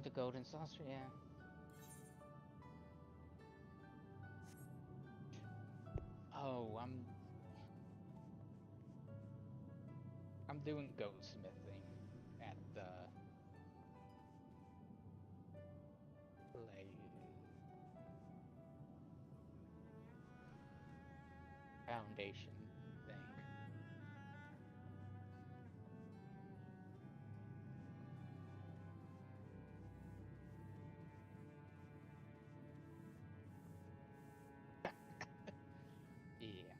the golden saucer, yeah. Oh, I'm doing goldsmithing at the foundation thing. Yeah.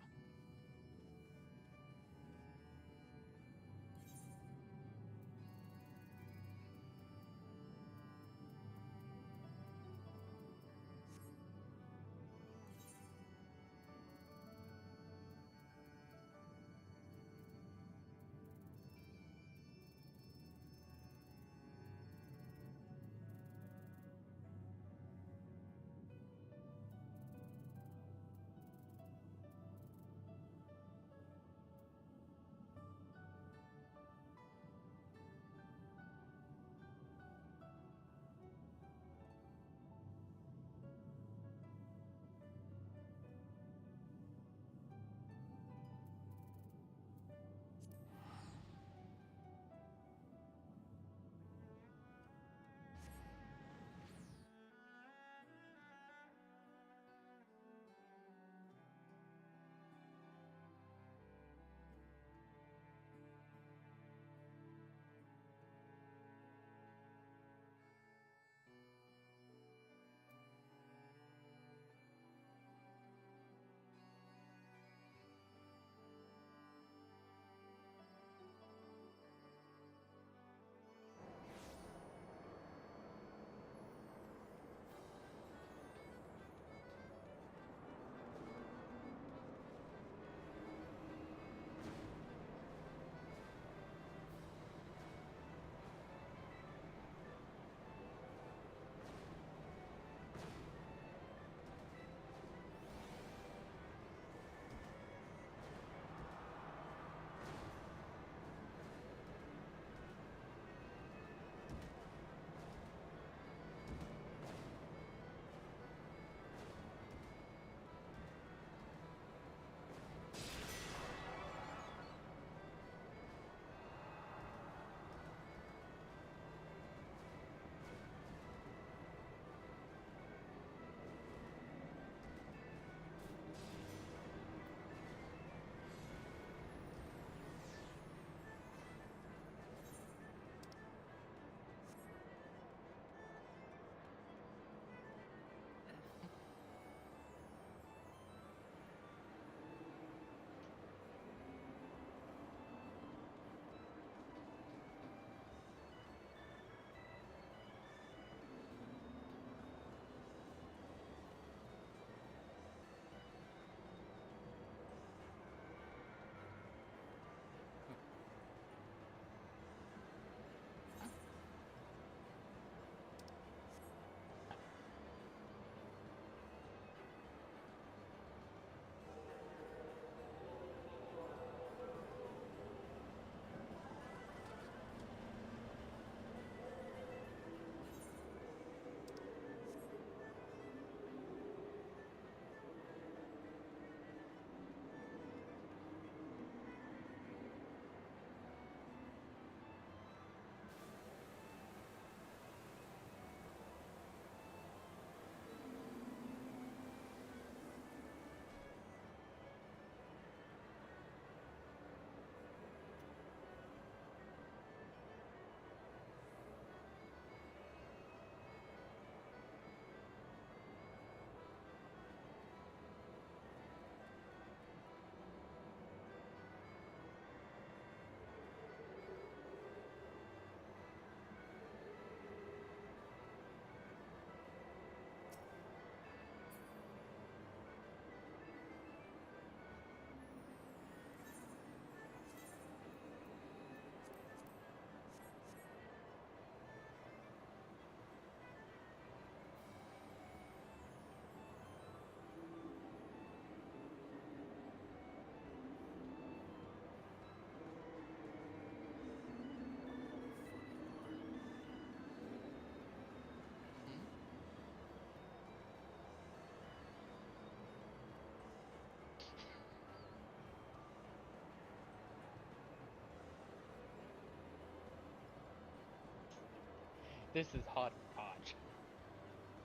This is hot Hodge.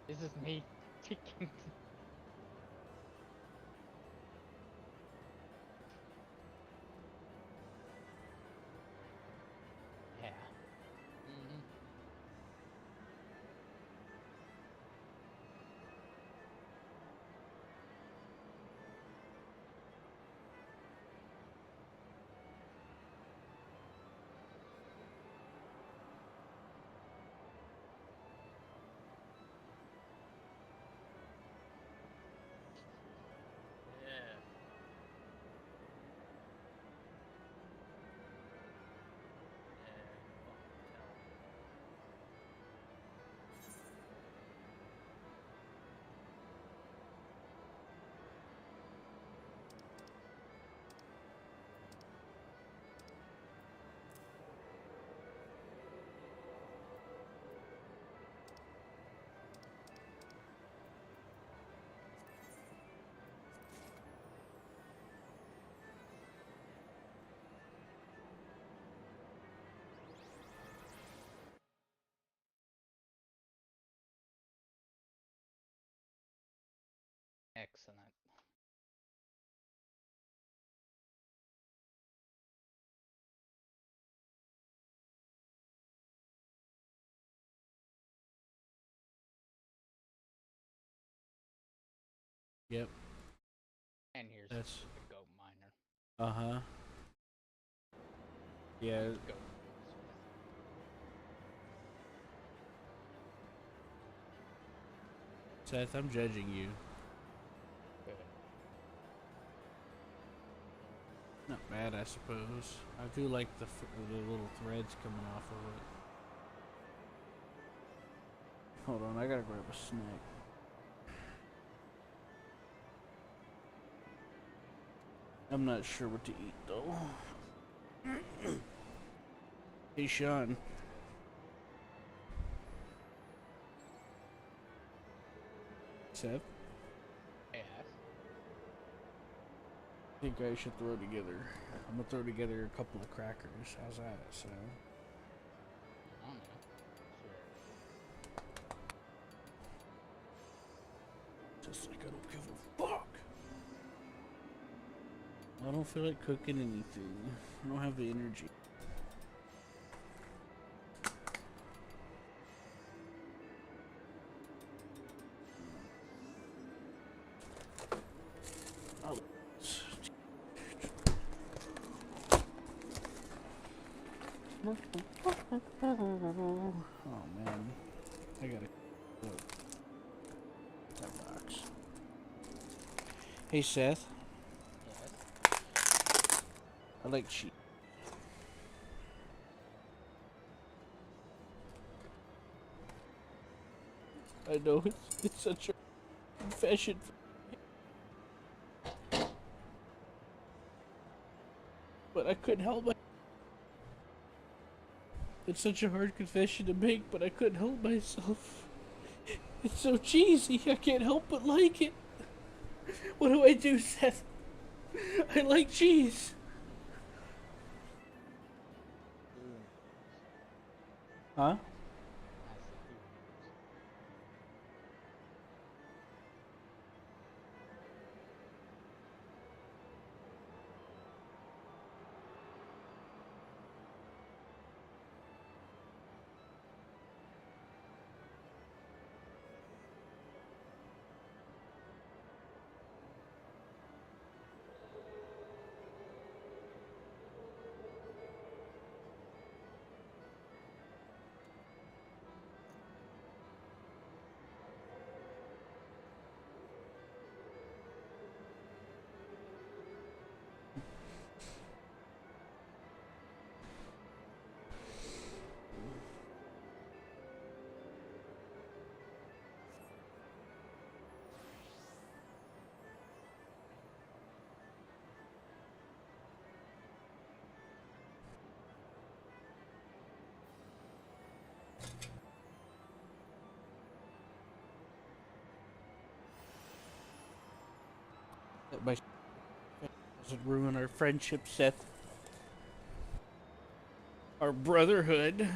This is me taking. Yeah. Mm-hmm. Yeah. Yeah. Fucking tell me. Excellent. Yep. And here's That's the goat miner. uh-huh. Yeah. And goat smith. Seth, I'm judging you. Good. Not bad, I suppose. I do like the little threads coming off of it. Hold on, I gotta grab a snack. I'm not sure what to eat though. Hey, Sean. Seth, Yes. I think I should throw together. I'm gonna throw together a couple of crackers. How's that sound? I don't know. Sure. Just like I don't give a fuck. I don't feel like cooking anything. I don't have the energy. Oh, oh man, I gotta look that box. Hey Seth, Yes. I like cheese. I know it's such a confession, but I couldn't help it. It's such a hard confession to make, but I couldn't help myself. It's so cheesy, I can't help but like it. What do I do, Seth? I like cheese. Who knows? Huh? I said, who knows? My doesn't ruin our friendship, Seth. Our brotherhood.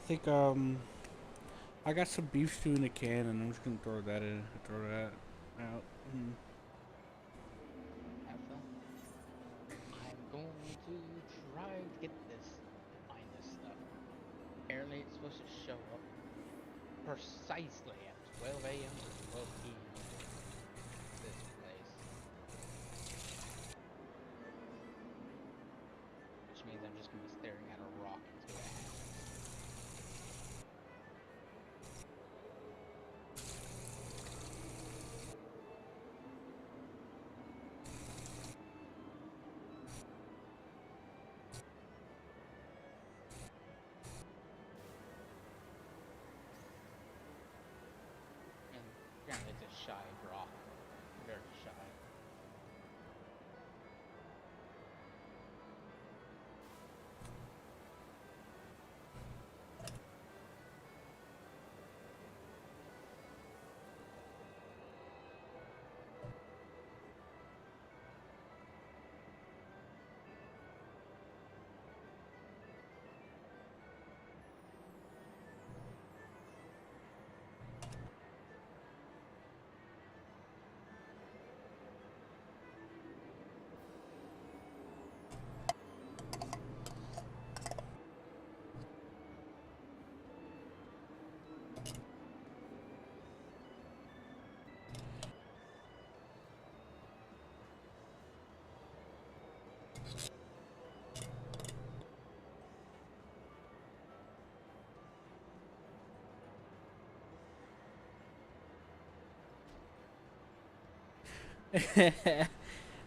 think I got some beef stew in a can, and I'm just gonna throw that out. Mm. Have fun. I'm going to try to get this, find this stuff. Apparently, it's supposed to show up precisely at 12 a.m. or 12 p.m. This place, which means I'm just gonna be staring at a rock until it happens. And apparently, it's a shy rock, very shy.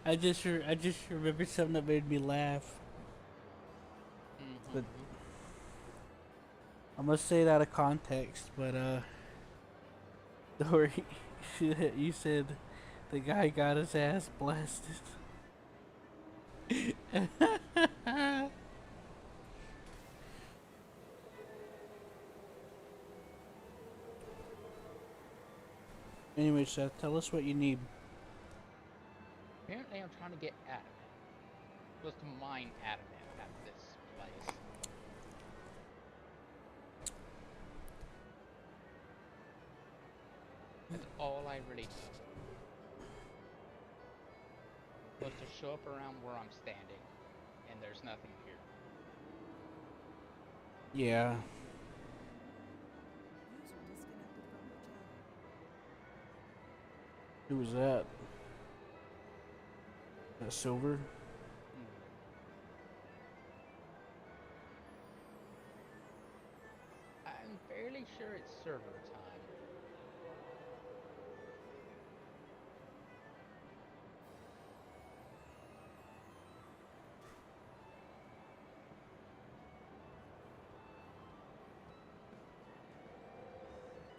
I just remembered something that made me laugh. But Mm-hmm. I must say it out of context. But Dory, you said the guy got his ass blasted. Anyway, Seth, tell us what you need. Apparently, I'm trying to get adamant. Supposed to mine adamant at this place. That's all I really know. Supposed to show up around where I'm standing, and there's nothing here. Yeah. Who was that? That Silver? I'm fairly sure it's server time.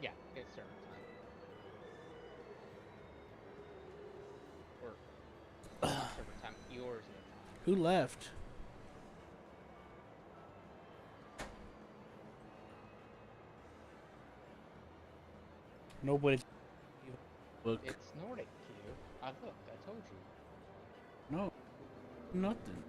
Yeah, it's server time. Or, not server time, yours at the time. Who left? Nobody. Look. It's Nordic Q. I looked, I told you. No. Nothing.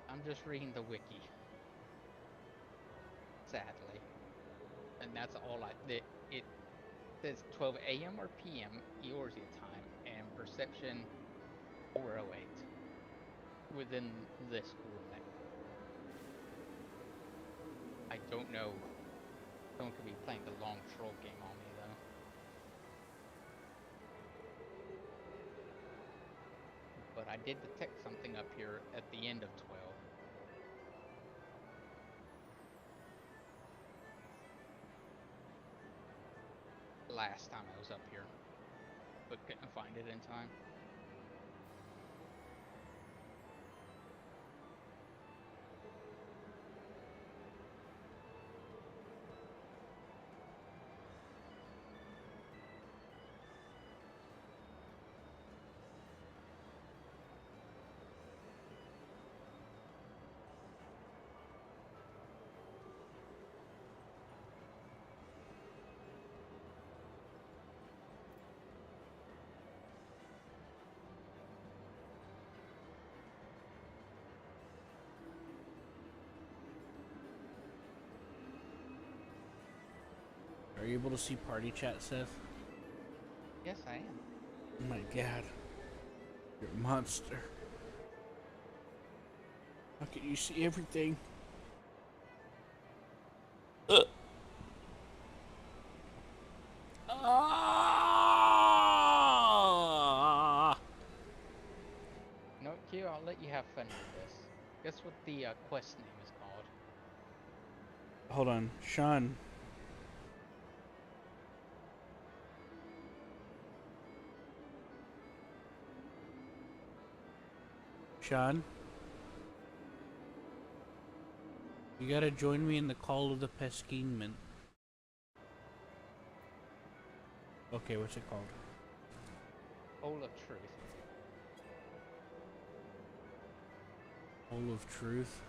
I'm just reading the wiki. Sadly. And that's all it says 12 a.m. or p.m. Eorzea time and perception 408 within this coordinate. I don't know. Someone could be playing the long troll game on me though. But I did detect something up here at the end of 12. Last time I was up here, but couldn't find it in time. you able to see party chat, Seth? Yes, I am. Oh my god. You're a monster. How can you see everything? Ah! No, Q, I'll let you have fun with this. Guess what the quest name is called? Hold on, Sean. Sean? You gotta join me in the call of the Peskinman. Okay, what's it called? Hole of Truth. Hole of Truth?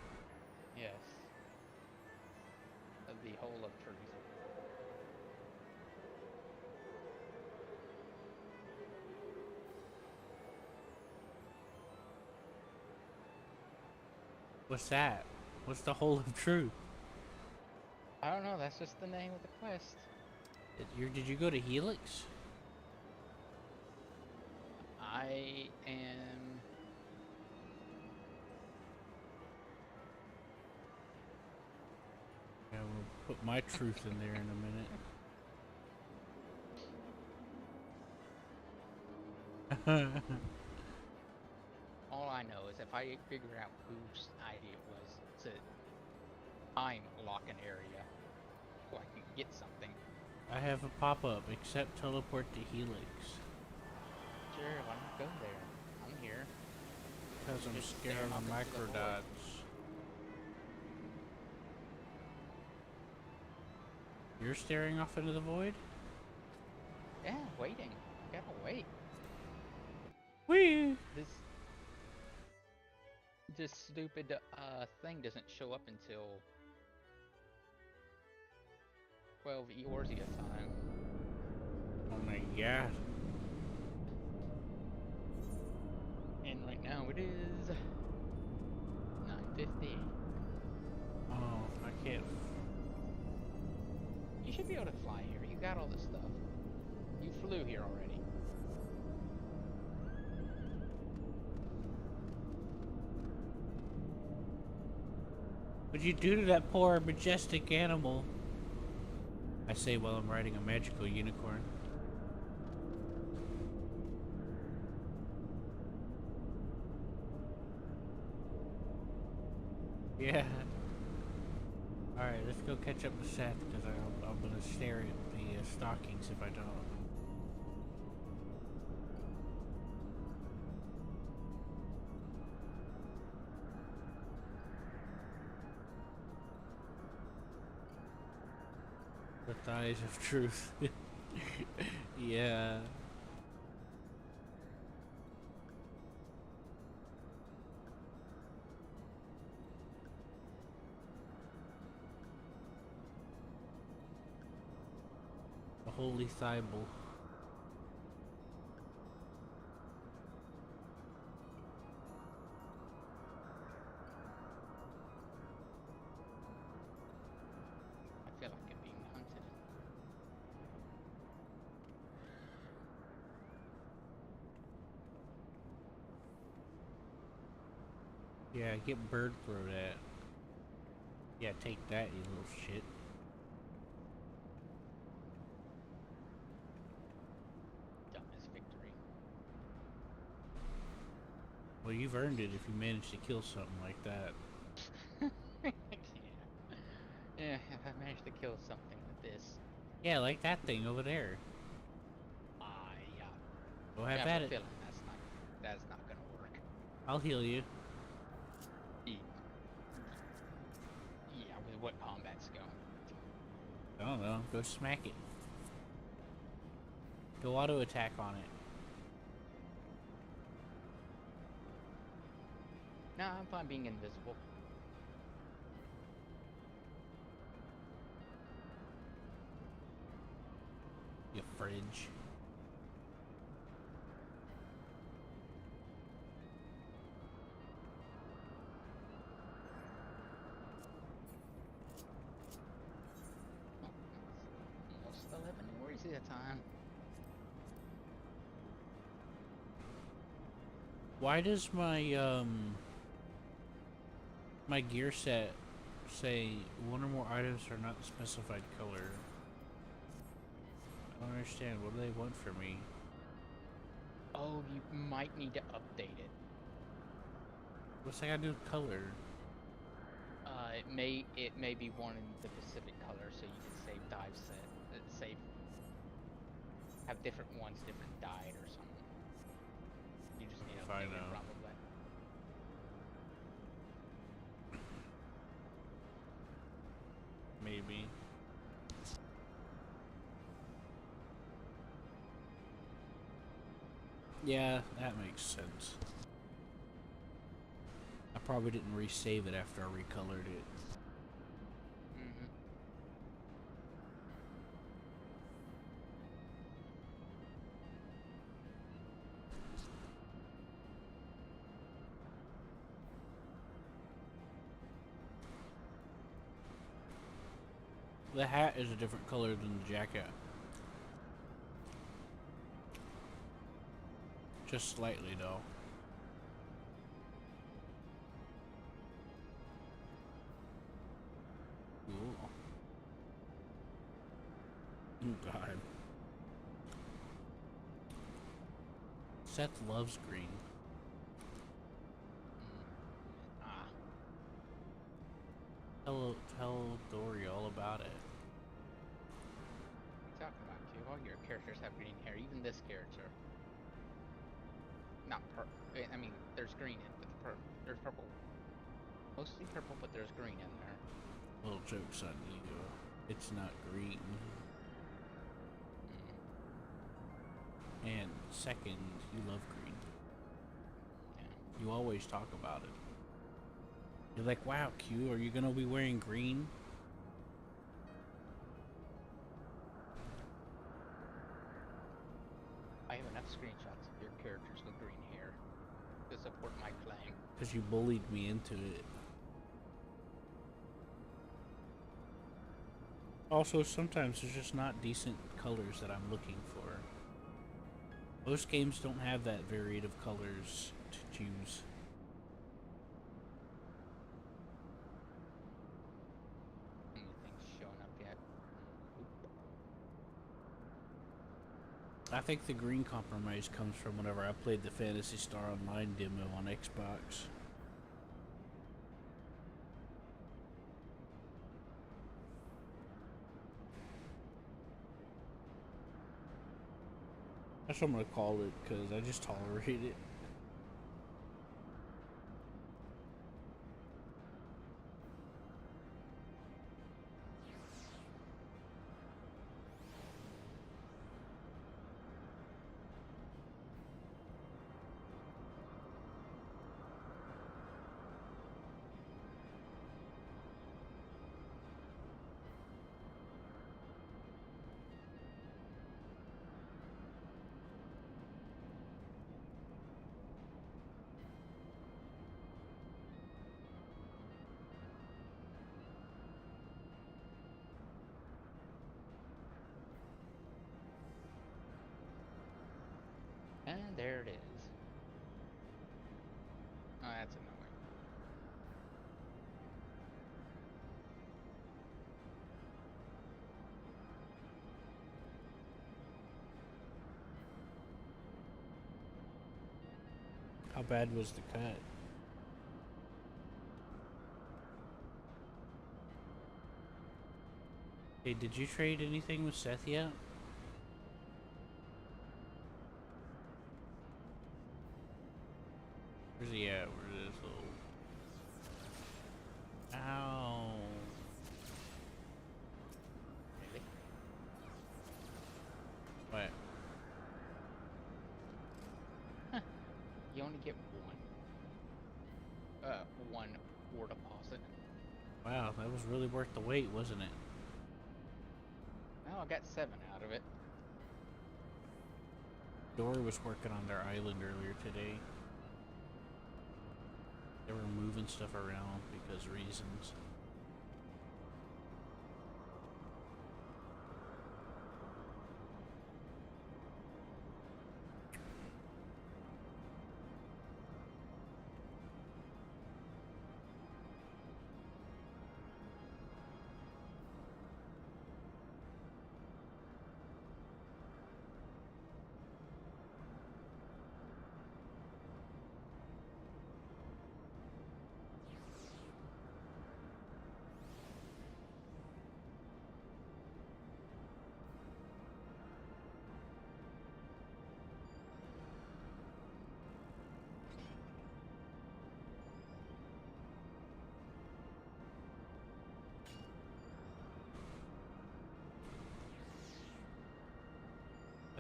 Yes. The Hole of Truth. What's that? What's the Hole of Truth? I don't know, that's just the name of the quest. Did you go to Helix? I am... Yeah, we'll put my truth in there in a minute. All I know is if I figure out whose idea it was to time lock an area so I can get something. I have a pop-up. Accept teleport to Helix. Sure, why not go there? I'm here. Because I'm Just scared staring of off the into the void. microdots. You're staring off into the void? Yeah, waiting. Gotta wait. Whee! This stupid thing doesn't show up until 12 Eorzea time. Oh my god. And right now it is 9:50. Oh, I can't. You should be able to fly here. You got all this stuff. You flew here already. What'd you do to that poor majestic animal? I say while I'm riding a magical unicorn. Yeah. Alright, let's go catch up with Seth, because I'm gonna stare at the stockings if I don't. The thighs of truth. Yeah. The holy Thibel. I feel like I'm being hunted. Yeah, get bird throat at. Yeah, take that, you little shit. Dumbest victory. Well, you've earned it if you manage to kill something like that. Yeah. Yeah, if I manage to kill something with this. Yeah, like that thing over there. Yeah. Go I have have at a it. feeling that's not gonna work. I'll heal you. Yeah, with what combat skill? I don't know. Go smack it. Go auto attack on it. Nah, I'm fine being invisible. You fridge. Oh, more stuff. me see that time. Why does my gear set say one or more items are not specified color? I don't understand. What do they want from me? Oh, you might need to update it. What's that got to do with color? It may be one in the Pacific color, so you can save dive set. Save have different ones, different dyed or something. You just need to If I update it know. probably. Maybe. Yeah, that makes sense. I probably didn't resave it after I recolored it. Mm-hmm. The hat is a different color than the jacket. Just slightly, though. Ooh. Oh, God. Seth loves green. Ah. Tell Dory all about it. What are you talking about, Q? All your characters have green hair, even this character. Not I mean, there's green in, but there's purple. Mostly purple, but there's green in there. Little jokes on you. It's not green. And second, you love green. Yeah. You always talk about it. You're like, wow, Q, are you gonna be wearing green? I have enough screenshots of your characters with green hair to support my claim. Because you bullied me into it. Also, sometimes there's just not decent colors that I'm looking for. Most games don't have that varied of colors to choose. Anything's showing up yet? Nope. I think the green compromise comes from whenever I played the Phantasy Star Online demo on Xbox. That's what I'm gonna call it, because I just tolerate it. And there it is. Oh, that's annoying. How bad was the cut? Hey, did you trade anything with Seth yet? Where's he at? Where's this little... Ow. Really? What? Huh. You only get one ore deposit. Wow, that was really worth the wait, wasn't it? Well, I got 7 out of it. Dory was working on their island earlier today. They were moving stuff around because reasons.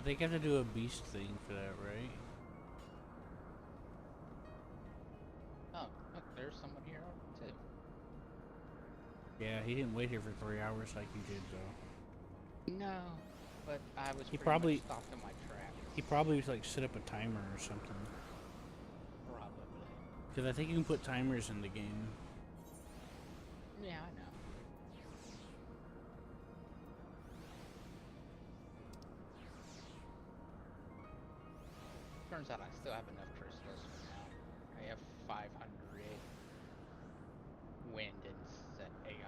think you have to do a beast thing for that, right? Oh, look, there's someone here too. Yeah, he didn't wait here for 3 hours like you did, though. No, but I was He pretty much probably stopped in my tracks. he probably like set up a timer or something. Probably. Because I think you can put timers in the game. Yeah, I know. Turns out I still have enough crystals for now. I have 500 wind and 800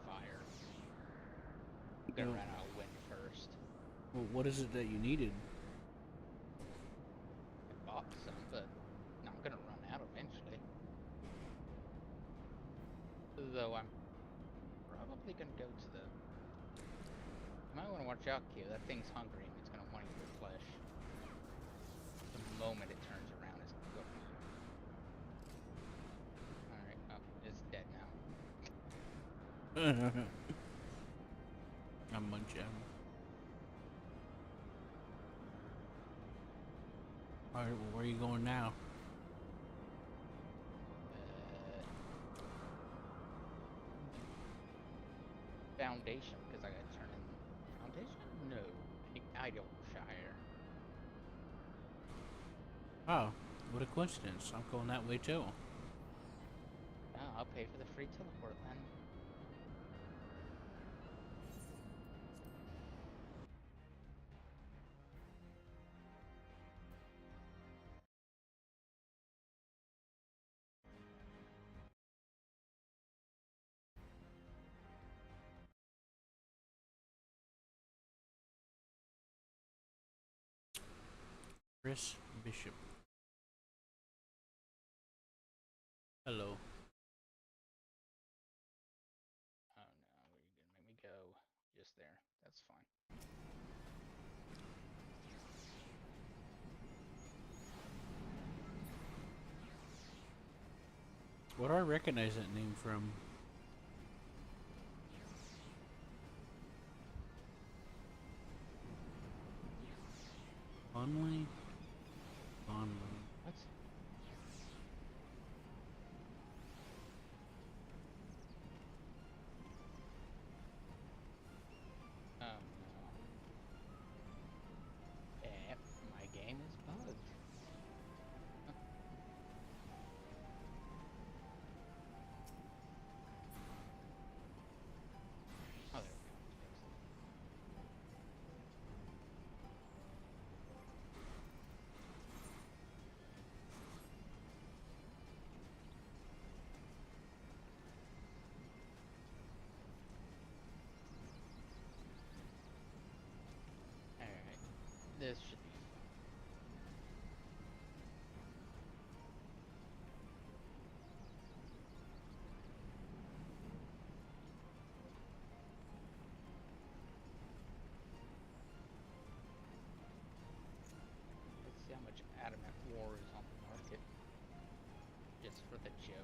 fire. I'm You gonna know, run out of wind first. well, what is it that you needed? I bought some, but I'm gonna run out eventually. Though I'm probably gonna go to the... You might want to watch out, Q. That thing's hungry and it's gonna want your flesh. The moment it turns around, it's gonna go... Alright, oh, it's dead now. I'm munching. Alright, well, where are you going now? Foundation, because I gotta turn in... Foundation? No. Idleshire. Oh, what a coincidence. I'm going that way too. Oh, I'll pay for the free teleport then. Chris Bishop. Hello. Oh no, you're gonna make me go just there. That's fine. Where do I recognize that name from? Conley? Conley. What? Oh no. My game is bugged. Huh. Oh, there we go. Fixed it. Alright. This should be fun. Let's see how much adamant ore is on the market. Just for the joke.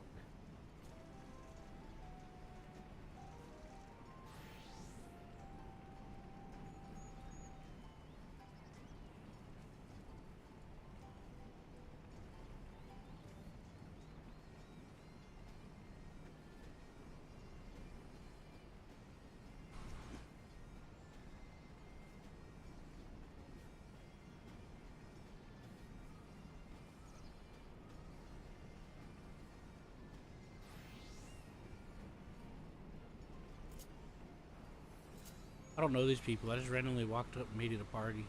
I don't know these people. I just randomly walked up and made it a party.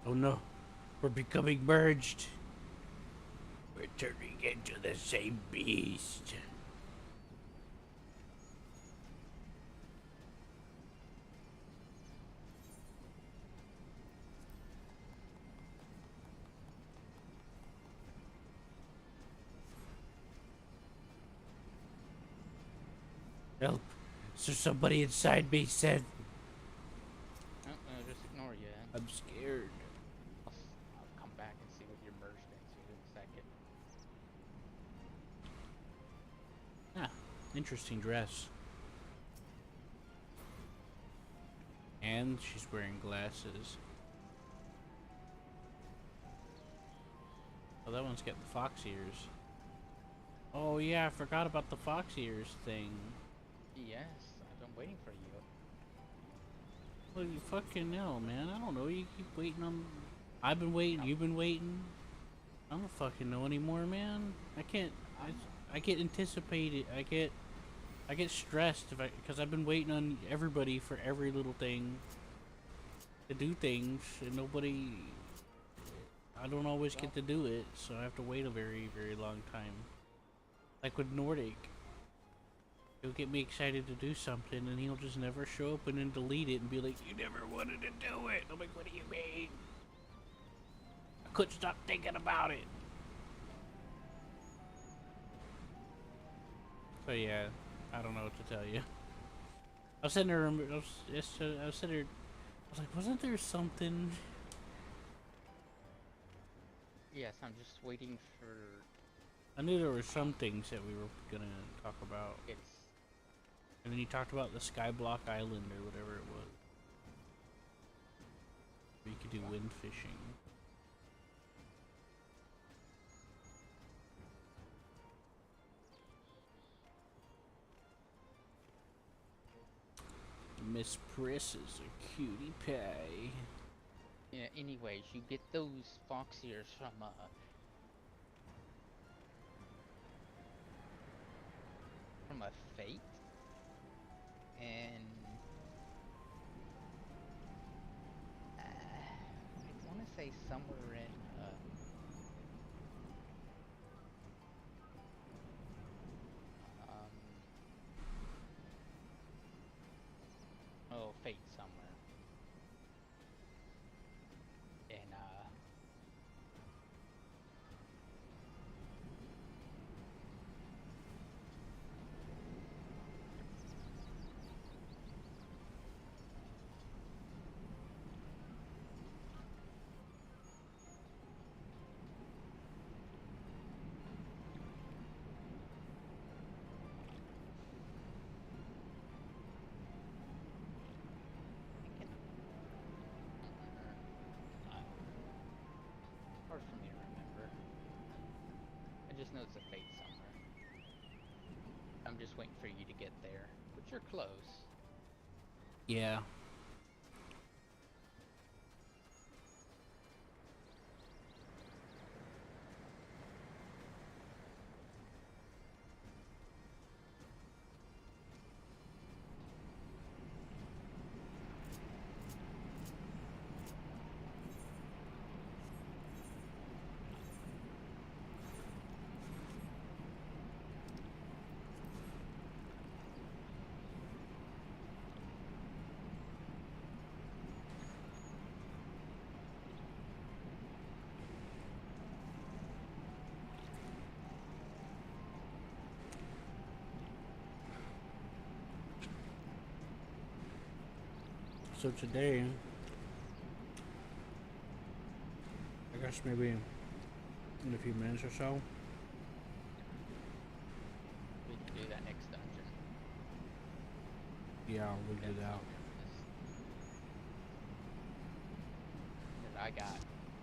Oh no, we're becoming merged. We're turning into the same beast. Help. So somebody inside me said, Oh, jacket. Ah, interesting dress. And she's wearing glasses. Oh, that one's got the fox ears. Oh yeah, I forgot about the fox ears thing. Yes, I've been waiting for you. Well, you fucking know, man. I don't know. You keep waiting on. I've been waiting. You've been waiting. I don't fucking know anymore, man. I can't. I get anticipated. I get stressed if because I've been waiting on everybody for every little thing to do things, and nobody. I don't always get to do it, so I have to wait a very, very long time. Like with Nordic, he'll get me excited to do something, and he'll just never show up and then delete it and be like, "You never wanted to do it." I'm like, "What do you mean? I couldn't stop thinking about it." So yeah, I don't know what to tell you. I was sitting there. I was sitting there. I was like, "Wasn't there something?" Yes, I'm just waiting for. I knew there were some things that we were gonna talk about. It's. And then you talked about the Skyblock Island or whatever it was. Where you could do wind fishing. Miss Priss is a cutie pie. Yeah, anyways, you get those fox ears from a fate, and I want to say somewhere in um oh, fate somewhere, and I can hard for me to remember. I just know it's a fate somewhere. I'm just waiting for you to get there, but you're close. Yeah. So today, I guess maybe in a few minutes or so, We can do that next dungeon. yeah, we'll do That's that. on your list. 'Cause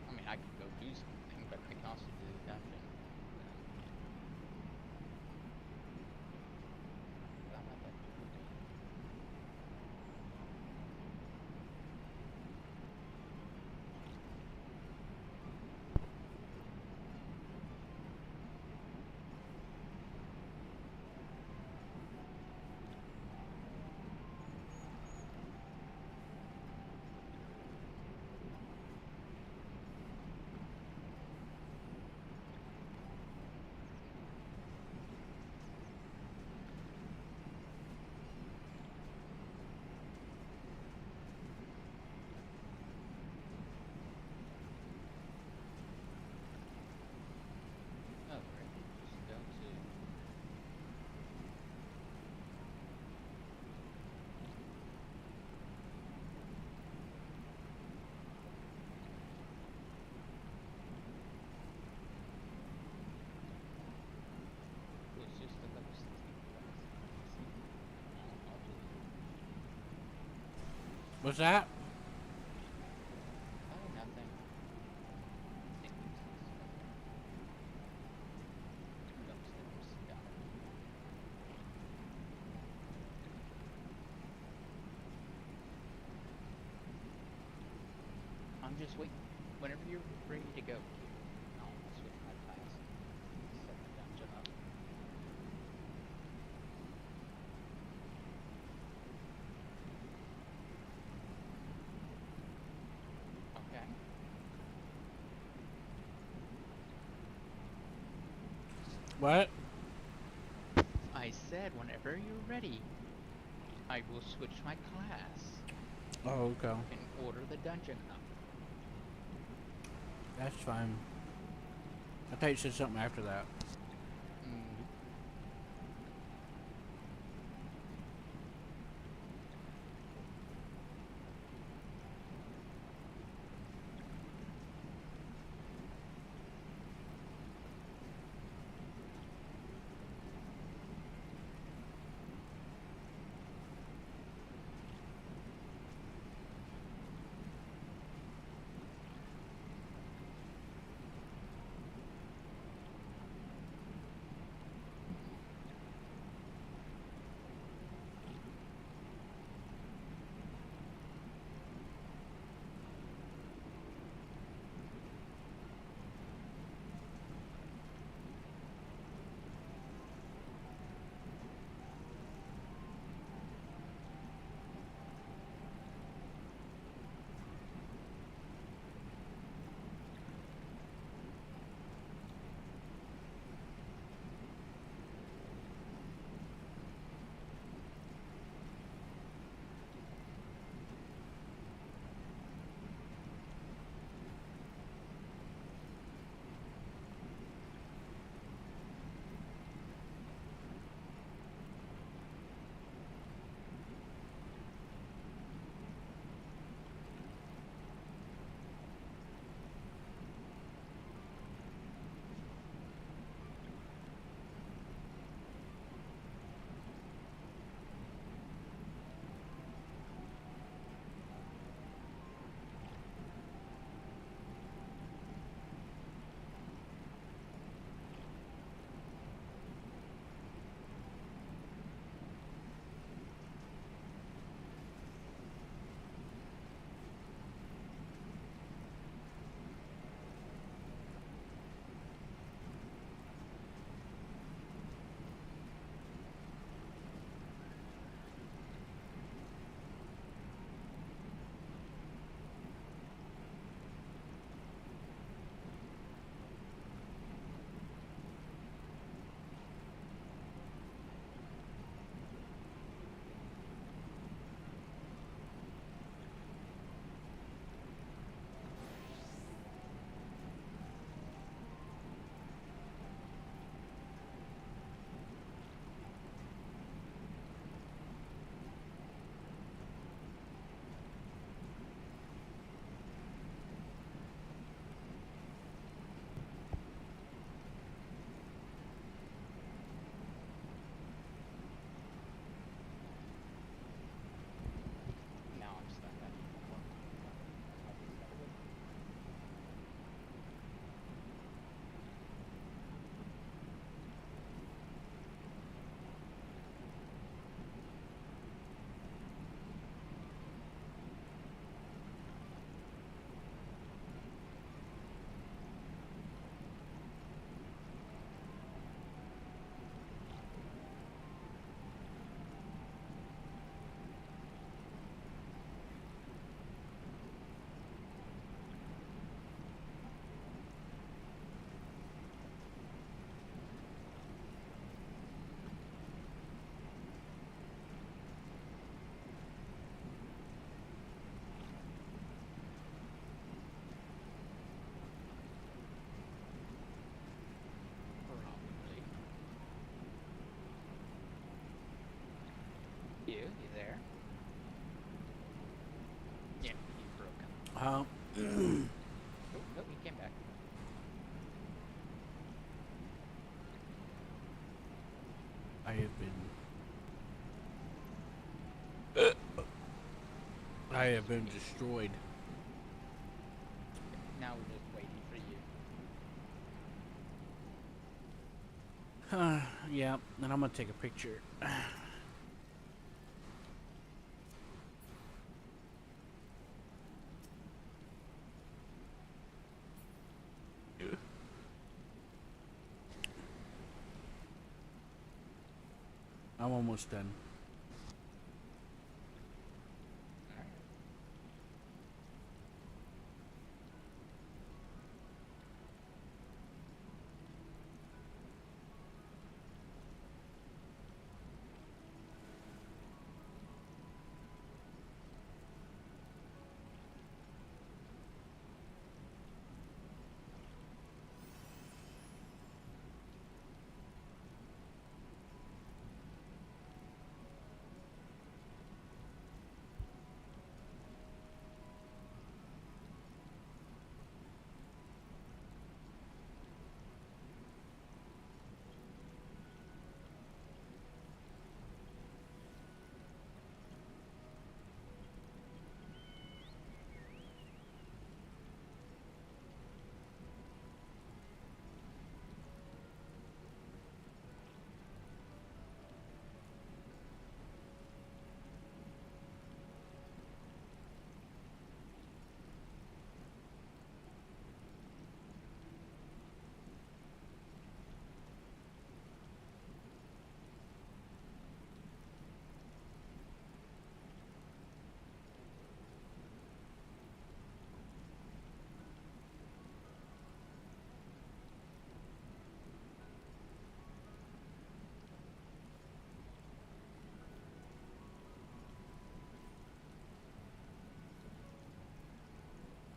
I mean, I could go do something, but I can also do the dungeon. How about that? What's that? Oh, nothing. Think it's turned upstairs. Got it. I'm just waiting. Whenever you're ready to go, Q, I'll switch my class and set the dungeon up. Okay. What? I said whenever you're ready, I will switch my class. Oh, okay. You can order the dungeon up. That's fine. I thought you said something after that. Nope. Now I'm stuck. I need one more. I'll be started. Probably. You there? Yeah, he's broken. Oh, no, he came back. I have been. I have been destroyed. Now we're just waiting for you. Yeah, and I'm gonna take a picture. I'm almost done. Alright.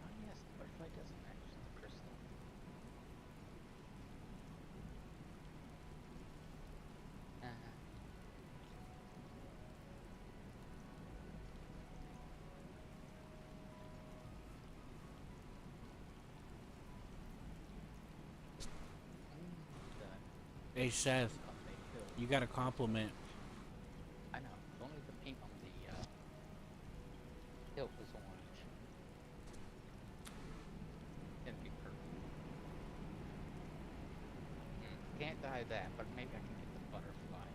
Oh yes, the butterfly doesn't match the crystal. Uh-huh. Hey The Seth, pink on the hill. you got a compliment. I know. If only the pink on the hill was orange. It'd be perfect. Can't dye that, but maybe I can get the butterfly.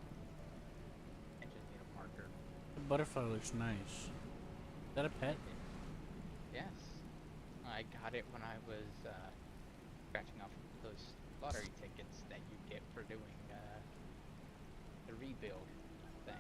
I just need a marker. The butterfly looks nice. Is that a pet? It is. Yes. I got it when I was scratching off those lottery tickets that you get for doing the rebuild thing.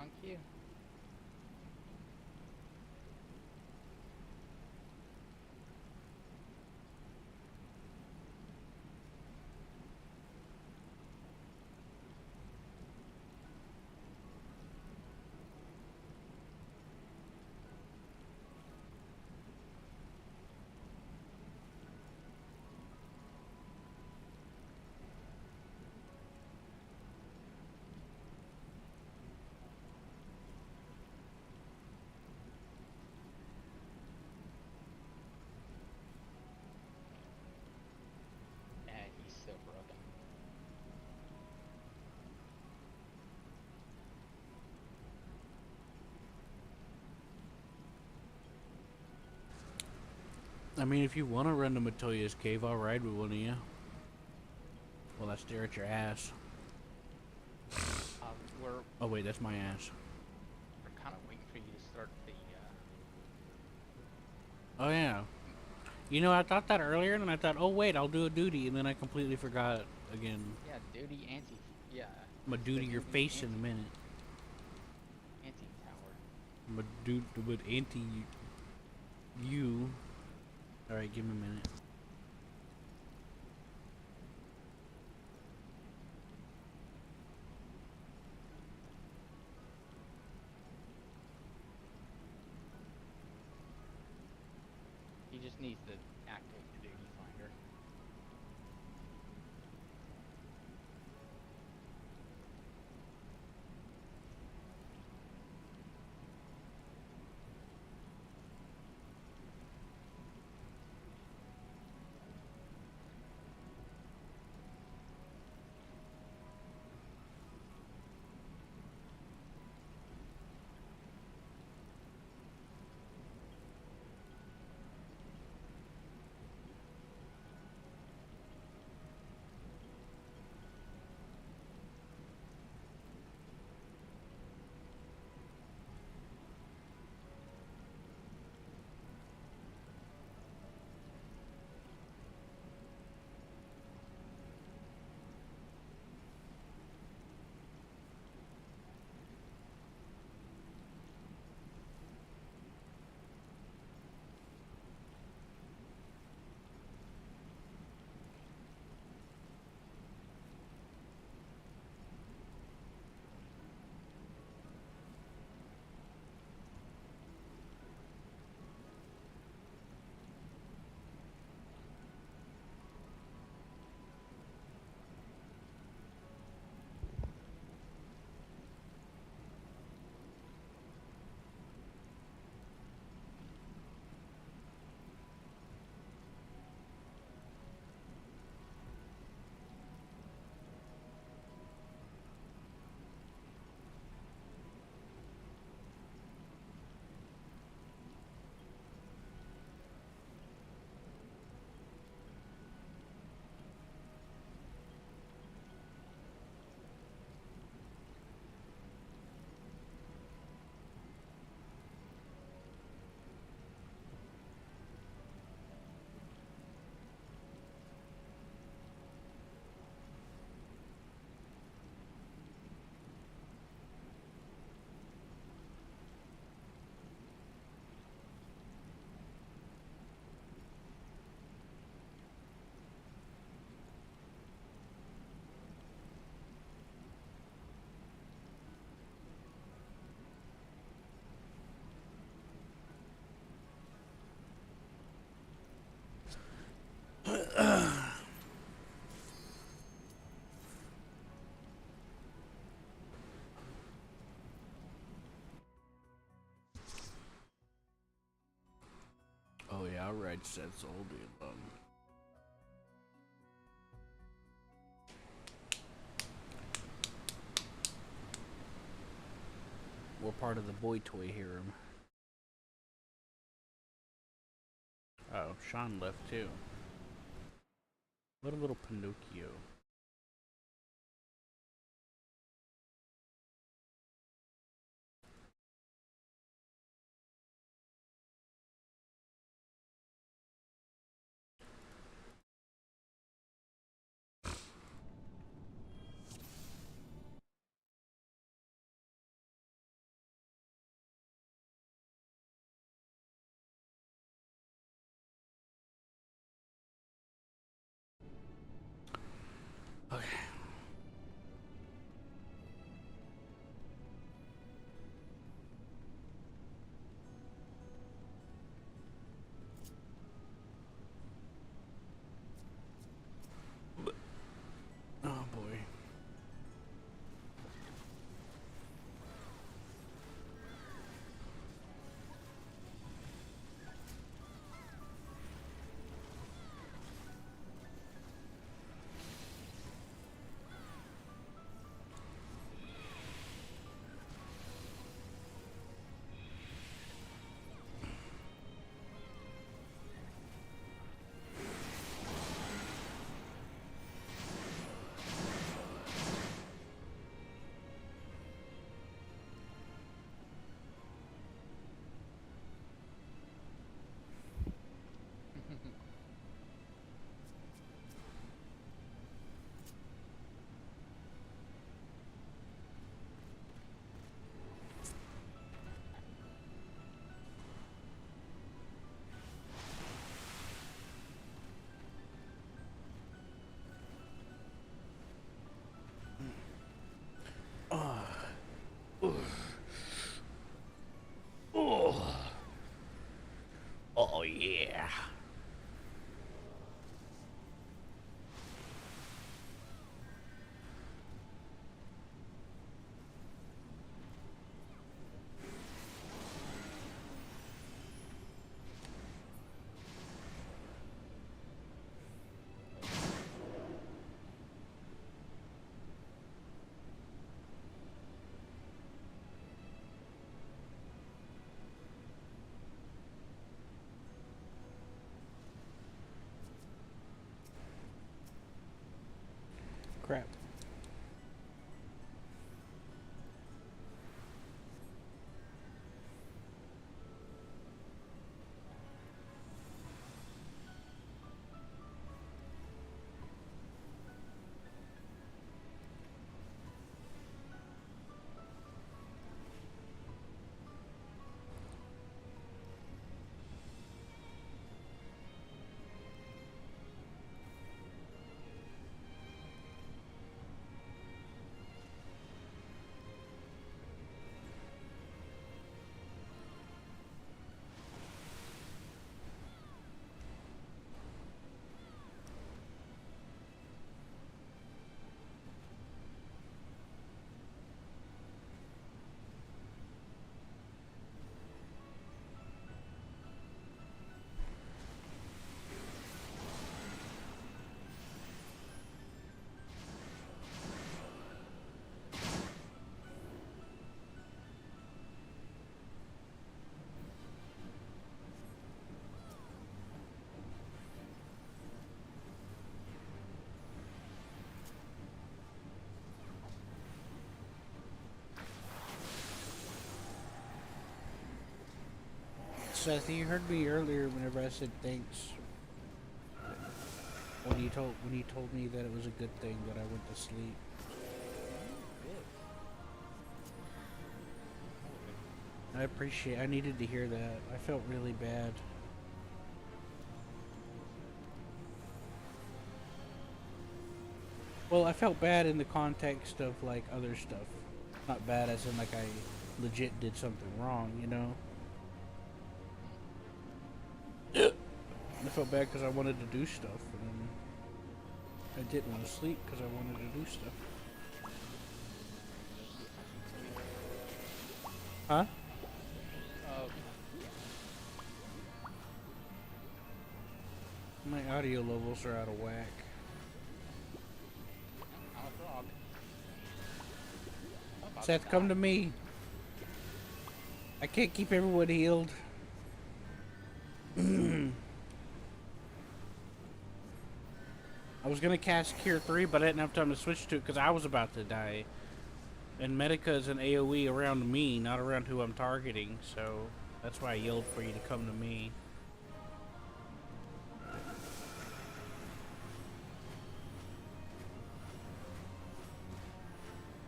on cue. And he's still broken. I mean, if you want to run to Matoya's cave, I'll ride with one of you. Well, I stare at your ass. We're Oh wait, that's my ass. kind of waiting for you to start the. Oh yeah. You know, I thought that earlier, and then I thought, oh wait, I'll do a duty, and then I completely forgot again. Yeah, duty anti. Yeah. I'm gonna duty your face in a minute. Anti tower. I'm gonna do with anti you. All right, give me a minute. He just needs to activate the duty finder. Oh yeah, I'll ride sets all day long. We're part of the boy toy harem. Oh, Sean left too. What a little Pinocchio. Yeah. Crap. Seth, you heard me earlier whenever I said thanks. When you told me that it was a good thing that I went to sleep. I needed to hear that. I felt really bad. Well, I felt bad in the context of like other stuff. Not bad as in like I legit did something wrong, you know? I felt bad because I wanted to do stuff, and I didn't want to sleep because I wanted to do stuff. Huh? Oh, My audio levels are out of whack. I'm a frog. I'm about Seth, to come to die. me. I can't keep everyone healed. I was gonna cast Cure 3, but I didn't have time to switch to it because I was about to die. And Medica is an AoE around me, not around who I'm targeting, so that's why I yelled for you to come to me.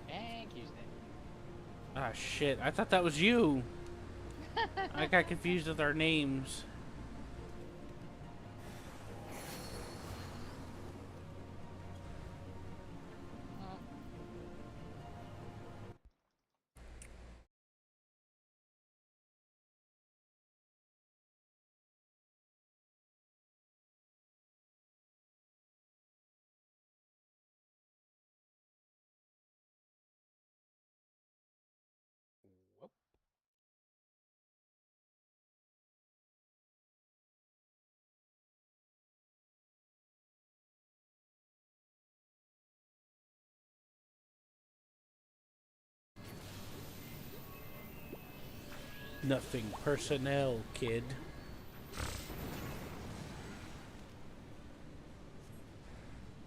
Thank you, Snake. Ah, shit. I thought that was you. I got confused with our names. Uh, whoop. Nothing personnel, kid.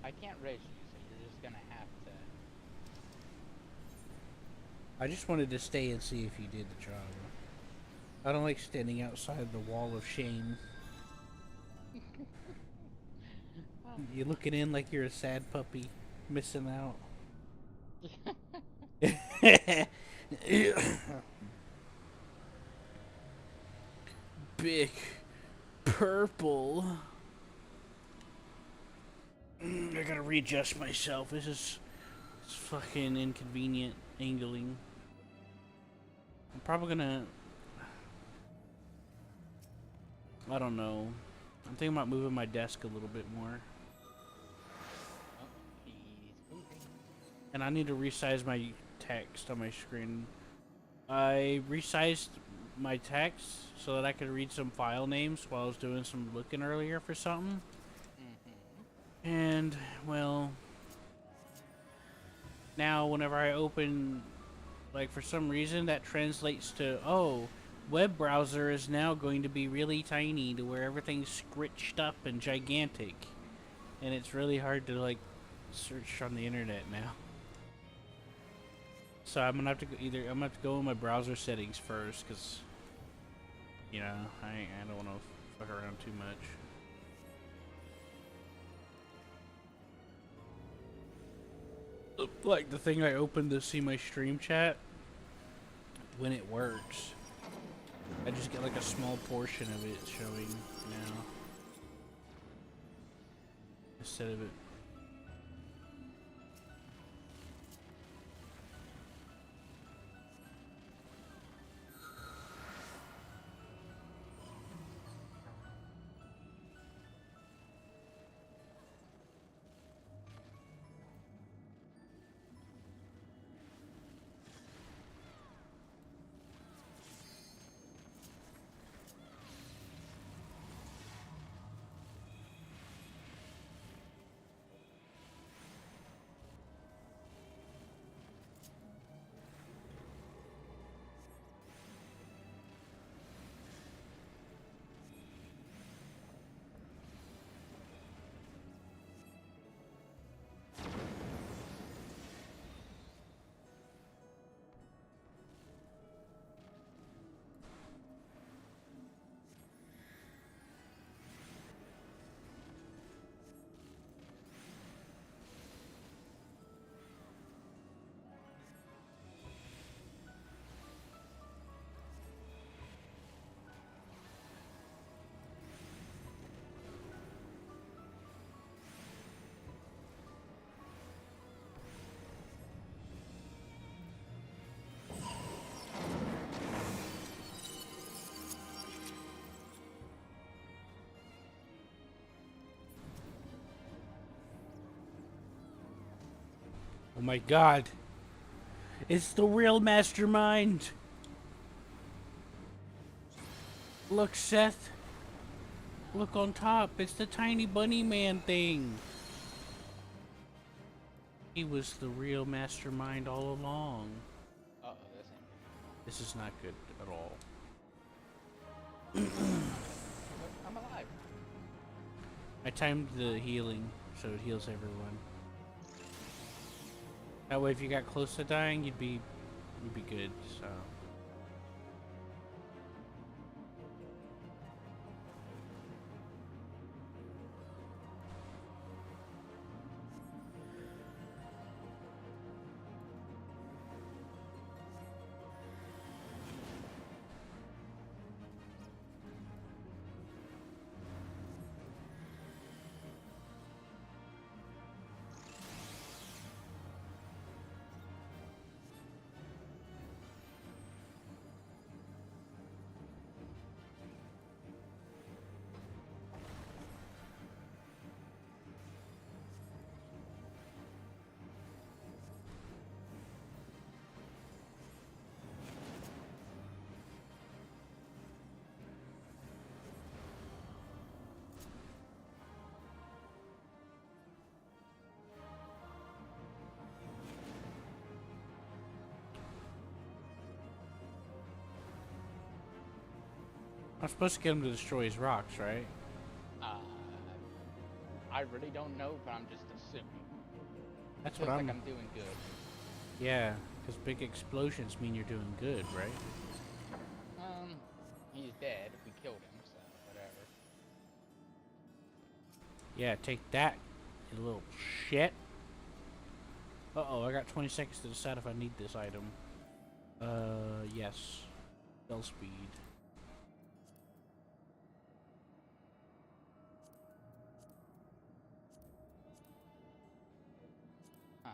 I can't raise you, so you're just gonna have to. I just wanted to stay and see if you did the job. I don't like standing outside the wall of shame. You're looking in like you're a sad puppy, missing out. Big purple. I gotta readjust myself. It's fucking inconvenient angling. I'm probably gonna. I don't know. I'm thinking about moving my desk a little bit more. Oh, he's moving. And I need to resize my text on my screen. I resized my text so that I could read some file names while I was doing some looking earlier for something. Mm-hmm. And, well, now whenever I open, like, for some reason that translates to, oh, web browser is now going to be really tiny to where everything's scritched up and gigantic. And it's really hard to, like, search on the internet now. So I'm gonna have to go I'm gonna have to go in my browser settings first, cause you know I don't want to fuck around too much. Like the thing I opened to see my stream chat, when it works, I just get like a small portion of it showing now instead of it. Oh my god. It's the real mastermind. Look, Seth. Look on top. It's the tiny bunny man thing. He was the real mastermind all along. Uh-oh, this ain't good. This is not good at all. But I'm alive. I timed the healing so it heals everyone. That way if you got close to dying, you'd be good, so. I'm supposed to get him to destroy his rocks, right? Uh, I really don't know, but I'm just assuming. That's Feels what like I'm doing good. Yeah, because big explosions mean you're doing good, right? He's dead if we killed him, so whatever. Yeah, take that, you little shit. Uh-oh, I got 20 seconds to decide if I need this item. Yes. Spell speed. Huh.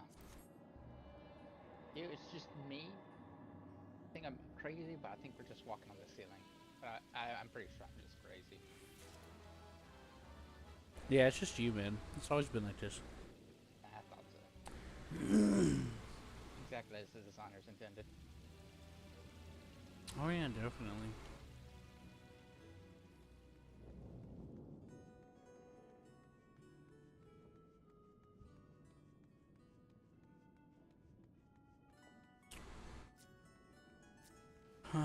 It's just me. I think I'm crazy, but I think we're just walking on the ceiling. But I'm pretty sure I'm just crazy. Yeah, it's just you, man. It's always been like this. I thought so. Exactly as the designers intended. Oh yeah, definitely. What?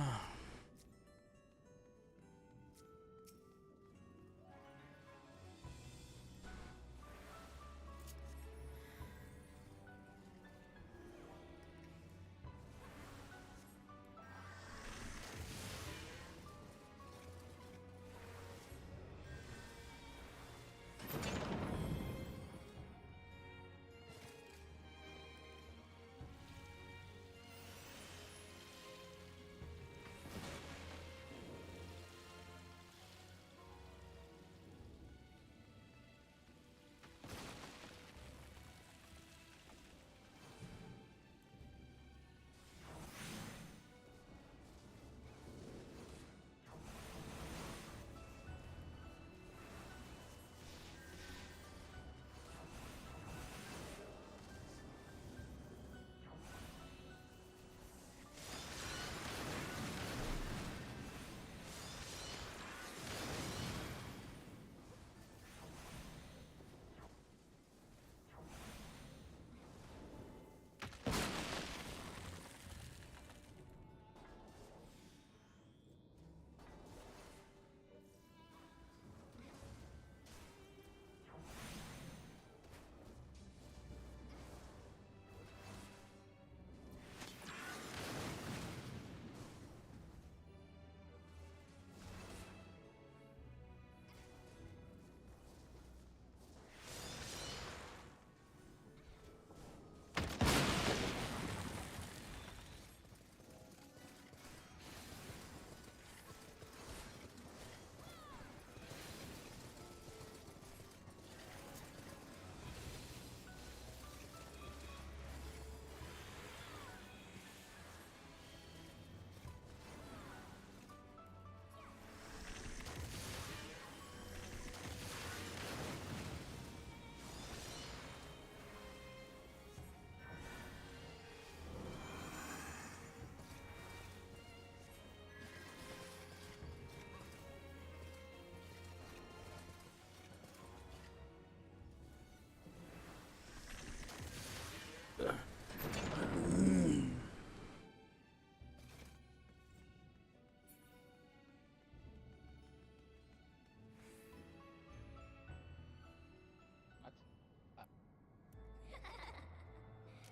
Uh,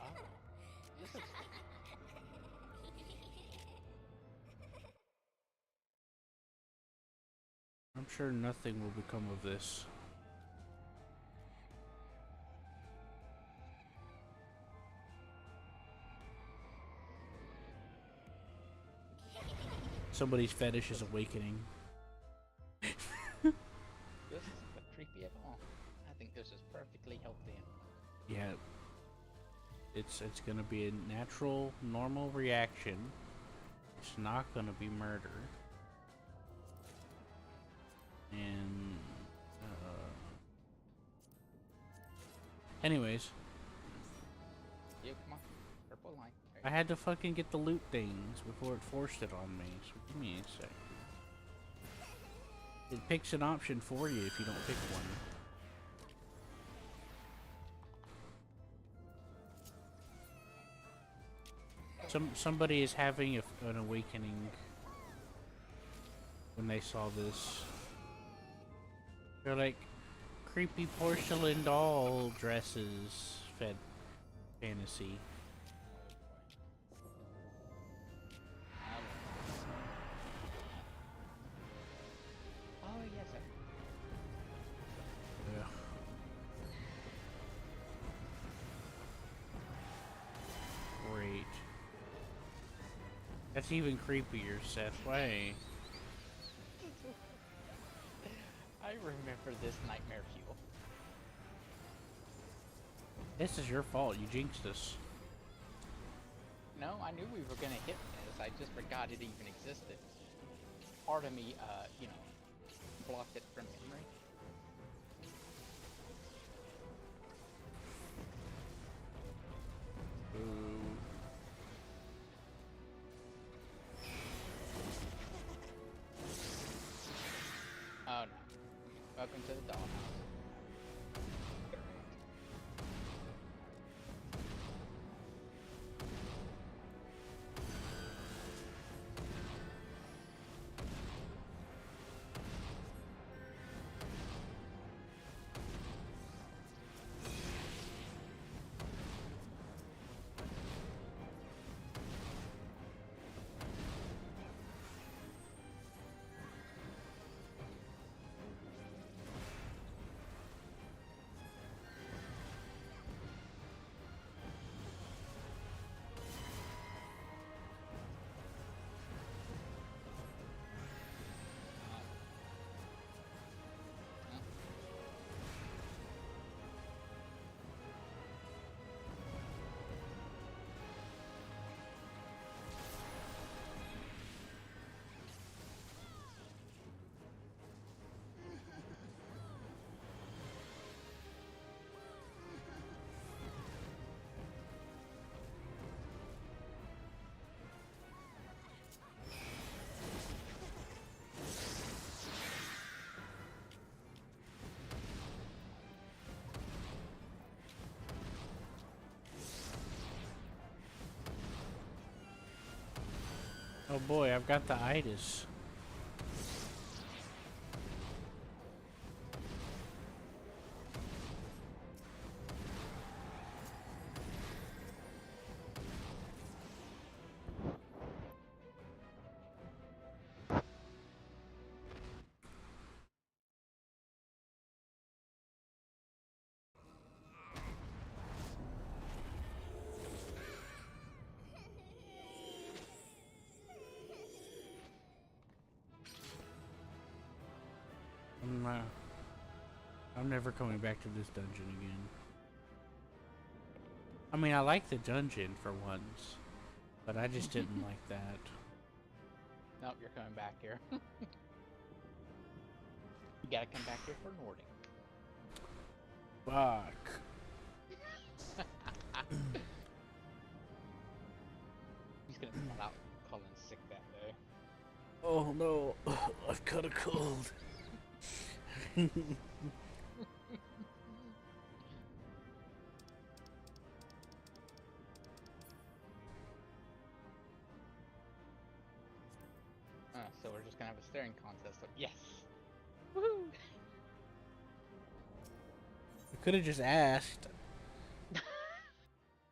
oh, this looks cool. I'm sure nothing will become of this. Somebody's fetish is awakening. This doesn't look creepy at all. I think this is perfectly healthy and Yeah, it's gonna be a natural, normal reaction. It's not gonna be murder. And anyways, yeah, come on. Purple line. There I you go. had to fucking get the loot things before it forced it on me. So give me a sec. It picks an option for you if you don't pick one. Somebody is having an awakening when they saw this. They're like creepy porcelain doll dresses fed fantasy. Oh boy. I love this. Oh yes, sir. Ugh. Great. That's even creepier, Seth. Why? I remember this nightmare fuel. This is your fault. You jinxed us. No, I knew we were gonna hit this. I just forgot it even existed. Part of me, blocked it from memory. Welcome to the dollhouse. Great. Oh boy, I've got the itis. I'm never coming back to this dungeon again. I mean, I like the dungeon for once, but I just didn't like that. Nope, you're coming back here. You gotta come back here for Nording. Fuck. He's gonna call out, call in sick that day. Oh no, I've got a cold. So we're just gonna have a staring contest of yes! Woohoo! I could have just asked.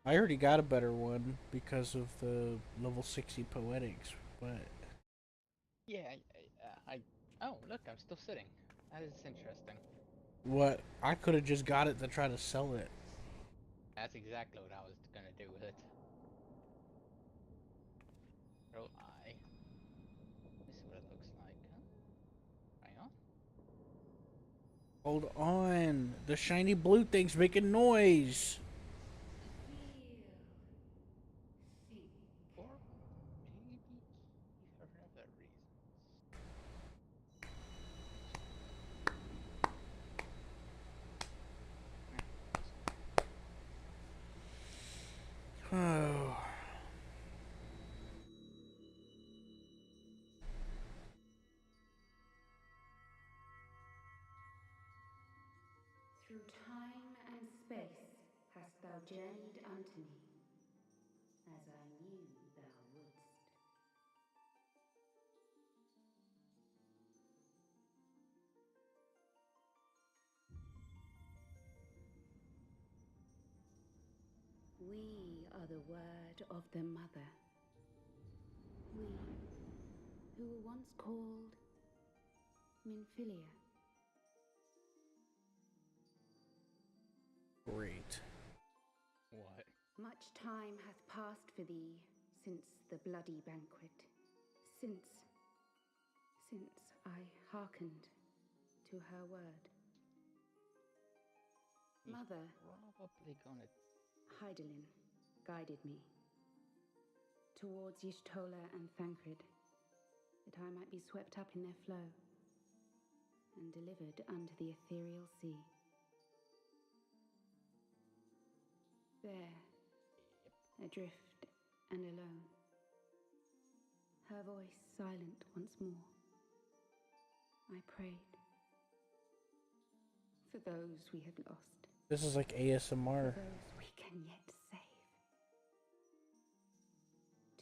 I already got a better one because of the level 60 poetics, but... Yeah, oh, look, I'm still sitting. That is interesting. What? I could have just got it to try to sell it. That's exactly what I was gonna do with it. Roll eye. Let's see what it looks like. Huh? Hang on. Hold on. The shiny blue thing's making noise. Or maybe key for other reasons. Oh. Through time and space hast thou journeyed unto me, as I knew thou wouldst. We are the word of the mother. We, who were once called Minfilia. Great. What? Much time hath passed for thee since the bloody banquet, since I hearkened to her word. He's Mother, probably gonna. Hydaelyn guided me towards Y'shtola and Thancred, that I might be swept up in their flow and delivered unto the ethereal sea. There, adrift and alone, her voice silent once more, I prayed, for those we have lost, This is like for ASMR. those we can yet save.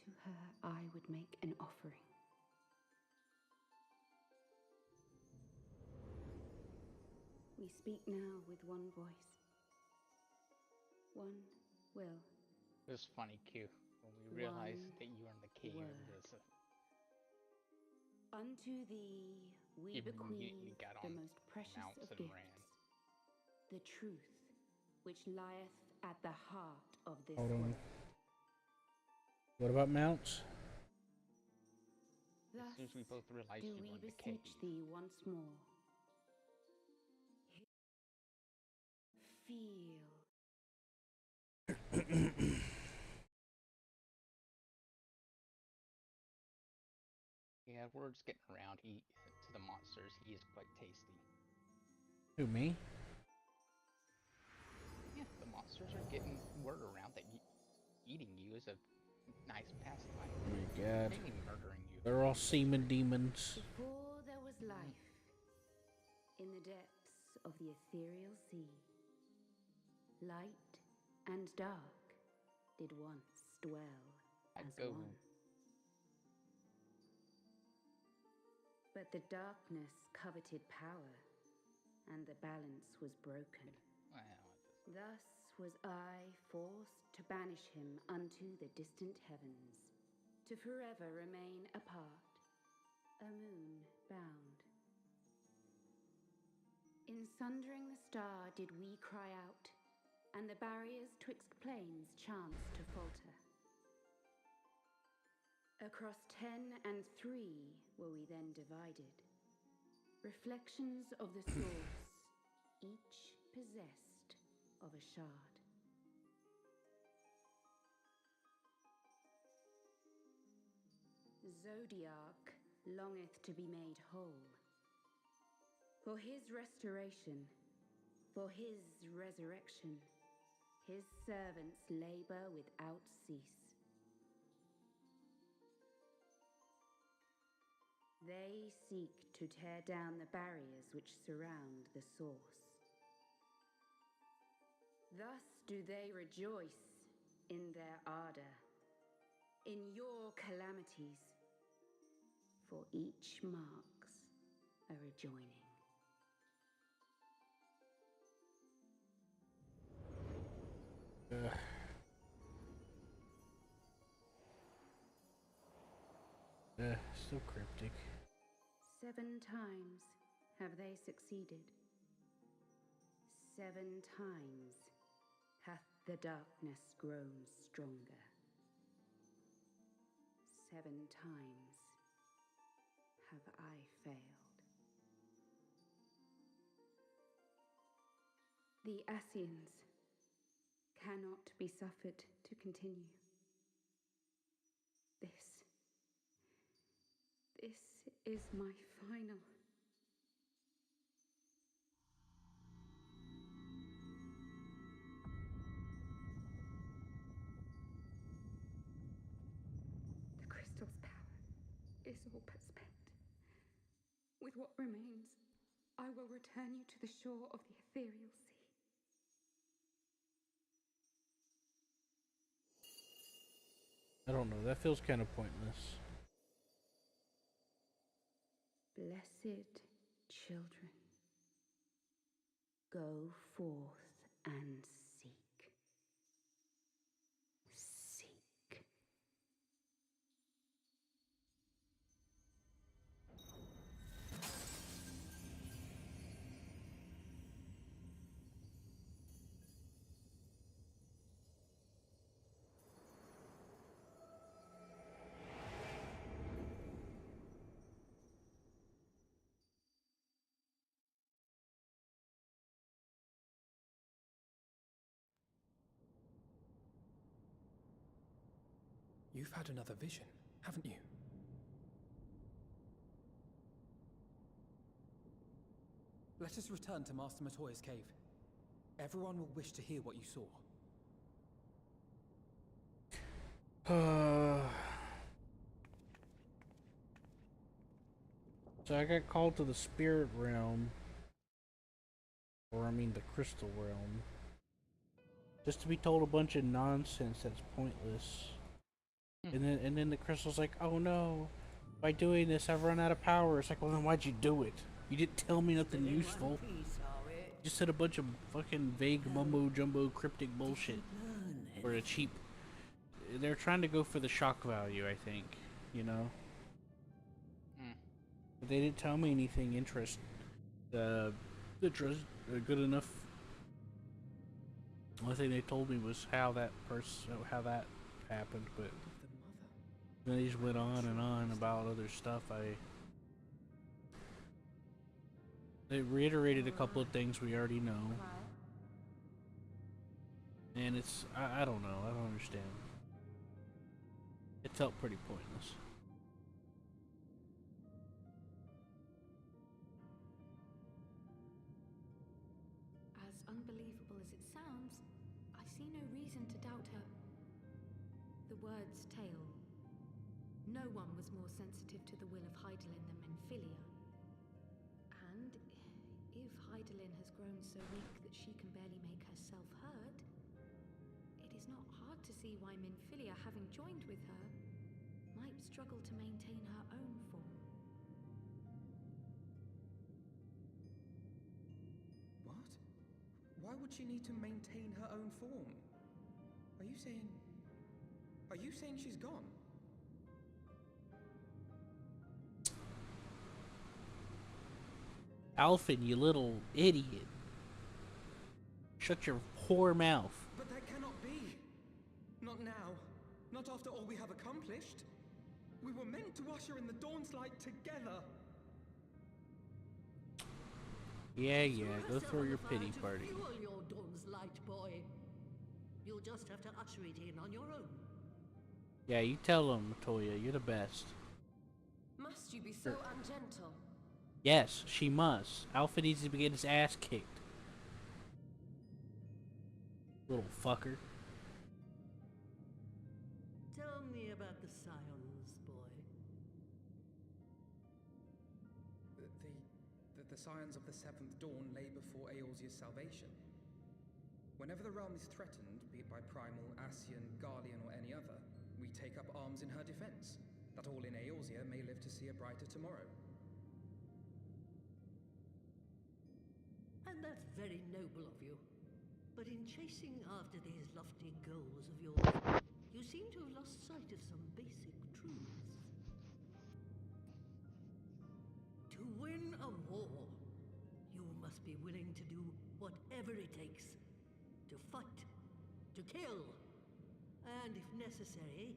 To her I would make an offering. We speak now with one voice, one will, It was funny, Q, when we realized that you were in the cave. word. It was, Unto thee we immediately bequeath got the on most precious mounts of and gifts, ran. the truth which lieth at the heart of this Hold on. world. What about mounts? As Thus soon as we both realized do you were we in the cave. beseech thee once more. Feel. Yeah, word's getting around. To the monsters, he is quite tasty. Who, me? Yeah, the monsters are getting word around that eating you is a nice pastime. Oh my god. Maybe murdering you. They're all semen demons. Before there was life, in the depths of the ethereal sea, light and dark did once dwell I'd as go. one. But the darkness coveted power, and the balance was broken. Well, Thus was I forced to banish him unto the distant heavens, to forever remain apart, a moon bound. In sundering the star did we cry out, and the barriers twixt planes chanced to falter. Across 10 and 3 were we then divided, reflections of the source, each possessed of a shard. Zodiac longeth to be made whole. For his restoration, for his resurrection, his servants labor without cease. They seek to tear down the barriers which surround the source. Thus do they rejoice in their ardor, in your calamities, for each marks a rejoining. Still cryptic. 7 times have they succeeded. 7 times hath the darkness grown stronger. 7 times have I failed. The Ascians cannot be suffered to continue. This is my final. The crystal's power is all but spent. With what remains, I will return you to the shore of the ethereal sea. I don't know. That feels kind of pointless. Blessed children, go forth and seek. Seek. You've had another vision, haven't you? Let us return to Master Matoya's cave. Everyone will wish to hear what you saw. So I got called to the spirit realm. or I mean the crystal realm, just to be told a bunch of nonsense that's pointless. And then the crystal's like, oh no, by doing this I've run out of power. It's like, well then why'd you do it? You didn't tell me nothing useful. You just said a bunch of fucking vague mumbo jumbo cryptic bullshit for a cheap. They're trying to go for the shock value, I think. You know. But they didn't tell me anything interesting. Good enough. The only thing they told me was how that happened, but then they just went on and on about other stuff. They reiterated a couple of things we already know, and it's I don't know. I don't understand. It felt pretty pointless. As unbelievable as it sounds, I see no reason to doubt her. The word's tale. No one was more sensitive to the will of Hydaelyn than Menphilia. And if Hydaelyn has grown so weak that she can barely make herself heard, it is not hard to see why Menphilia, having joined with her, might struggle to maintain her own form. What? Why would she need to maintain her own form? Are you saying she's gone? Alfin, you little idiot. Shut your whore mouth. But that cannot be. Not now. Not after all we have accomplished. We were meant to usher in the Dawn's light together. Yeah, go throw your pity party. Fuel your Dawn's light, boy. You'll just have to usher it in on your own. Yeah, you tell them, Toya, you're the best. Must you be so ungentle? Yes, she must. Alpha needs to get his ass kicked. Little fucker. Tell me about the Scions, boy. The Scions of the Seventh Dawn lay before Eorzea's salvation. Whenever the realm is threatened, be it by Primal, Ascian, Garlean, or any other, we take up arms in her defense, that all in Eorzea may live to see a brighter tomorrow. And that's very noble of you. But in chasing after these lofty goals of yours, you seem to have lost sight of some basic truths. To win a war, you must be willing to do whatever it takes. To fight, to kill, and if necessary,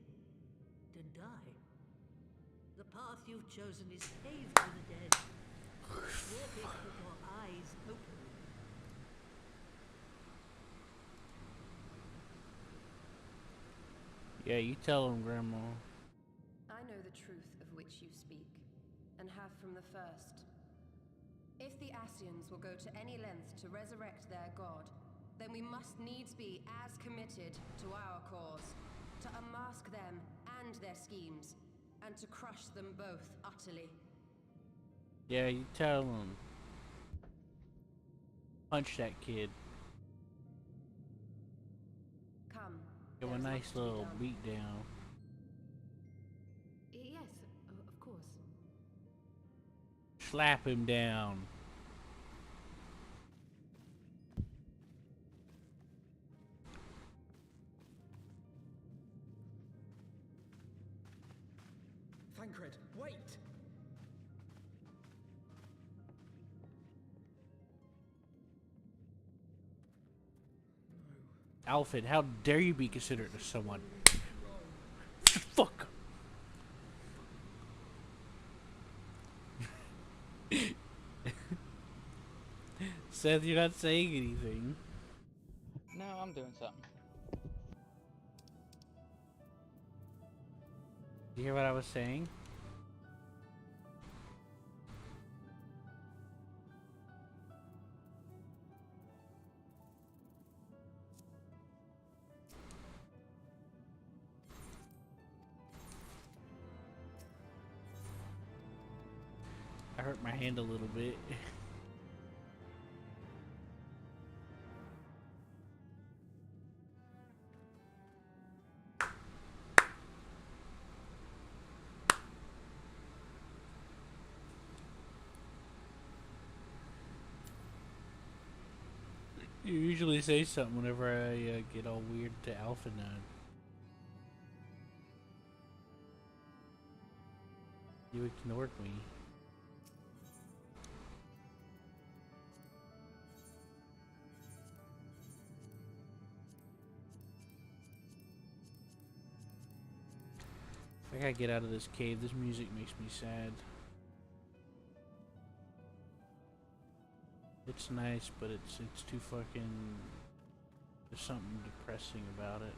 to die. The path you've chosen is paved for the dead. Walk it with your eyes open. Yeah, you tell him, Grandma. I know the truth of which you speak, and have from the first. If the Ascians will go to any length to resurrect their god, then we must needs be as committed to our cause, to unmask them and their schemes, and to crush them both utterly. Yeah, you tell him. Punch that kid. Come. Give him a there is nice much to be little done. beat down. Yes, of course. Slap him down. Thancred, wait! Alfred, how dare you be considerate of someone? Fuck! Seth, you're not saying anything. No, I'm doing something. You hear what I was saying? I hurt my hand a little bit. You usually say something whenever I get all weird to Alpha Nine. You ignored me. I gotta get out of this cave. This music makes me sad. It's nice, but it's too fucking... There's something depressing about it.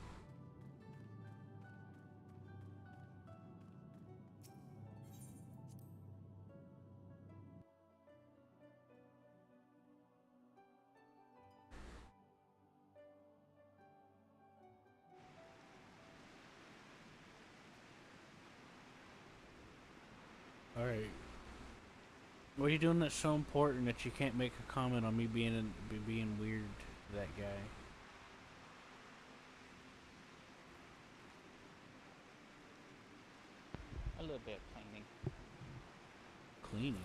Alright. What are you doing that's so important that you can't make a comment on me being weird to that guy? A little bit of cleaning. Cleaning?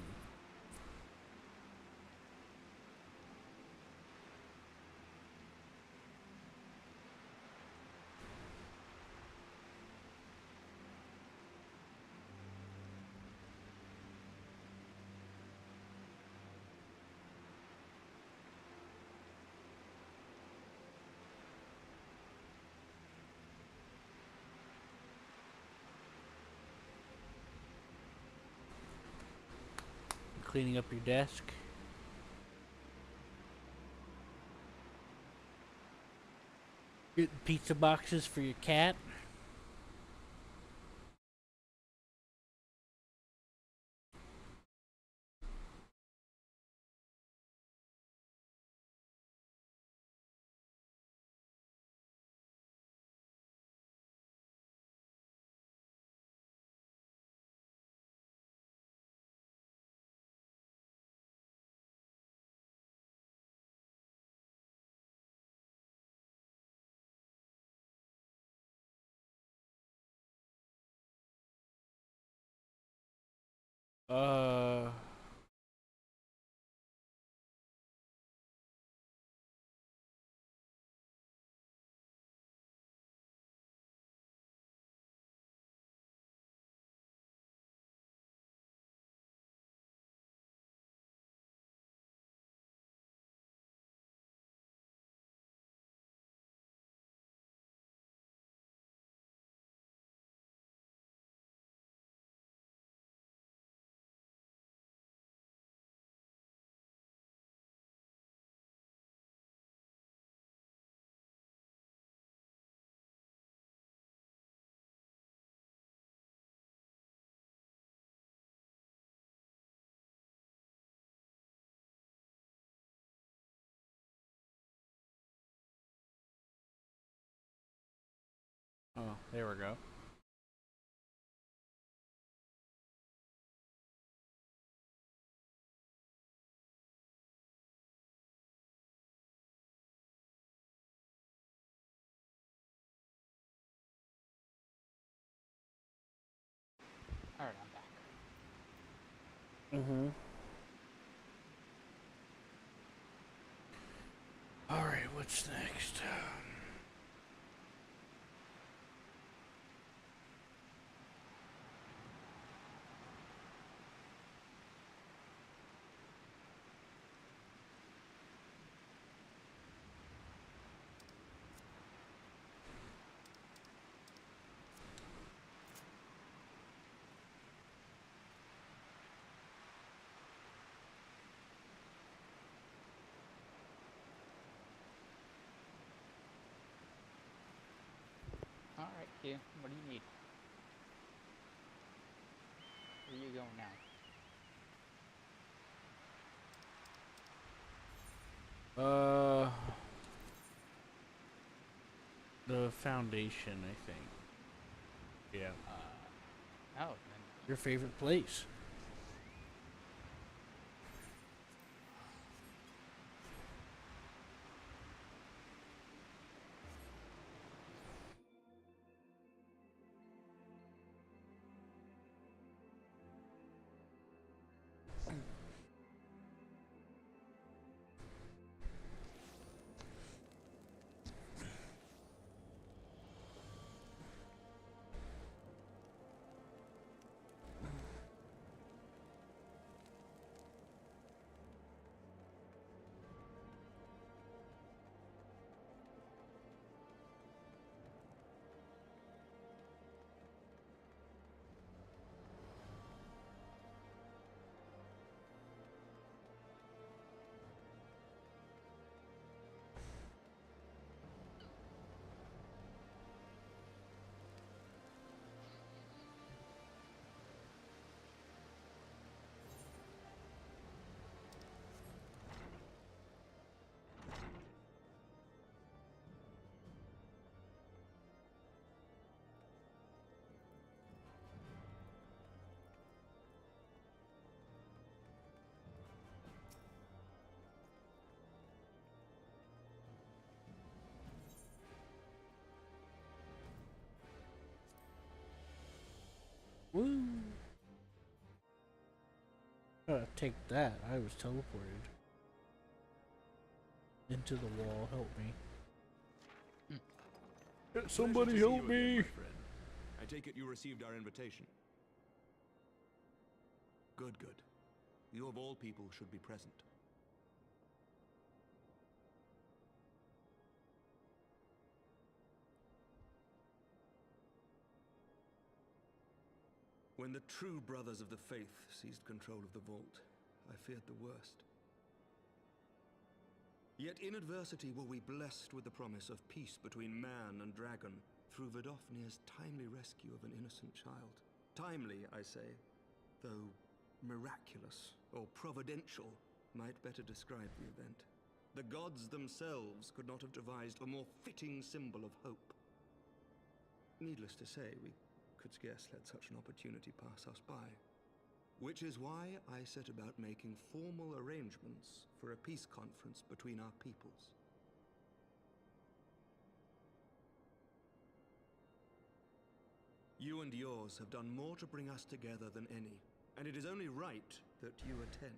Cleaning up your desk? Getting pizza boxes for your cat? Uh... Oh, there we go. Alright, I'm back. Mm-hmm. Alright, what's next? Alright, Q, what do you need? Where are you going now? The foundation, I think. Yeah. Oh, then Your favorite place? Take that. I was teleported into the wall. Help me. Somebody help me! Again, my friend. I take it you received our invitation. Good, good. You of all people should be present. When the true brothers of the faith seized control of the vault, I feared the worst. Yet in adversity were we blessed with the promise of peace between man and dragon through Vidofnir's timely rescue of an innocent child. Timely, I say, though miraculous or providential might better describe the event. The gods themselves could not have devised a more fitting symbol of hope. Needless to say, we could scarce let such an opportunity pass us by. Which is why I set about making formal arrangements for a peace conference between our peoples. You and yours have done more to bring us together than any, and it is only right that you attend.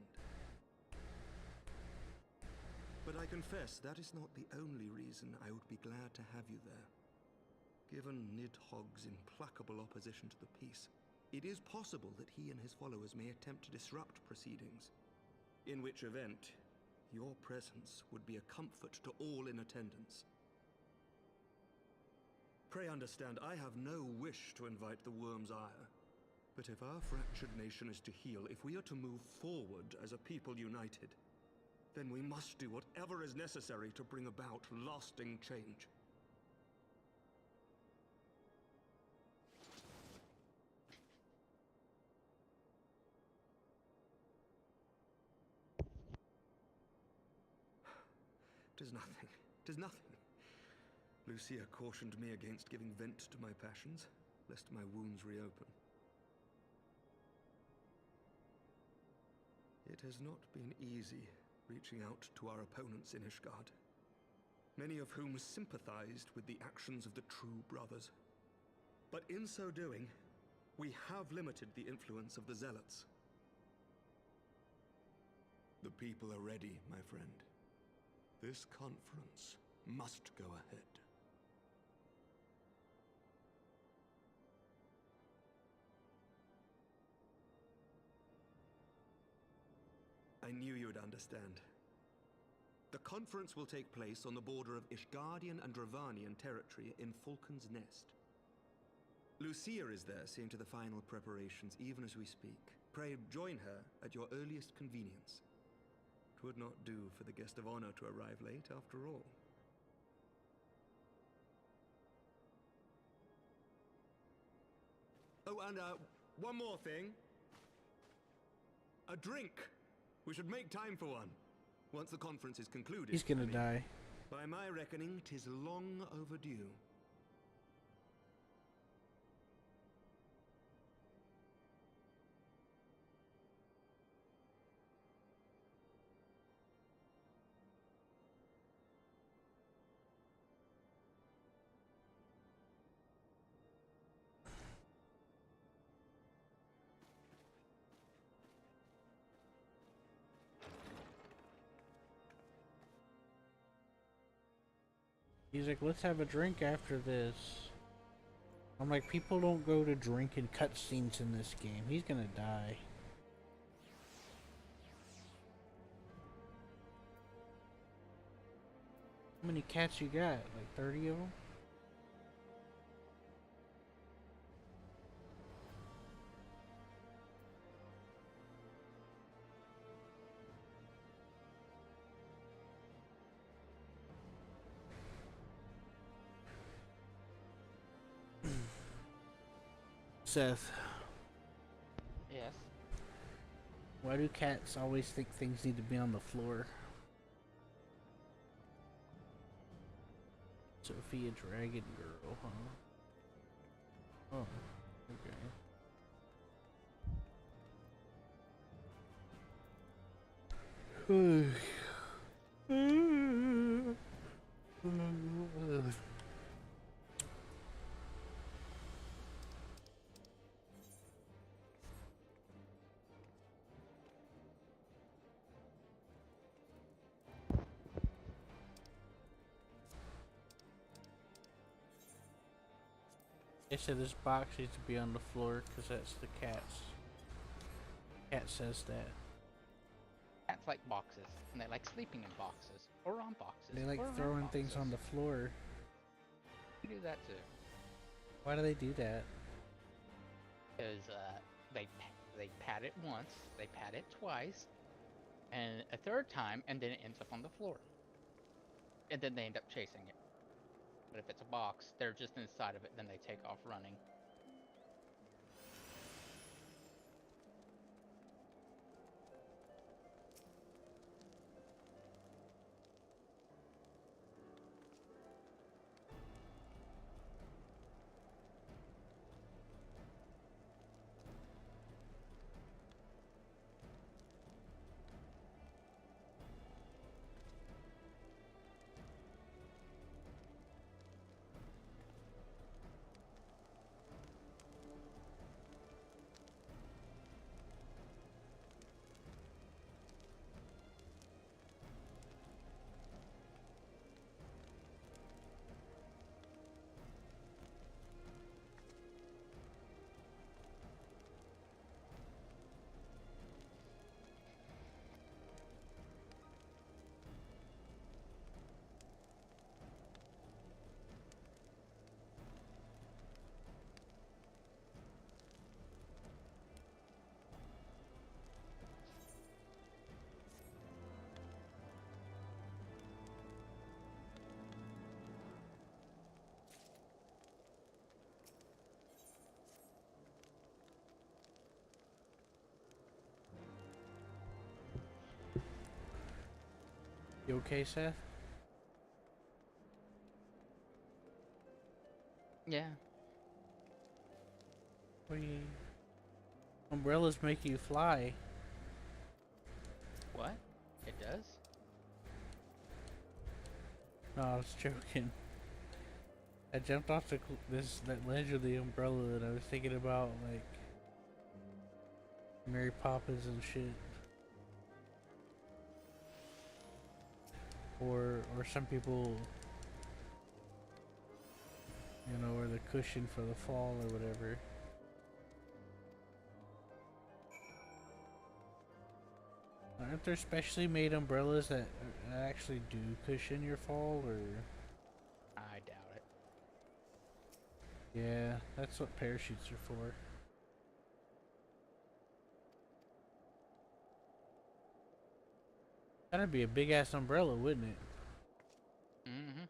But I confess that is not the only reason I would be glad to have you there. Given Nidhogg's implacable opposition to the peace, it is possible that he and his followers may attempt to disrupt proceedings, in which event your presence would be a comfort to all in attendance. Pray understand, I have no wish to invite the Worm's ire, but if our fractured nation is to heal, if we are to move forward as a people united, then we must do whatever is necessary to bring about lasting change. Tis nothing. Tis nothing. Lucia cautioned me against giving vent to my passions, lest my wounds reopen. It has not been easy reaching out to our opponents in Ishgard, many of whom sympathized with the actions of the true brothers. But in so doing, we have limited the influence of the zealots. The people are ready, my friend. This conference must go ahead. I knew you would understand. The conference will take place on the border of Ishgardian and Dravanian territory in Falcon's Nest. Lucia is there, seeing to the final preparations even as we speak. Pray join her at your earliest convenience. 'Twould not do for the guest of honor to arrive late, after all. Oh, and one more thing. A drink! We should make time for one, once the conference is concluded. He's gonna die. By my reckoning, 'tis long overdue. He's like, let's have a drink after this. I'm like, people don't go to drink in cutscenes in this game. He's gonna die. How many cats you got? Like 30 of them? Seth, Yes. why do cats always think things need to be on the floor? Sophia Dragon Girl, huh? Oh, okay. They said this box needs to be on the floor because that's the cat's. Cat says that. Cats like boxes, and they like sleeping in boxes, or on boxes. They like or around throwing things boxes. on the floor. We do that too. Why do they do that? Because they pat it once, they pat it twice, and a third time, and then it ends up on the floor. And then they end up chasing it. But if it's a box, they're just inside of it, then they take off running. You okay, Seth? Yeah. Umbrellas make you fly. What? It does? No, I was joking. I jumped off that ledge of the umbrella and I was thinking about like Mary Poppins and shit. Or some people, you know, or the cushion for the fall or whatever. Aren't there specially made umbrellas that actually do cushion your fall, or? I doubt it. Yeah, that's what parachutes are for. That'd be a big ass umbrella, wouldn't it? Mm-hmm.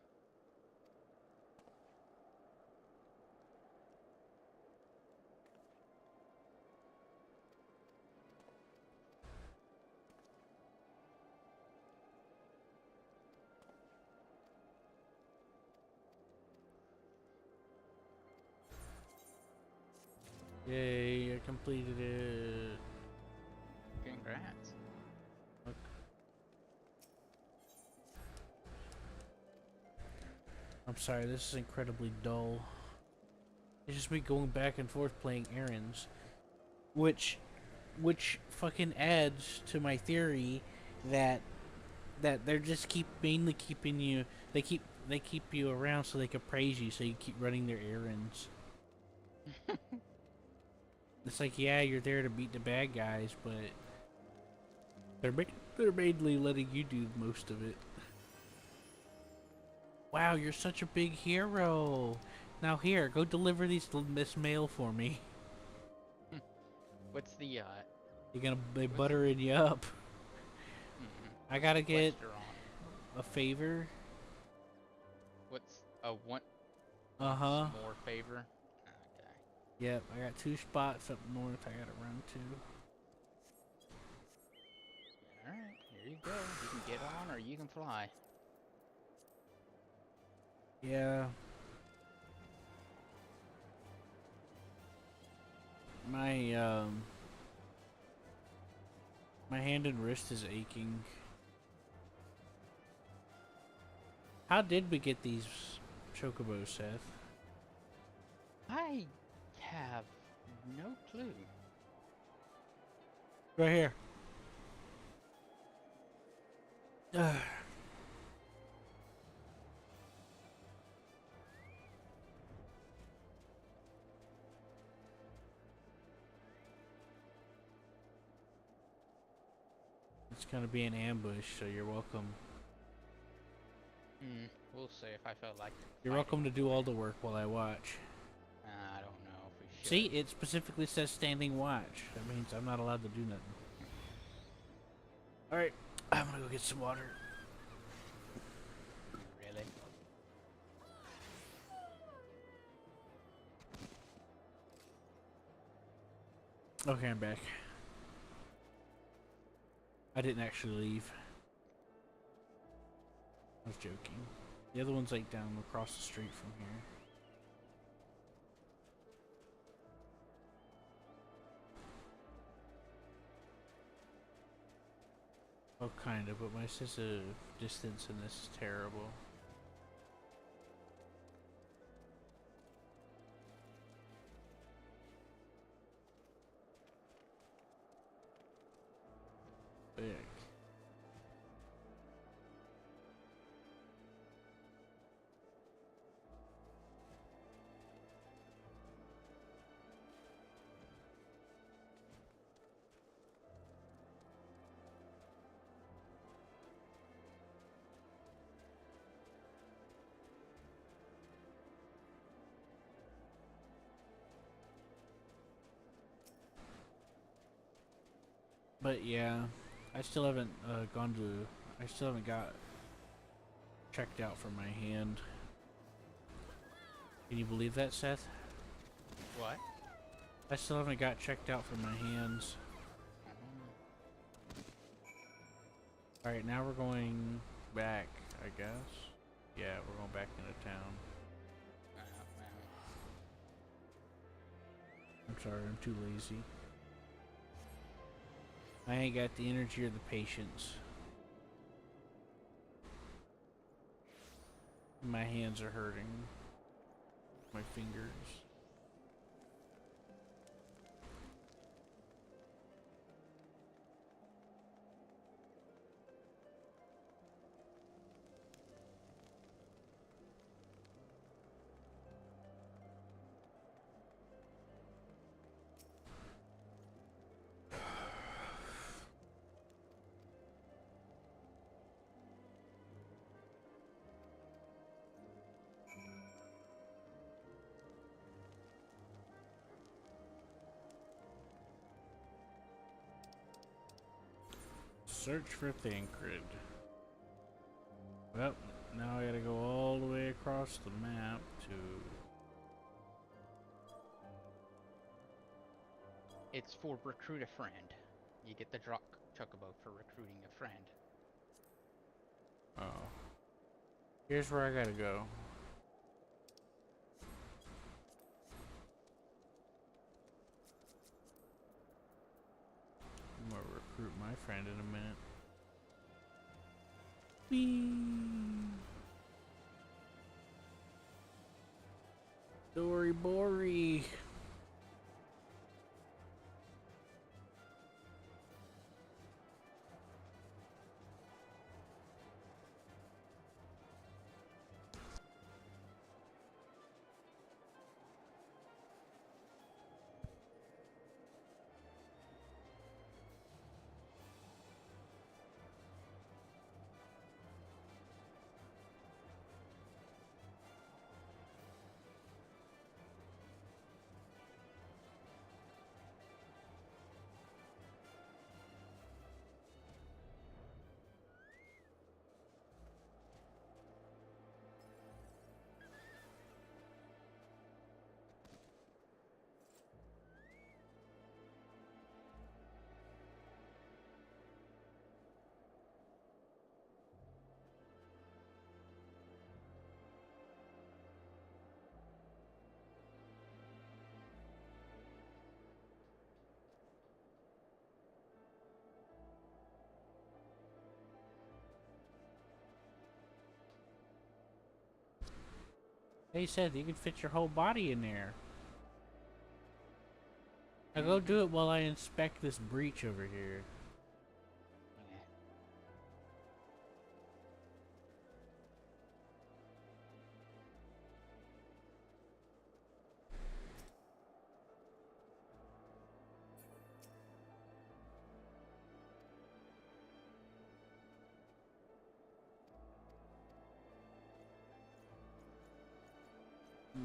Yay, I completed it. Congrats. Okay. I'm sorry, this is incredibly dull. It's just me going back and forth playing errands. Which fucking adds to my theory that they're just mainly keeping you, they keep you around so they can praise you, so you keep running their errands. It's like, yeah, you're there to beat the bad guys, but they're mainly letting you do most of it. Wow, you're such a big hero. Now here, go deliver this mail for me. What's the They buttering you up. I gotta get a favor. What's a one? Uh-huh. More favor. Okay. Yep, I got 2 spots up north I gotta run to. All right, here you go. You can get on, or you can fly. Yeah. My hand and wrist is aching. How did we get these chocobos, Seth? I have no clue. Right here. It's gonna be an ambush, so you're welcome. We'll see if I feel like You're fighting. welcome to do all the work while I watch. I don't know if we should. See, it specifically says standing watch. That means I'm not allowed to do nothing. Alright, I'm gonna go get some water. Really? Okay, I'm back. I didn't actually leave. I was joking. The other one's like down across the street from here. Oh, kind of, but my sense of distance in this is terrible. Big. But yeah, I still haven't I still haven't got checked out for my hand. Can you believe that, Seth? What? I still haven't got checked out for my hands. I don't know. Alright, now we're going back, I guess. Yeah, we're going back into town. I'm sorry, I'm too lazy. I ain't got the energy or the patience. My hands are hurting. My fingers. Search for Thancred. Well, now I gotta go all the way across the map to... It's for recruit a friend. You get the drop chocobo for recruiting a friend. Oh. Here's where I gotta go. I'm gonna recruit my friend in a minute. Whee! Dory Bory. They said you could fit your whole body in there. Now go do it while I inspect this breach over here. Yeah.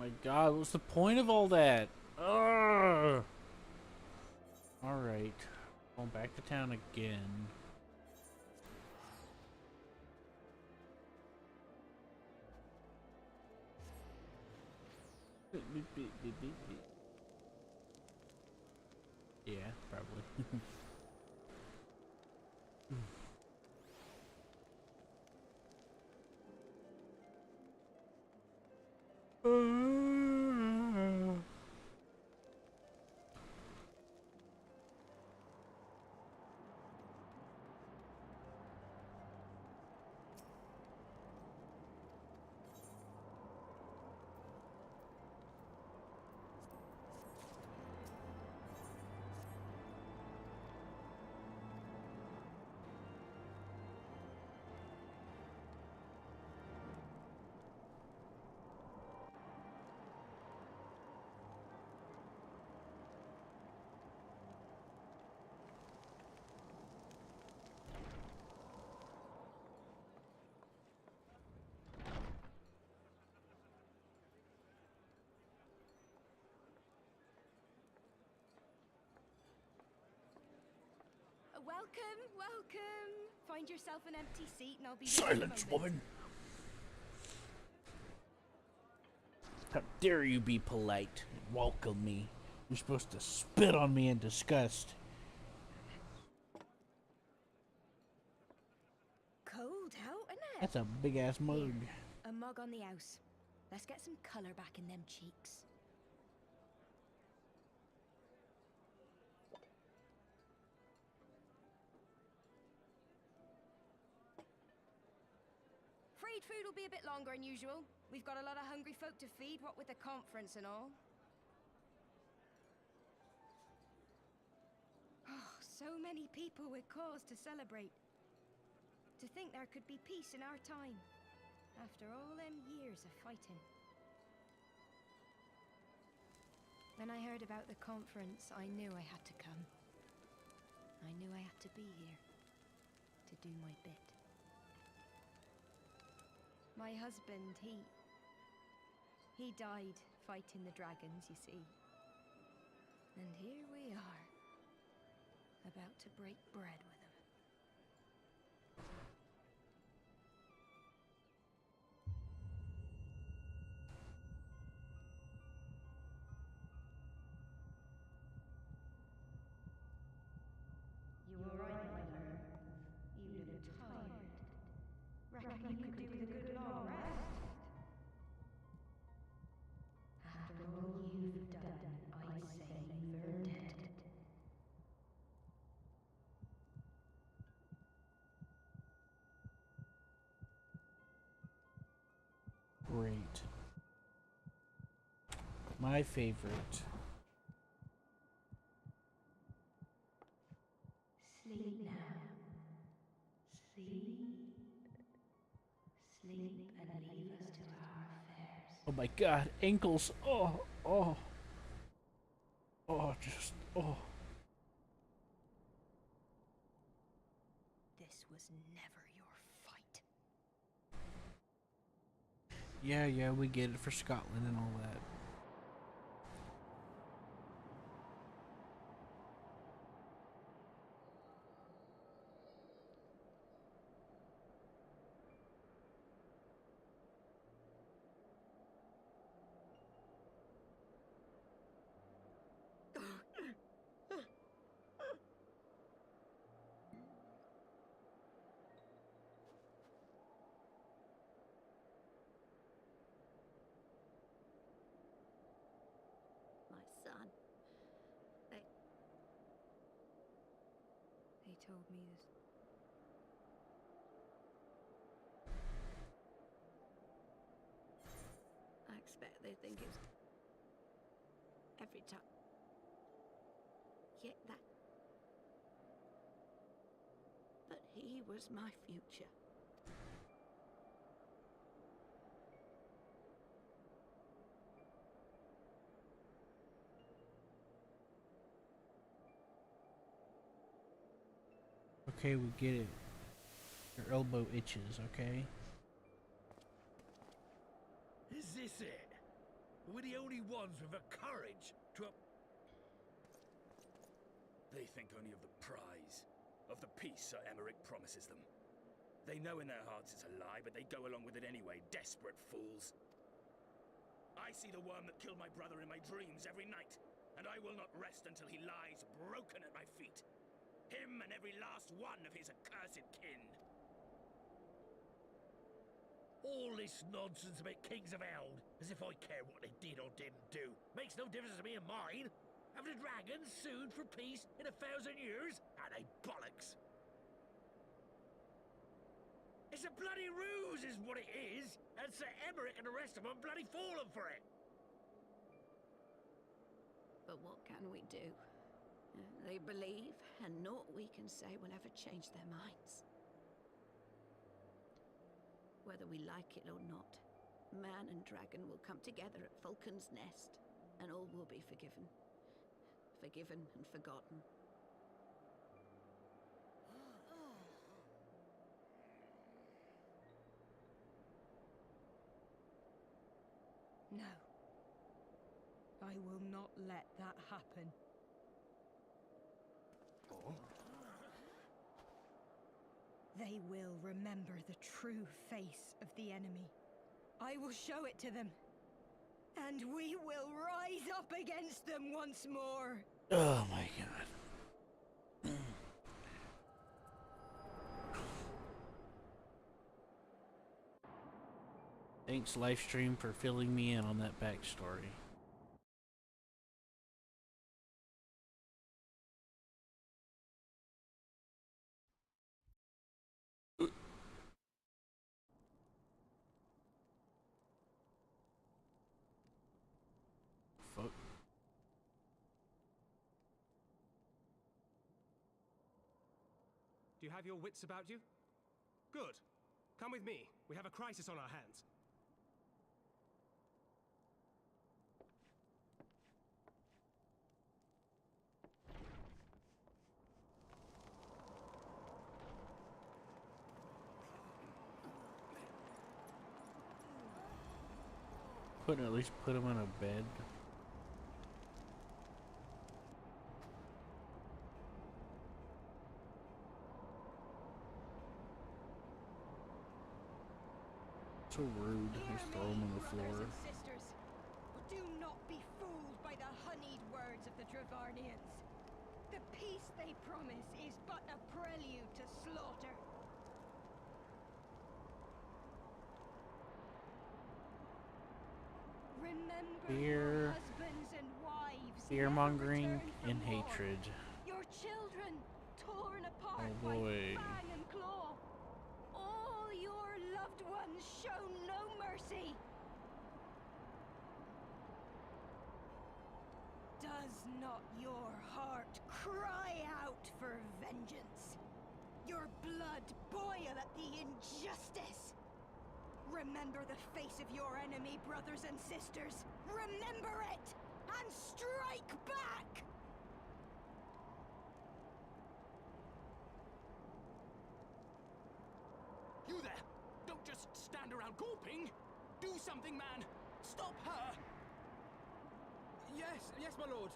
my god, what's the point of all that? Ugh. Alright. Going back to town again. Yeah, probably. Welcome, welcome. Find yourself an empty seat and I'll be Silence, woman! How dare you be polite and welcome me? You're supposed to spit on me in disgust. Cold out, isn't it? That's a big ass mug. A mug on the house. Let's get some colour back in them cheeks. Freed food will be a bit longer than usual. We've got a lot of hungry folk to feed, what with the conference and all. Oh, so many people with cause to celebrate. To think there could be peace in our time, after all them years of fighting. When I heard about the conference, I knew I had to come. I knew I had to be here, to do my bit. My husband, he died fighting the dragons, you see. And here we are, about to break bread with him. You were right, my lord. You look tired. Reckon you could do with a good long rest. After all you've done, I'd say you've earned it. Great. My favorite. Sleep now. Sleep. Sleep and leave us to our affairs. Oh my god, ankles. Oh, oh. Oh, just, oh. This was never your fight. Yeah, we get it for Scotland and all that. My son. They told me this. I expect they think it's every time. Yet that. But he was my future. Okay, we get it. Your elbow itches, okay? Is this it? We're the only ones with the courage to... They think only of the prize, of the peace Sir Emmerich promises them. They know in their hearts it's a lie, but they go along with it anyway, desperate fools. I see the worm that killed my brother in my dreams every night, and I will not rest until he lies broken at my feet. Him and every last one of his accursed kin. All this nonsense about Kings of Eld, as if I care what they did or didn't do. Makes no difference to me and mine. Have the dragons sued for peace in 1,000 years? Are they bollocks? It's a bloody ruse is what it is, and Sir Emmerich and the rest of them bloody fallen for it. But what can we do? They believe, and naught we can say will ever change their minds. Whether we like it or not, man and dragon will come together at Vulcan's Nest, and all will be forgiven. Forgiven and forgotten. No. I will not let that happen. Oh? They will remember the true face of the enemy. I will show it to them. And we will rise up against them once more. Oh my god. Thanks, Livestream, for filling me in on that backstory. Fuck. Do you have your wits about you? Good. Come with me. We have a crisis on our hands. Couldn't at least put him on a bed. So rude. Just throw him on the floor. Brothers and sisters, do not be fooled by the honeyed words of the Dravarnians. The peace they promise is but a prelude to slaughter. Remember your Fear, husbands and wives, fear-mongering, never return and from war. hatred. Your children torn apart Oh by boy. fang and claw. All your loved ones show no mercy. Does not your heart cry out for vengeance? Your blood boil at the injustice? Remember the face of your enemy, brothers and sisters. Remember it, and strike back! You there! Don't just stand around gawping! Do something, man! Stop her! Yes, my lord.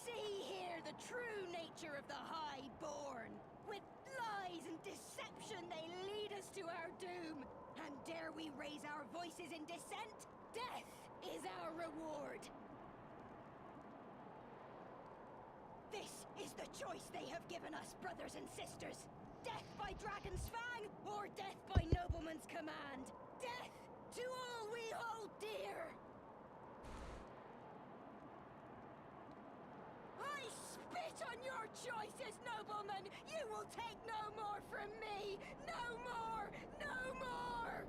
See here the true nature of the Highborn. With lies and deception they lead us to our doom. And dare we raise our voices in dissent? Death is our reward. This is the choice they have given us, brothers and sisters. Death by Dragon's Fang, or death by Nobleman's command. Death to all we hold dear. I spit on your choices, noblemen! You will take no more from me! No more! No more!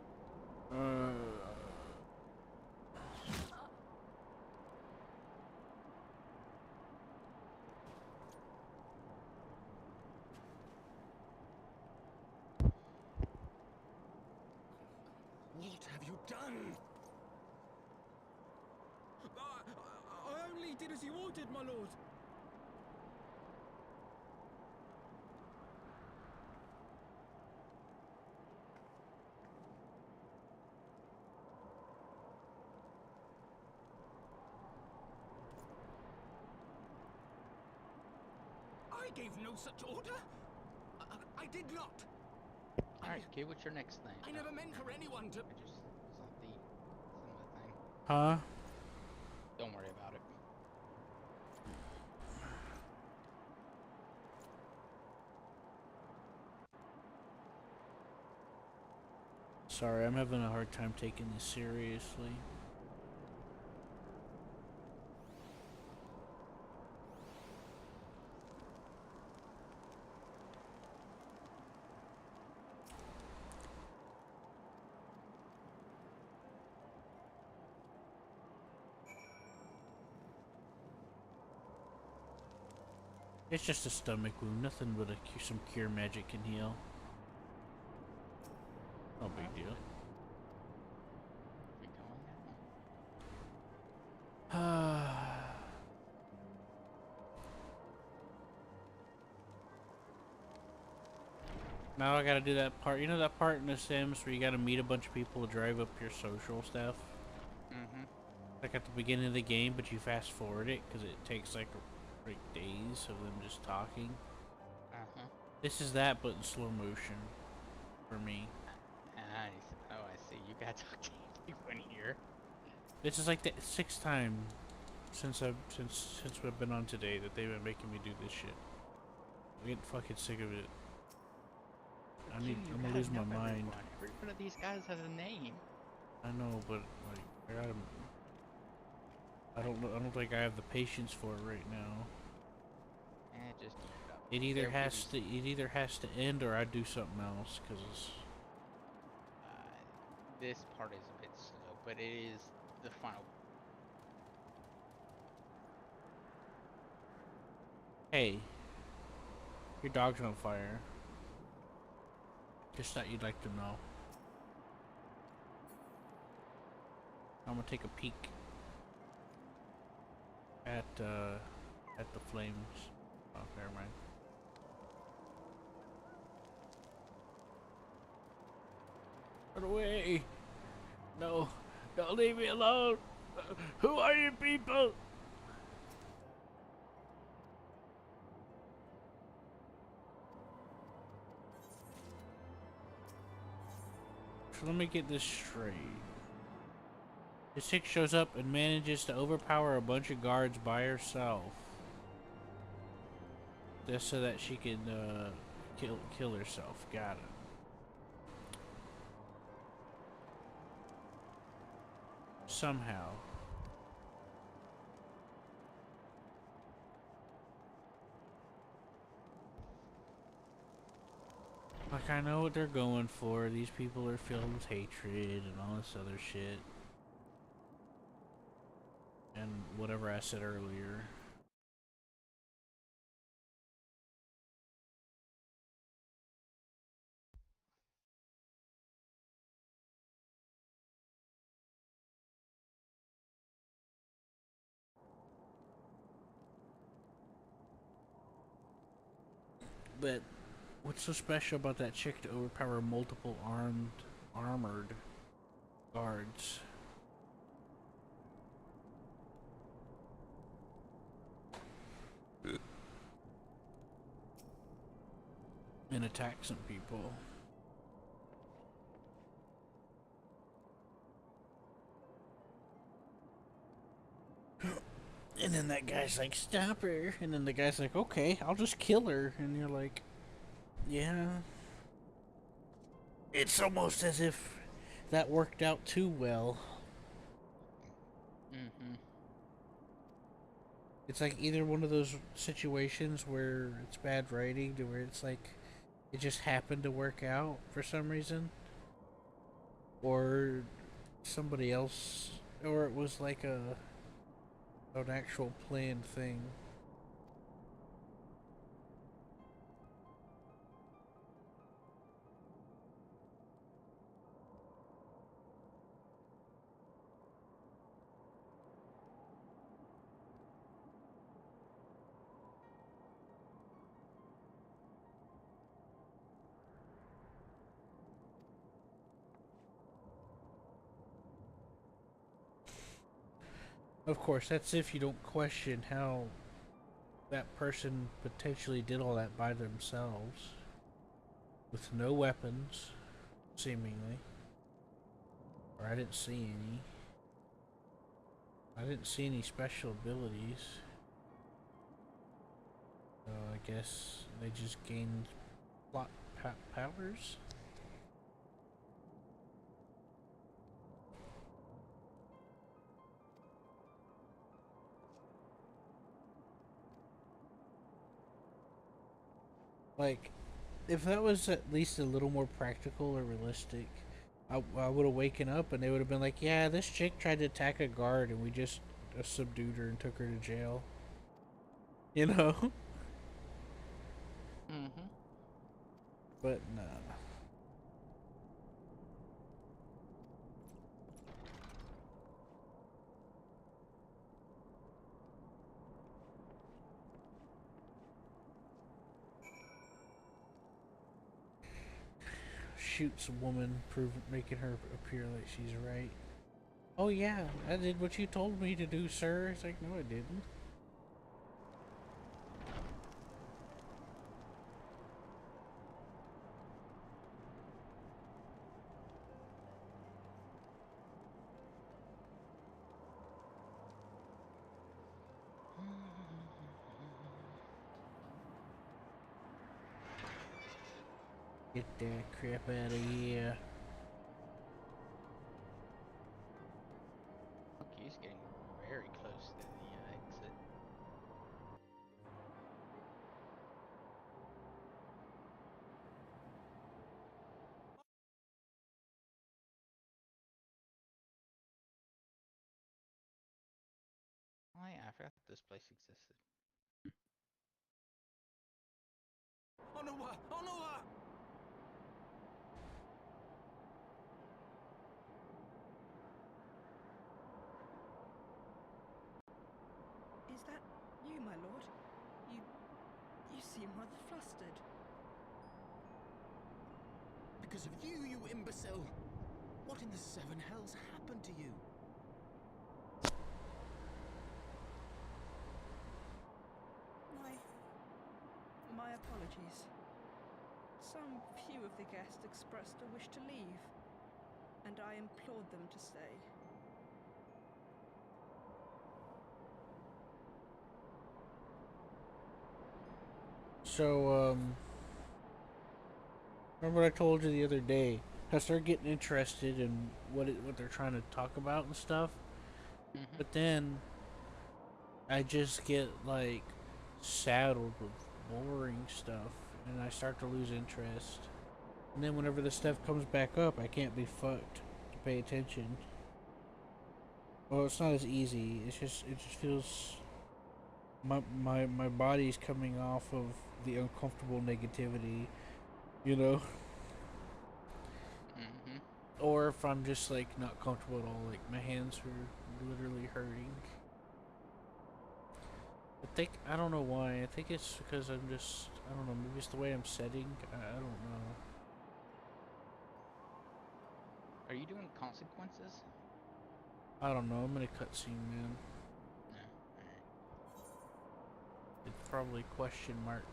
What have you done? as you ordered, my lord. I gave no such order. I did not. Alright, okay, what's your next thing? I never meant for anyone to. I just saw the thing. Huh? Don't worry about it. Sorry, I'm having a hard time taking this seriously. It's just a stomach wound, nothing but some cure magic can heal. No big deal. We going now? Now I gotta do that part. You know that part in The Sims where you gotta meet a bunch of people to drive up your social stuff? Mm-hmm. Like at the beginning of the game, but you fast forward it because it takes like days of them just talking. Uh-huh. This is that, but in slow motion for me. Nice. Oh, I see. You gotta talk to everyone here. This is like the 6th time since we've been on today that they've been making me do this shit. I'm getting fucking sick of it. I'm gonna lose my mind. Every one of these guys has a name. I know, but like I don't think I have the patience for it right now. Just keep it up. It either has to end or I do something else, cause this part is a bit slow, but it is the final. Hey, your dog's on fire. Just thought you'd like to know. I'm gonna take a peek at the flames. Oh, never mind. Run away! No, don't leave me alone! Who are you people? So let me get this straight. The chick shows up and manages to overpower a bunch of guards by herself. Just so that she can kill herself. Got it. Somehow. Like, I know what they're going for. These people are filled with hatred and all this other shit. And whatever I said earlier. But what's so special about that chick to overpower multiple armored guards? And attack some people. And then that guy's like, stop her. And then the guy's like, okay, I'll just kill her. And you're like, yeah. It's almost as if that worked out too well. Mm-hmm. It's like either one of those situations where it's bad writing to where it's like it just happened to work out for some reason. Or somebody else, or it was like an actual planned thing. Of course, that's if you don't question how that person potentially did all that by themselves. With no weapons, seemingly. Or I didn't see any. I didn't see any special abilities. So I guess they just gained plot powers? Like, if that was at least a little more practical or realistic, I would have waken up and they would have been like, yeah, this chick tried to attack a guard and we just subdued her and took her to jail. You know? Mm-hmm. But nah. Shoots a woman, making her appear like she's right. Oh yeah, I did what you told me to do, sir. It's like, no, I didn't. Get that crap out of here. Okay, he's getting very close to the exit. Oh yeah, I forgot this place existed. Onowa! Onowa! Is that you, my lord? You seem rather flustered. Because of you, you imbecile! What in the seven hells happened to you? My apologies. Some few of the guests expressed a wish to leave, and I implored them to stay. So, remember what I told you the other day? I started getting interested in what they're trying to talk about and stuff. Mm-hmm. But then I just get like saddled with boring stuff, and I start to lose interest. And then whenever the stuff comes back up, I can't be fucked to pay attention. Well, it's not as easy. It just feels my body's coming off of the uncomfortable negativity, you know. Mm-hmm. Or if I'm just like not comfortable at all, like my hands are literally hurting. I don't know why. I think it's because I don't know, maybe it's the way I'm setting. I don't know. Are you doing consequences? I don't know. I'm in a cutscene, man. No. Alright. It's probably question mark.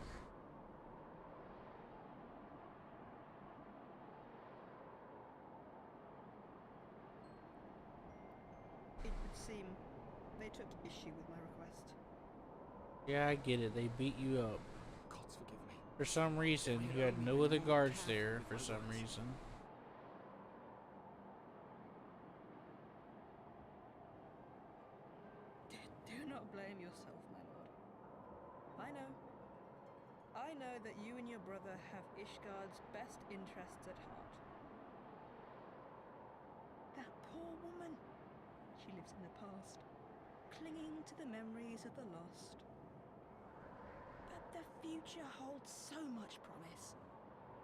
It would seem they took issue with my request. Yeah, I get it. They beat you up. Gods forgive me. For some reason, you had no other guards there for some reason. Do not blame yourself, my lord. I know that you and your brother have Ishgard's best interests at heart. That poor woman. She lives in the past, clinging to the memories of the lost. But the future holds so much promise,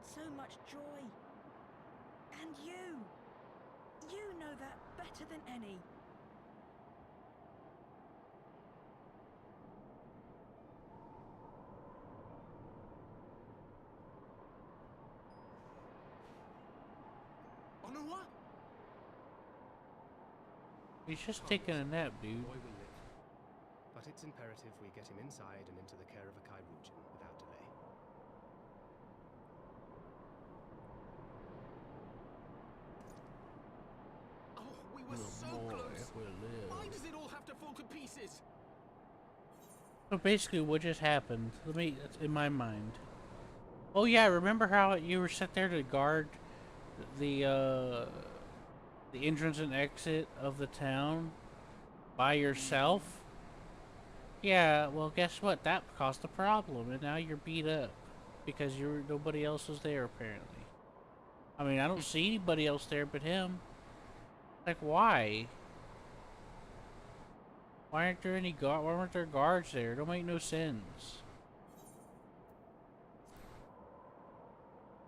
so much joy. And you know that better than any. Onowa? He's just taking a nap, dude. Boy will live But it's imperative we get him inside and into the care of a Kyrujin without delay. Oh, we were so close! Why does it all have to fall to pieces? So basically, what just happened? That's in my mind. Oh yeah, remember how you were set there to guard the entrance and exit of the town by yourself? Yeah, well, guess what? That caused a problem, and now you're beat up because nobody else was there apparently. I mean, I don't see anybody else there but him. Like, why? Why aren't there any why weren't there guards there? It don't make no sense.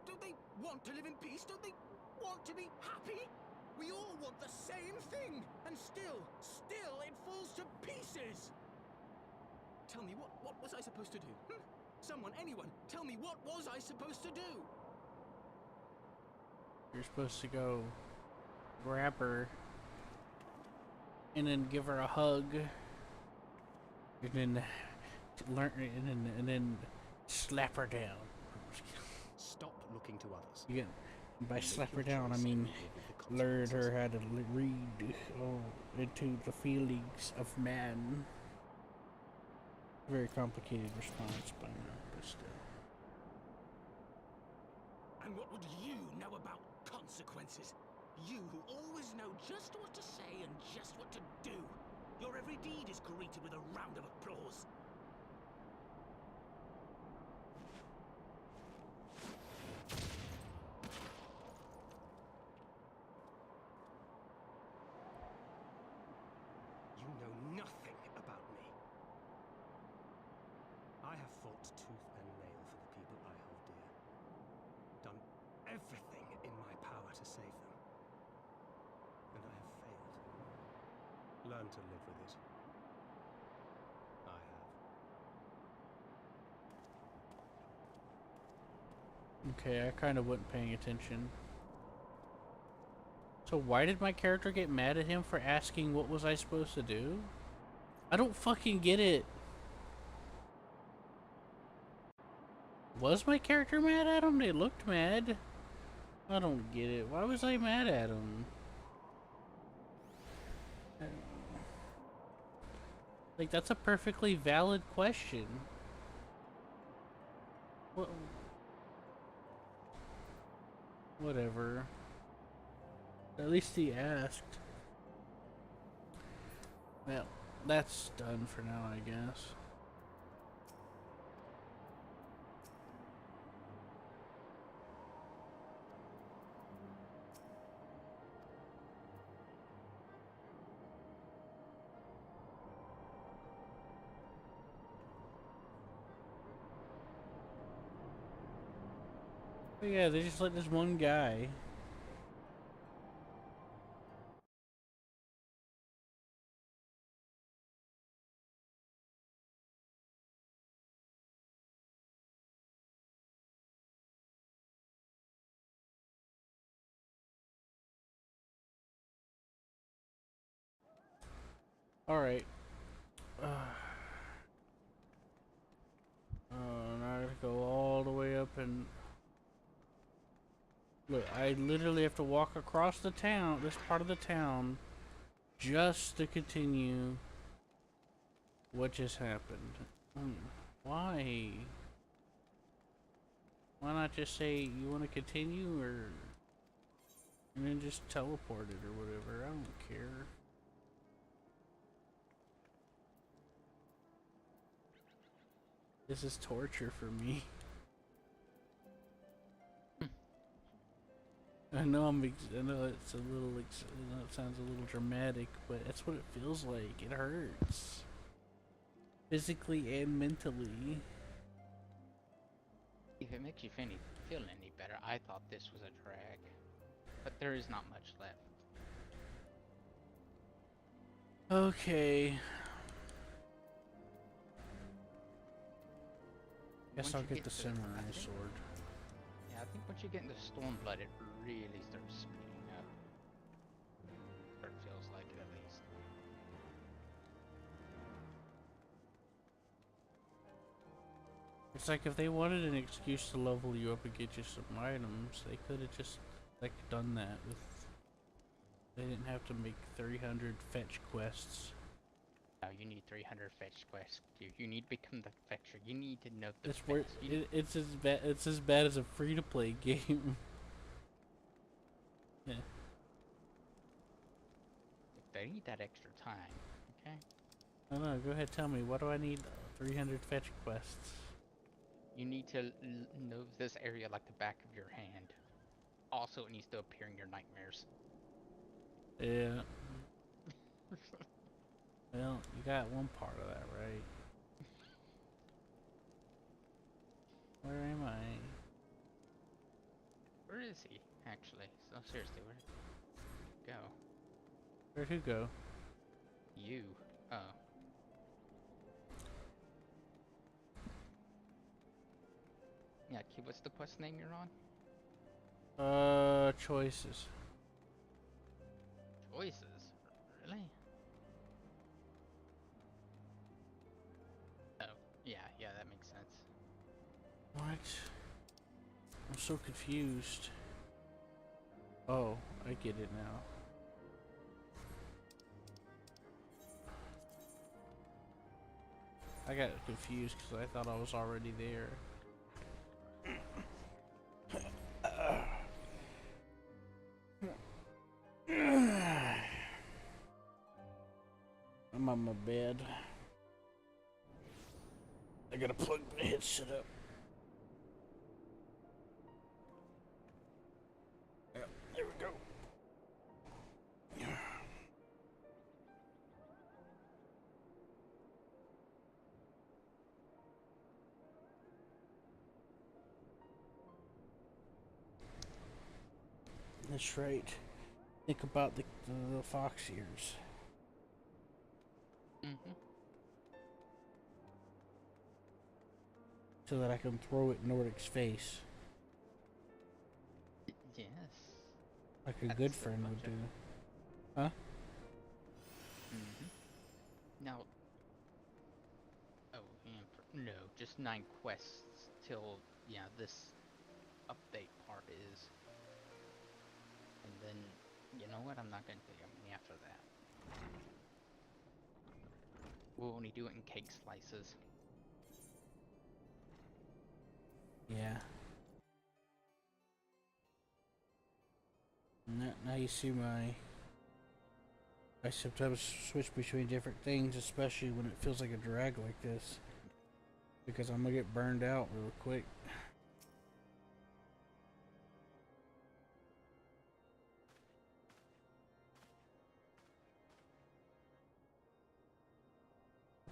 Don't they want to live in peace? Don't they want to be happy? We all want the same thing, and still it falls to pieces! Tell me, what was I supposed to do? Hmm? Someone, anyone, tell me, what was I supposed to do? You're supposed to go grab her and then give her a hug and then and then slap her down. Stop looking to others. You get, by slap her down, I mean learn her how to read into the feelings of man. Very complicated response by now, but still. And what would you know about consequences? You who always know just what to say and just what to do. Your every deed is greeted with a round of applause. You know nothing about me. I have fought tooth and nail for the people I hold dear. Done everything in my power to save them. And I have failed. Learn to live with it. I have. Okay, I kind of wasn't paying attention. So why did my character get mad at him for asking what was I supposed to do? I don't fucking get it. Was my character mad at him? They looked mad. I don't get it. Why was I mad at him? Like, that's a perfectly valid question. What? Whatever. At least he asked. Well, that's done for now, I guess. But yeah, they just let this one guy. Alright. Now I gotta go all the way up and... Look, I literally have to walk across the town, this part of the town, just to continue what just happened. Why? Why not just say you want to continue, or... and then just teleport it or whatever? I don't care. This is torture for me. I know I know it's a little, I know it sounds a little dramatic, but that's what it feels like. It hurts. Physically and mentally. If it makes you feel any better, I thought this was a drag. But there is not much left. Okay. Guess I'll get the samurai sword. Yeah, I think once you get into Stormblood, it really starts speeding up. Or it feels like it, at least. It's like if they wanted an excuse to level you up and get you some items, they could have just like done that with. They didn't have to make 300 fetch quests. No, you need 300 fetch quests. You need to become the fetcher. You need to know the It's best. it's as bad. It's as bad as a free-to-play game. Yeah. They need that extra time. Okay. I don't know. Go ahead. Tell me. What do I need? 300 fetch quests. You need to know this area like the back of your hand. Also, it needs to appear in your nightmares. Yeah. Well, you got one part of that right. Where am I? Where is he, actually? So seriously, where'd he go? Where'd who go? You. Oh. Yeah, kid, what's the quest name you're on? Choices. Choices? Really? Oh, yeah, that makes sense. What? I'm so confused. Oh, I get it now. I got confused because I thought I was already there. I'm on my bed. I gotta plug my headset up. There we go. That's right. Think about the fox ears. Mm-hmm. So that I can throw it in Nordic's face. Yes. Like a good friend would do. Huh? Mm-hmm. Now... Oh, yeah, no, just 9 quests till, yeah, this update part is. And then, you know what, I'm not gonna do it after that. We'll only do it in cake slices. Yeah. Now you see I sometimes switch between different things, especially when it feels like a drag like this. Because I'm gonna get burned out real quick.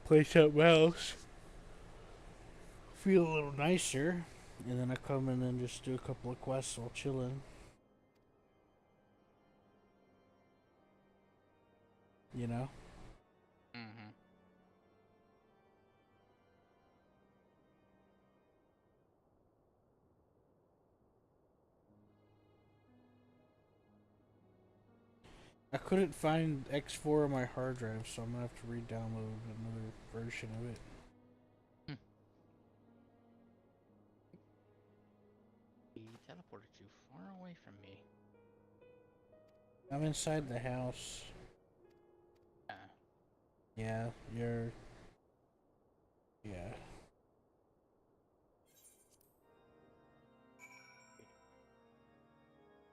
Play something else. Feel a little nicer. And then I come in and just do a couple of quests while chilling. You know? Mm-hmm. I couldn't find X4 on my hard drive, so I'm gonna have to re-download another version of it. He teleported you far away from me. I'm inside the house. Yeah, you're... Yeah.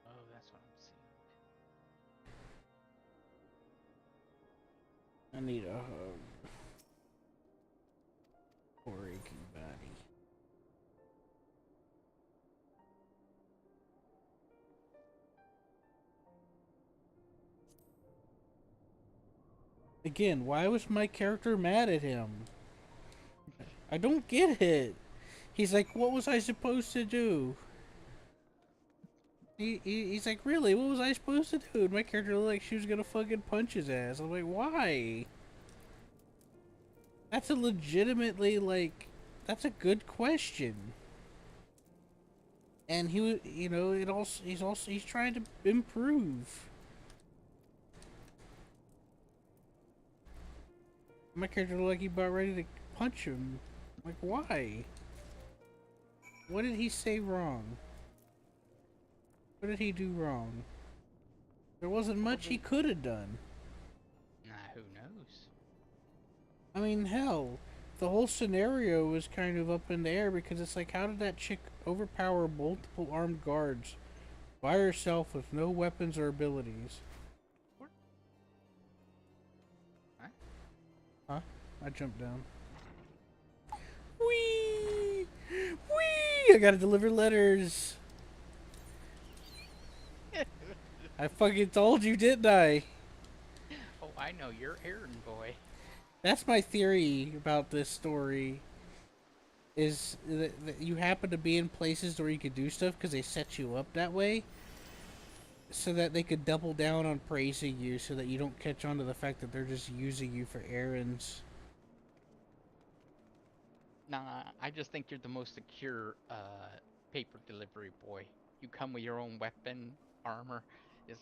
Oh, that's what I'm seeing. I need a hug. Poor aching body. Again, why was my character mad at him? I don't get it. He's like, what was I supposed to do? He's like, really? What was I supposed to do? And my character looked like she was gonna fucking punch his ass. I'm like, why? That's a legitimately, like, that's a good question. And he was, you know, he's trying to improve. My character looked like he about ready to punch him. Like, why? What did he say wrong? What did he do wrong? There wasn't much he could have done. Nah, who knows? I mean, hell, the whole scenario was kind of up in the air because it's like, how did that chick overpower multiple armed guards by herself with no weapons or abilities? Huh? I jumped down. Whee! Whee! I gotta deliver letters. I fucking told you, didn't I? Oh, I know, you're errand boy. That's my theory about this story. Is that you happen to be in places where you could do stuff because they set you up that way, so that they could double down on praising you, so that you don't catch on to the fact that they're just using you for errands. Nah, I just think you're the most secure paper delivery boy. You come with your own weapon, armor. Is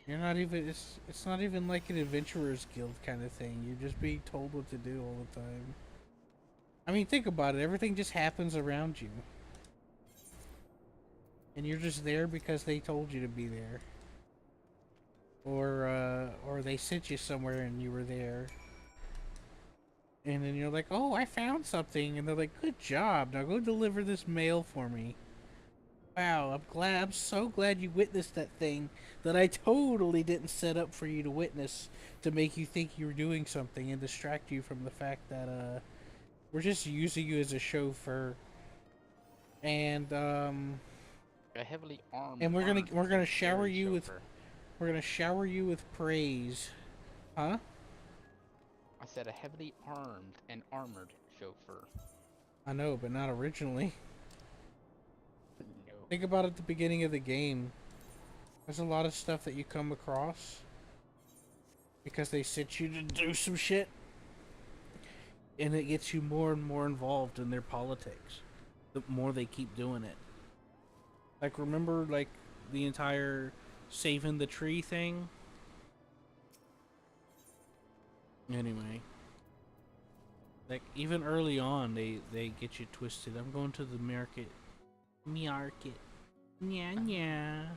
You're not even. It's not even like an adventurers guild kind of thing. You're just being told what to do all the time. I mean, think about it. Everything just happens around you, and you're just there because they told you to be there, or they sent you somewhere and you were there. And then you're like, oh, I found something. And they're like, good job. Now go deliver this mail for me. Wow, I'm so glad you witnessed that thing that I totally didn't set up for you to witness to make you think you were doing something and distract you from the fact that, we're just using you as a chauffeur. And, a heavily armed. and we're gonna shower scary you with, chauffeur. we're gonna shower you with praise. Huh? I said a heavily armed and armored chauffeur. I know, but not originally. No. Think about it at the beginning of the game. There's a lot of stuff that you come across because they set you to do some shit, and it gets you more and more involved in their politics the more they keep doing it. Like, remember, like, the entire saving the tree thing? Anyway, like, even early on, they get you twisted. I'm going to the market. Market. Nya nya.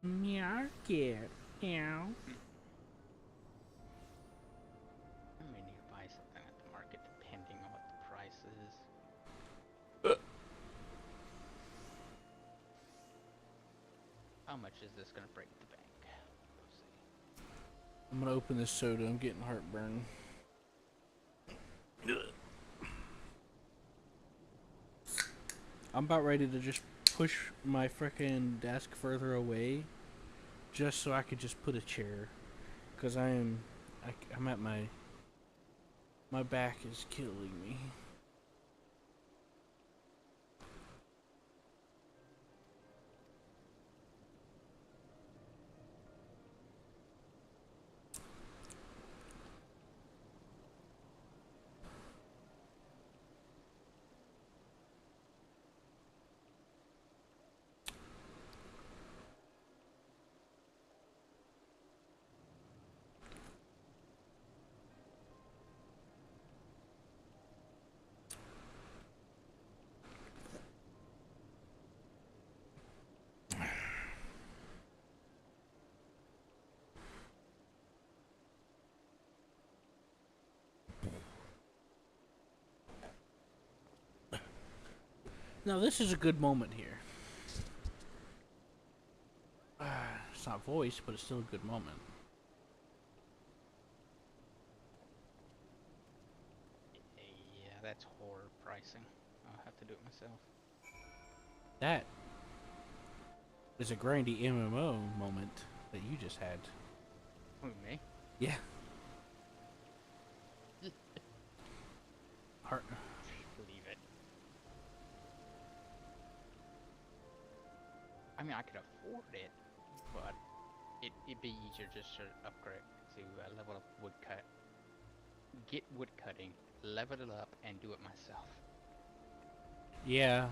Market. Meow. I may need to buy something at the market depending on what the price is. How much is this gonna break the bank? Let's see. I'm gonna open this soda. I'm getting heartburn. I'm about ready to just push my frickin' desk further away, just so I could just put a chair, cause I'm at my back is killing me. Now this is a good moment here. It's not voice, but it's still a good moment. Yeah, that's horror pricing. I'll have to do it myself. That is a grindy MMO moment that you just had. Who, me? Yeah. Heart. Believe it. I mean, I could afford it, but it'd be easier just to upgrade to level up woodcut. Get woodcutting, level it up, and do it myself. Yeah.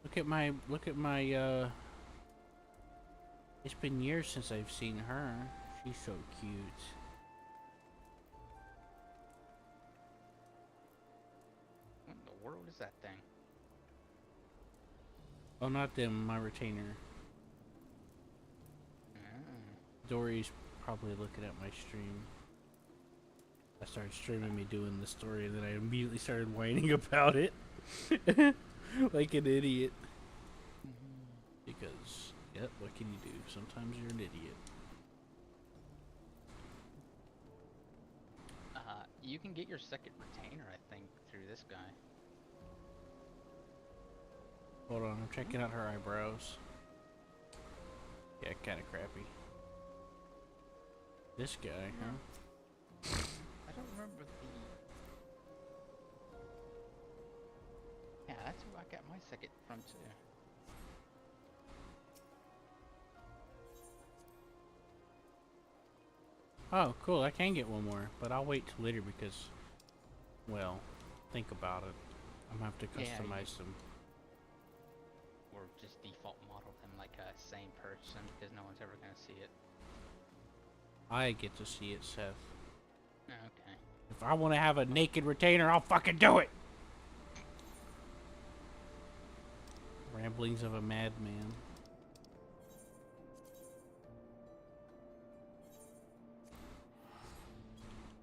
Look at my It's been years since I've seen her. She's so cute. What in the world is that thing? Oh, not them, my retainer. Dory's probably looking at my stream. I started streaming me doing the story, and then I immediately started whining about it. Like an idiot. Because, yep, what can you do? Sometimes you're an idiot. You can get your second retainer, I think, through this guy. Hold on, I'm checking out her eyebrows. Yeah, kind of crappy. This guy, huh? I don't remember the... Yeah, that's who I got my second from, too. Oh, cool, I can get one more, but I'll wait till later because, well, think about it. I'm gonna have to customize them. Or just default model them like a same person because no one's ever gonna see it. I get to see it, Seth. Okay. If I want to have a naked retainer, I'll fucking do it! Ramblings of a madman.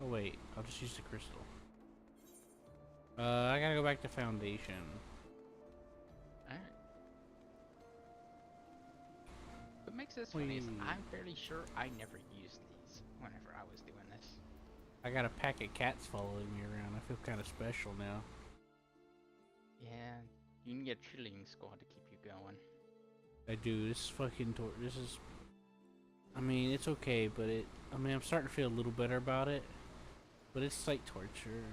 Oh wait, I'll just use the crystal. I gotta go back to foundation. Alright. What makes this funny is I'm fairly sure I never used these whenever I was doing this. I got a pack of cats following me around. I feel kind of special now. Yeah, you can get a cheerleading squad to keep you going. I do. This is fucking this is... I mean, it's okay, but I mean, I'm starting to feel a little better about it. But it's like torture.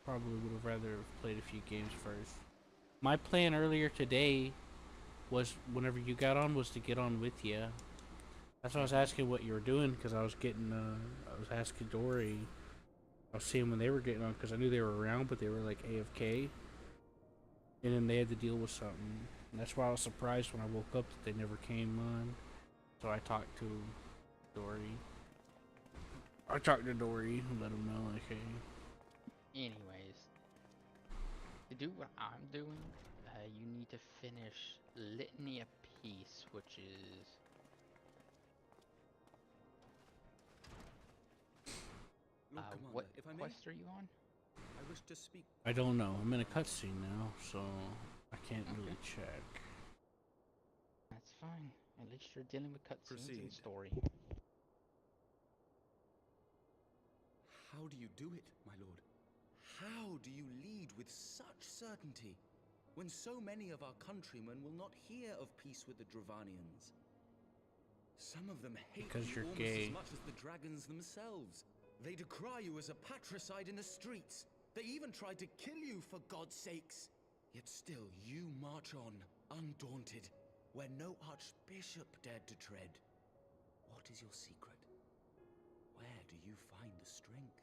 Probably would have rather have played a few games first. My plan earlier today was, whenever you got on, was to get on with you. That's why I was asking what you were doing, because I was getting, I was asking Dory. I was seeing when they were getting on, because I knew they were around, but they were like AFK. And then they had to deal with something. And that's why I was surprised when I woke up that they never came on. So I talked to Dory. I talked to Dory and let him know, like, hey. Anyways, to do what I'm doing, you need to finish Litany of Peace, which is... Lord Commander, what if I may, quest are you on? I wish to speak. I don't know. I'm in a cutscene now, so I can't really check. That's fine. At least you're dealing with cutscenes and story. How do you do it, my lord? How do you lead with such certainty when so many of our countrymen will not hear of peace with the Dravanians? Some of them hate Because you you're almost gay. as much as the dragons themselves. They decry you as a patricide in the streets. They even tried to kill you, for God's sakes. Yet still you march on, undaunted, where no archbishop dared to tread. What is your secret? Where do you find the strength?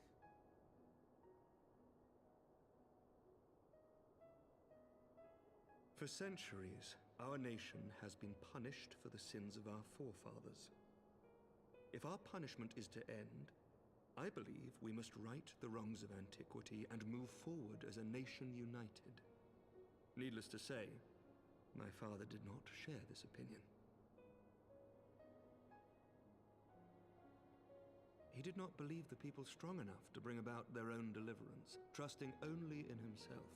For centuries, our nation has been punished for the sins of our forefathers. If our punishment is to end, I believe we must right the wrongs of antiquity and move forward as a nation united. Needless to say, my father did not share this opinion. He did not believe the people strong enough to bring about their own deliverance, trusting only in himself.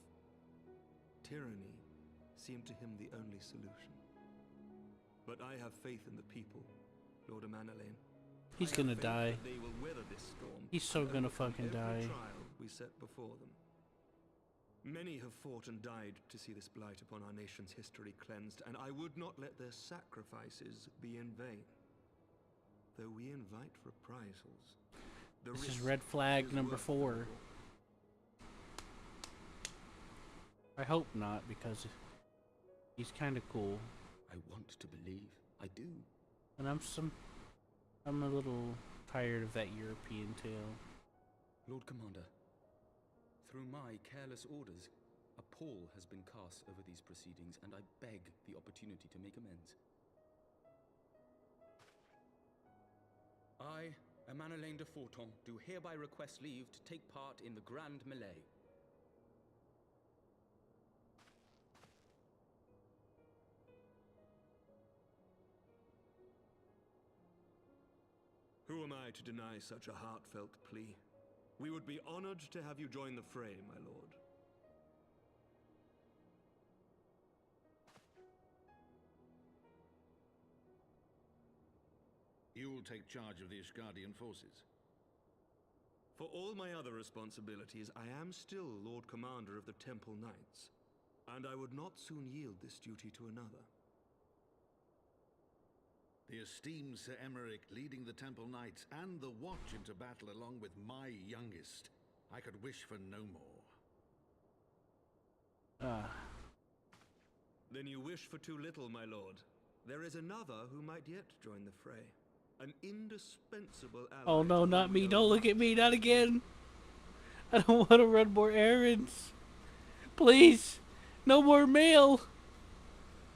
Tyranny seemed to him the only solution. But I have faith in the people, Lord Amanalain. He's gonna die. They will weather this storm. He's so and gonna overcome fucking every die. trial we set before them. Many have fought and died to see this blight upon our nation's history cleansed, and I would not let their sacrifices be in vain. Though we invite reprisals. This is red flag number 4. I hope not, because he's kind of cool. I want to believe. I do. And I'm a little tired of that European tale. Lord Commander, through my careless orders, a pall has been cast over these proceedings, and I beg the opportunity to make amends. I, Emanolain de Forton, do hereby request leave to take part in the Grand Melee. Who am I to deny such a heartfelt plea? We would be honored to have you join the fray, my lord. You'll take charge of the Ishgardian forces. For all my other responsibilities, I am still Lord Commander of the Temple Knights, and I would not soon yield this duty to another. The esteemed Sir Emeric leading the Temple Knights and the Watch into battle along with my youngest. I could wish for no more. Then you wish for too little, my lord. There is another who might yet join the fray. An indispensable ally. Oh no, not me. Don't look at me. Not again. I don't want to run more errands. Please. No more mail.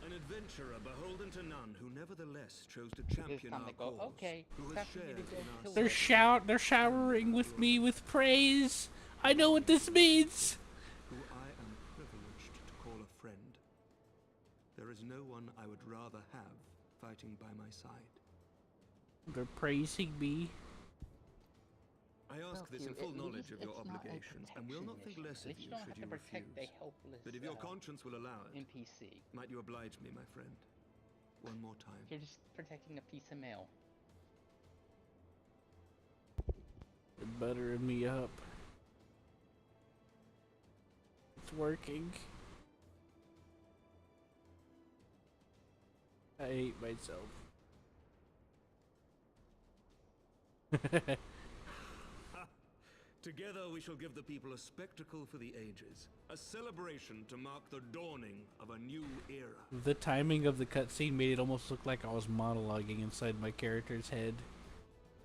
An adventurer beholden to none who nevertheless chose to champion our cause. Okay, who it's has time for you shared to go in our kill They're showering with me with praise. I know what this means. who I am privileged to call a friend. There is no one I would rather have fighting by my side. They're praising me. I ask this in full knowledge of your obligations, and will not think less of you should you refuse. But if your conscience will allow it, NPC. might you oblige me, my friend? One more time. You're just protecting a piece of mail. They're buttering me up. It's working. I hate myself. Together we shall give the people a spectacle for the ages. A celebration to mark the dawning of a new era. The timing of the cutscene made it almost look like I was monologuing inside my character's head.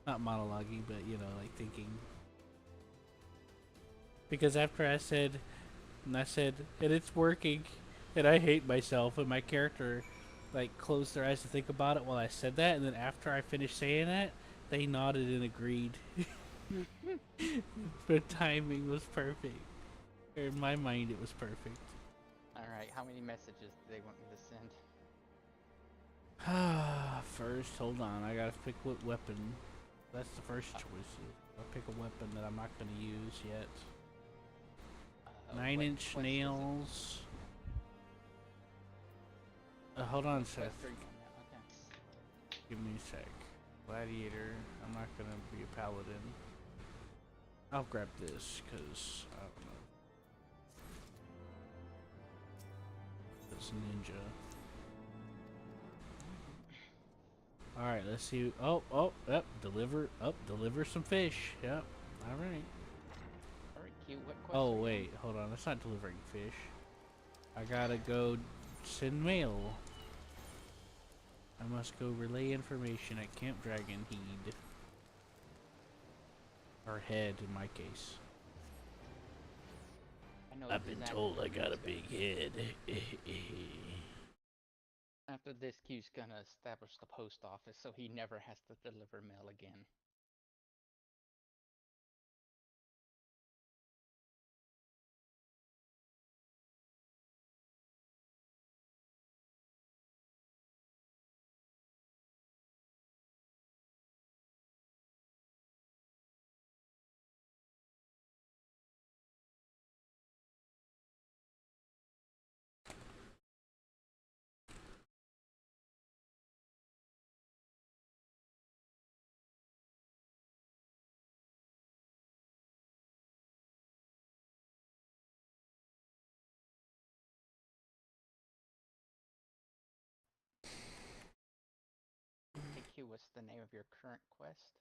Not monologuing, but you know, like thinking. Because after I said, and it's working, and I hate myself, and my character, like, closed their eyes to think about it while I said that, and then after I finished saying that, they nodded and agreed. The timing was perfect. In my mind, it was perfect. Alright, how many messages do they want me to send? First, hold on, I gotta pick what weapon. That's the first choice. I'll pick a weapon that I'm not gonna use yet. 9-inch nails. Hold on a sec. Okay. Give me a sec. Gladiator. I'm not gonna be a paladin. I'll grab this, cause I don't know. It's ninja. Alright, let's see. Yep, deliver some fish. Yep. Alright. Alright, Q, what quest Oh, are you wait, hold on. That's not delivering fish. I gotta go send mail. I must go relay information at Camp Dragon Heed. Or Head, in my case. I've been told I got a big head. After this, Q's gonna establish the post office so he never has to deliver mail again. Hey Q, what's the name of your current quest?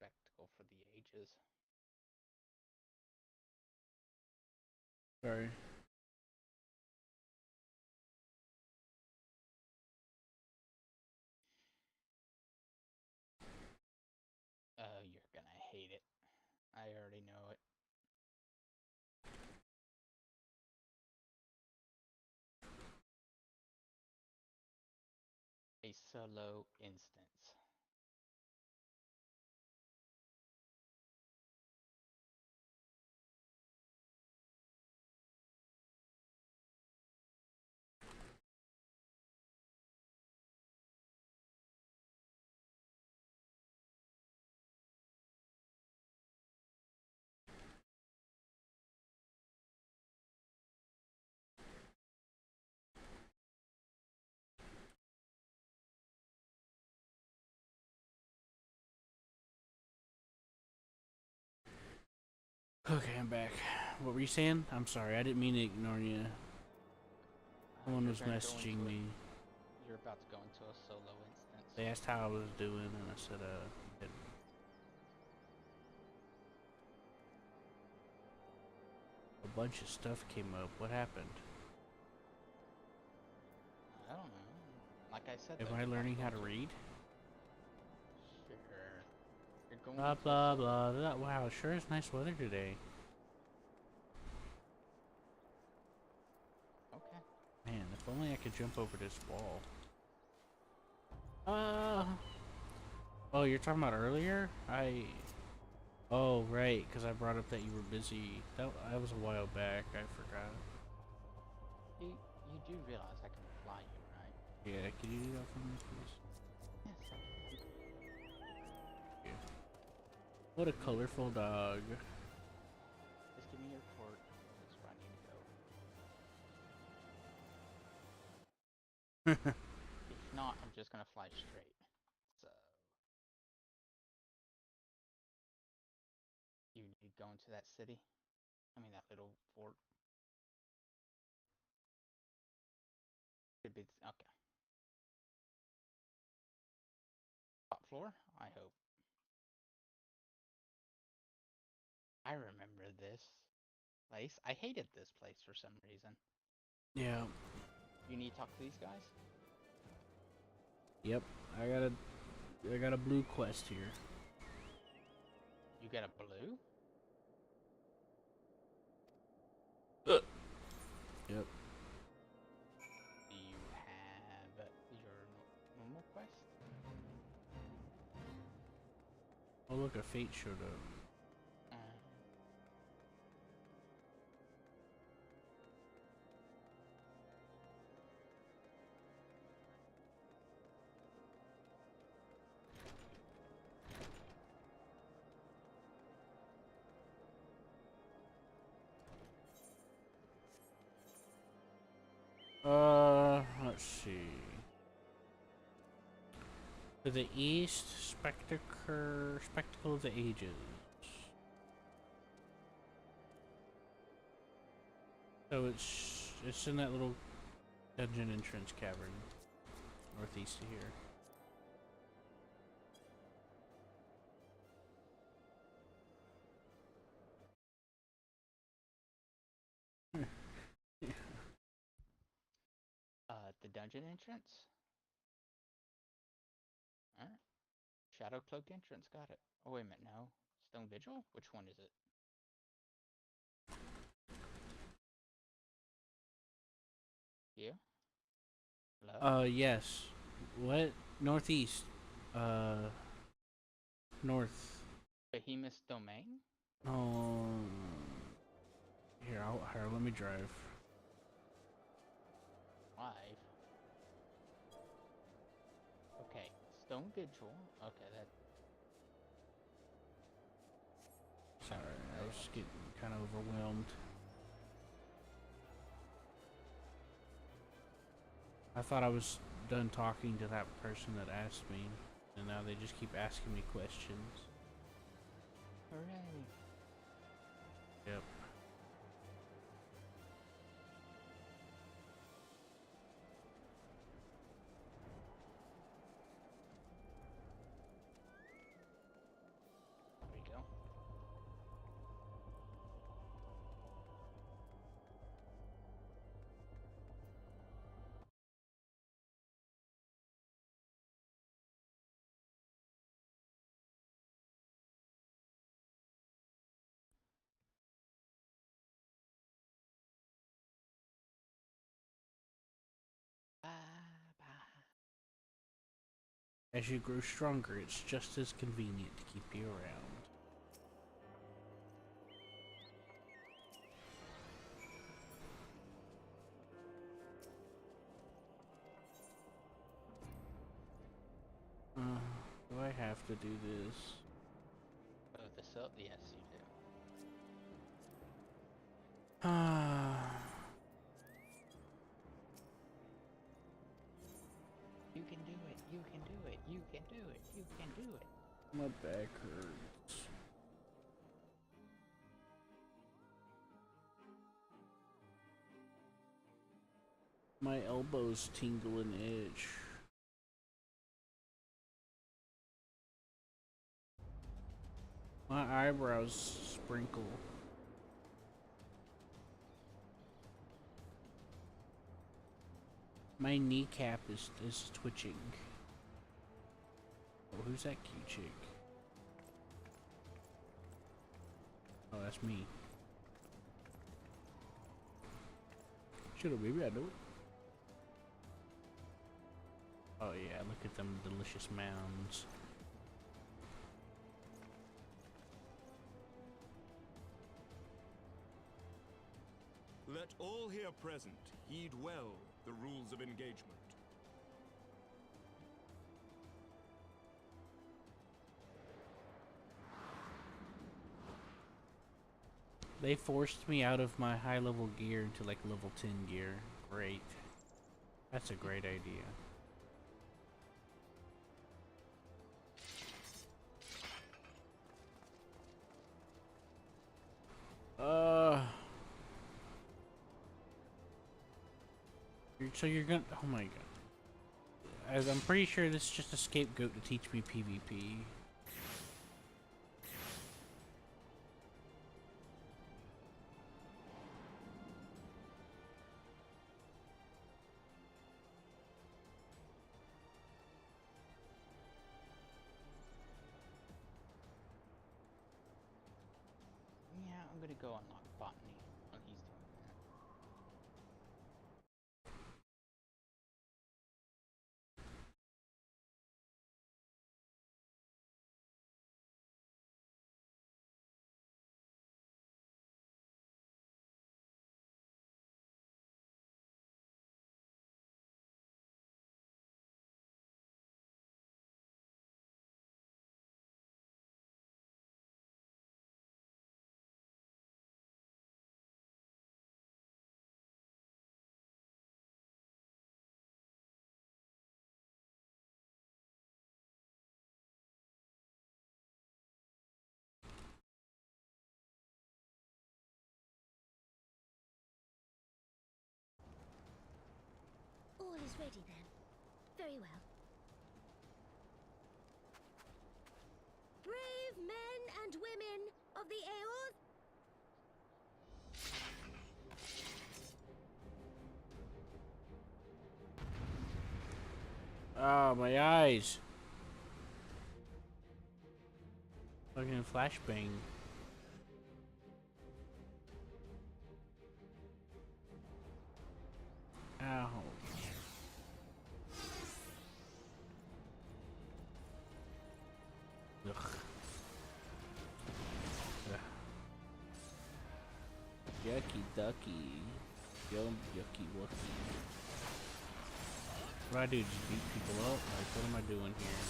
spectacle for the ages. Sorry. Oh, you're gonna hate it. I already know it. A solo instance. Okay, I'm back. What were you saying? I'm sorry, I didn't mean to ignore you. Someone was messaging me. You're about to go into a solo instance. They asked how I was doing, and I said, a bunch of stuff came up. What happened? I don't know. Like I said, Am I learning how to read? Sure. You're going Blah, blah, blah, blah. Wow, sure is nice weather today. Okay. Man, if only I could jump over this wall. Oh, you're talking about earlier? Oh, right, because I brought up that you were busy. That was a while back. I forgot. You do realize I can fly you, right? Yeah, can you do that for me, please? Yes. Yeah. What a colorful dog. Just give me your port. That's where I need to go. If not, I'm just gonna fly straight. So you need to go into that city. I mean that little fort. Could be okay. Top floor? I hope. I remember this place. I hated this place for some reason. Yeah. You need to talk to these guys? Yep. I got a blue quest here. You got a blue? Yep. Do you have your normal quest? Oh look, a fate showed up. Let's see. To the east, Spectacle of the Ages. So it's in that little dungeon entrance cavern, northeast of here. The dungeon entrance? Alright. Shadow Cloak entrance, got it. Oh, wait a minute, no. Stone Vigil? Which one is it? You? Hello? Yes. What? Northeast. North. Behemoth's Domain? Oh. Here, let me drive. Live. Okay, Stone Vigil. Okay, that. Sorry, I was getting kind of overwhelmed. I thought I was done talking to that person that asked me, and now they just keep asking me questions. Hooray. Yep. As you grow stronger, it's just as convenient to keep you around. Do I have to do this? Oh, this up? Yes, you do. You can do it. You can do it. You can do it. You can do it. My back hurts. My elbows tingle and itch. My eyebrows sprinkle. My kneecap is twitching. Oh, who's that cute chick? Oh, that's me. Shut up, baby, I know it. Oh yeah, look at them delicious mounds. Let all here present heed well the rules of engagement. They forced me out of my high level gear into like level 10 gear. Great. That's a great idea. So you're gonna, oh my god. As I'm pretty sure this is just a scapegoat to teach me PvP. Yeah, I'm gonna go unlock botany while he's doing that. All is ready then. Very well. Brave men and women of the Aeons. Ah, my eyes. Fucking flashbang. Ow. Ugh. Ugh. Yucky ducky. Yum yucky wucky. What do I do? Just beat people up? Like, what am I doing here?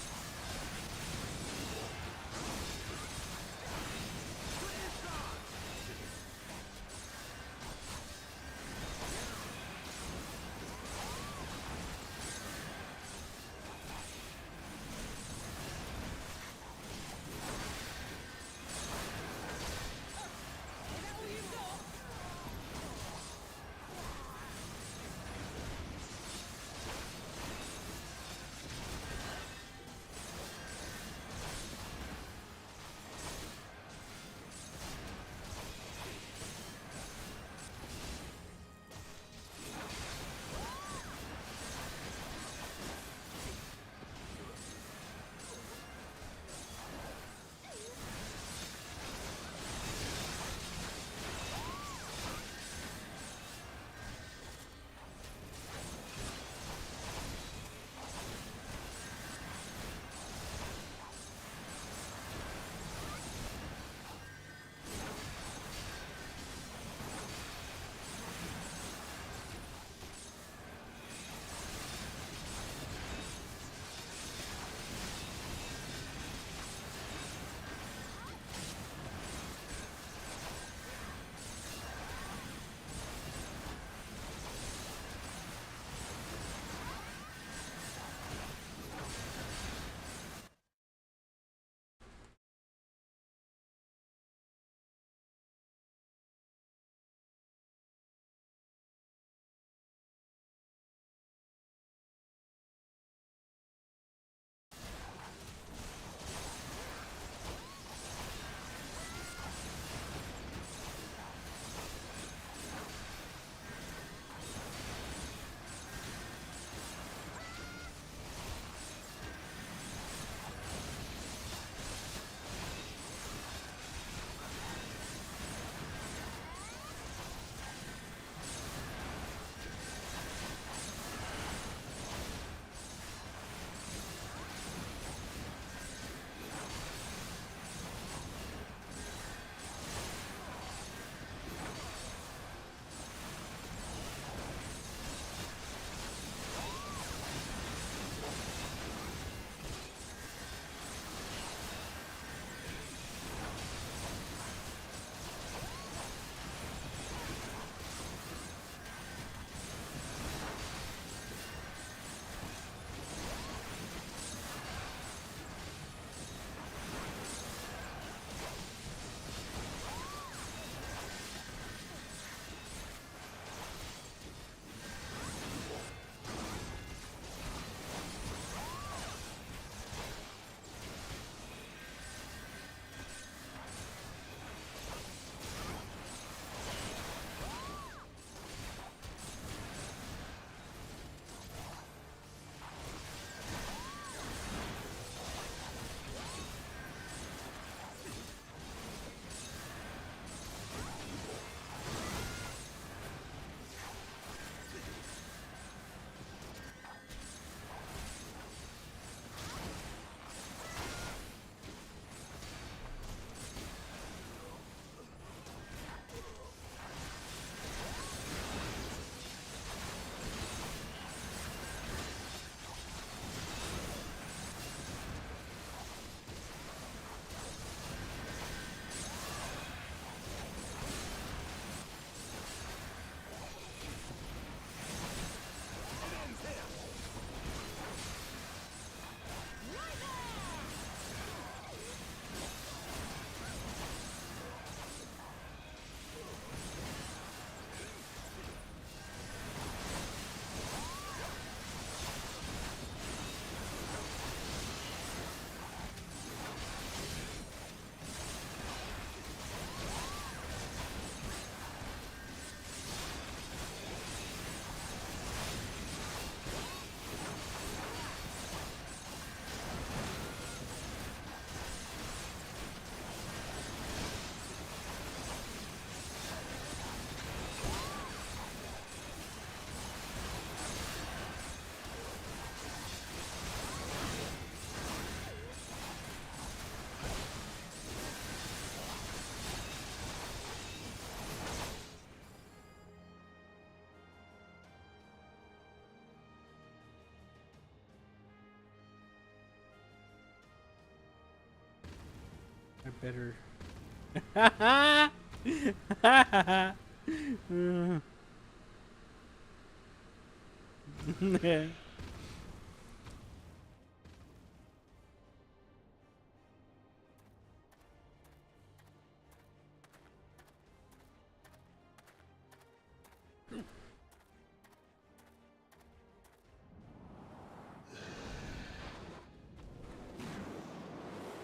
better.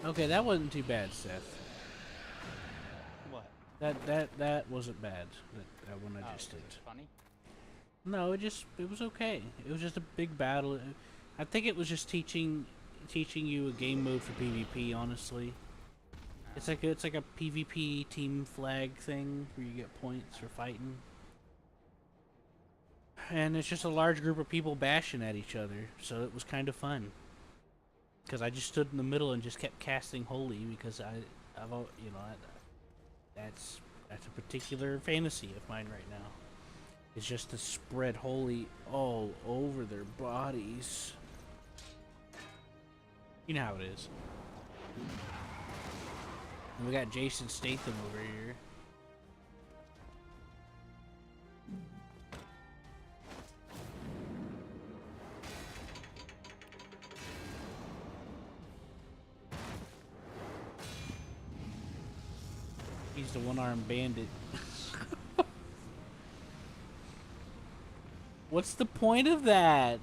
Okay, that wasn't too bad, Seth. What? That wasn't bad. That one I just did. Was it funny? No, it was okay. It was just a big battle. I think it was just teaching you a game mode for PvP. Honestly, it's like a PvP team flag thing where you get points for fighting, and it's just a large group of people bashing at each other. So it was kind of fun. Because I just stood in the middle and just kept casting holy because that's a particular fantasy of mine right now. It's just to spread holy all over their bodies. You know how it is. And we got Jason Statham over here. He's the one-armed bandit. What's the point of that?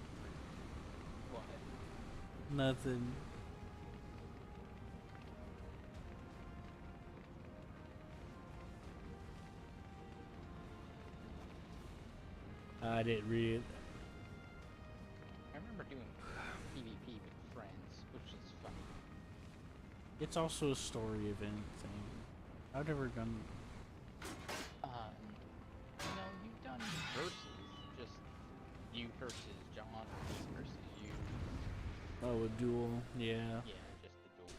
What? Nothing. I didn't read it. I remember doing PvP with friends, which is funny. It's also a story event thing. I've never done. You've done versus, just you versus John, or me versus you. Oh, a duel. Yeah. Yeah, just the duel.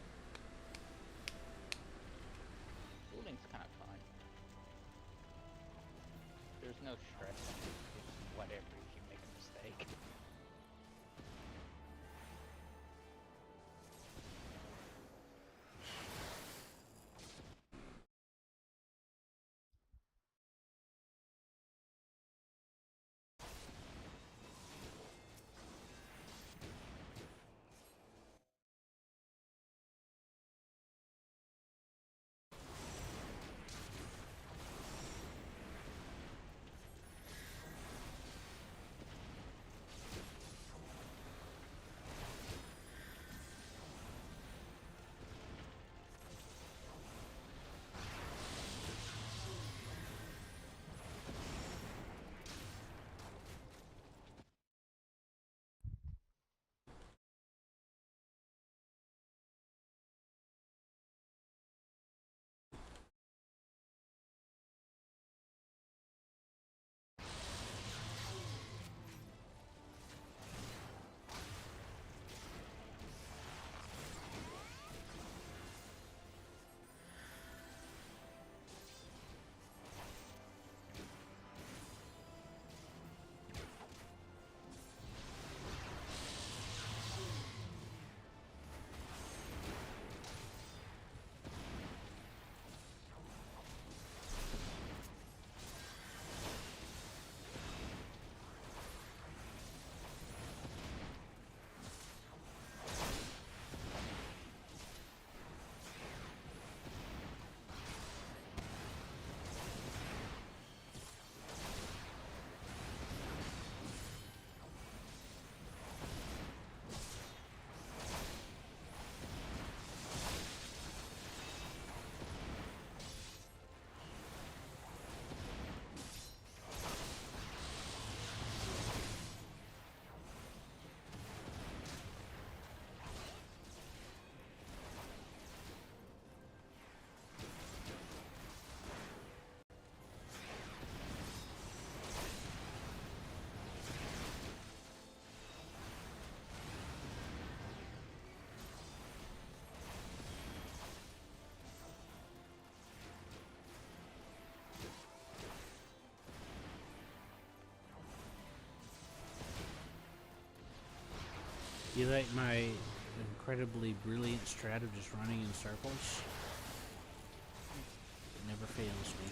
Dueling's kind of fun. There's no stress. It's whatever if you make a mistake. You like my incredibly brilliant strat of just running in circles? never fails me.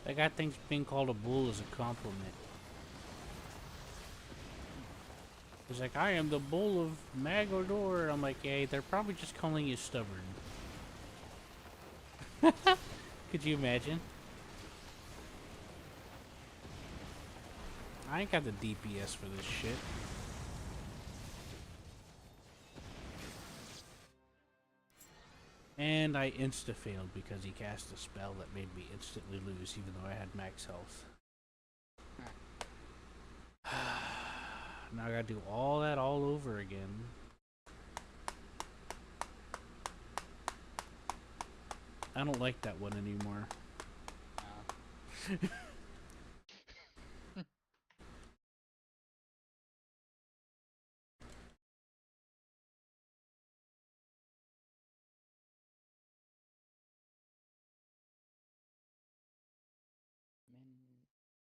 That guy thinks being called a bull is a compliment. He's like, I am the bull of Magodor. I'm like, yeah, they're probably just calling you stubborn. Could you imagine? I ain't got the DPS for this shit. And I insta-failed because he cast a spell that made me instantly lose even though I had max health. Now I gotta do all that all over again. I don't like that one anymore.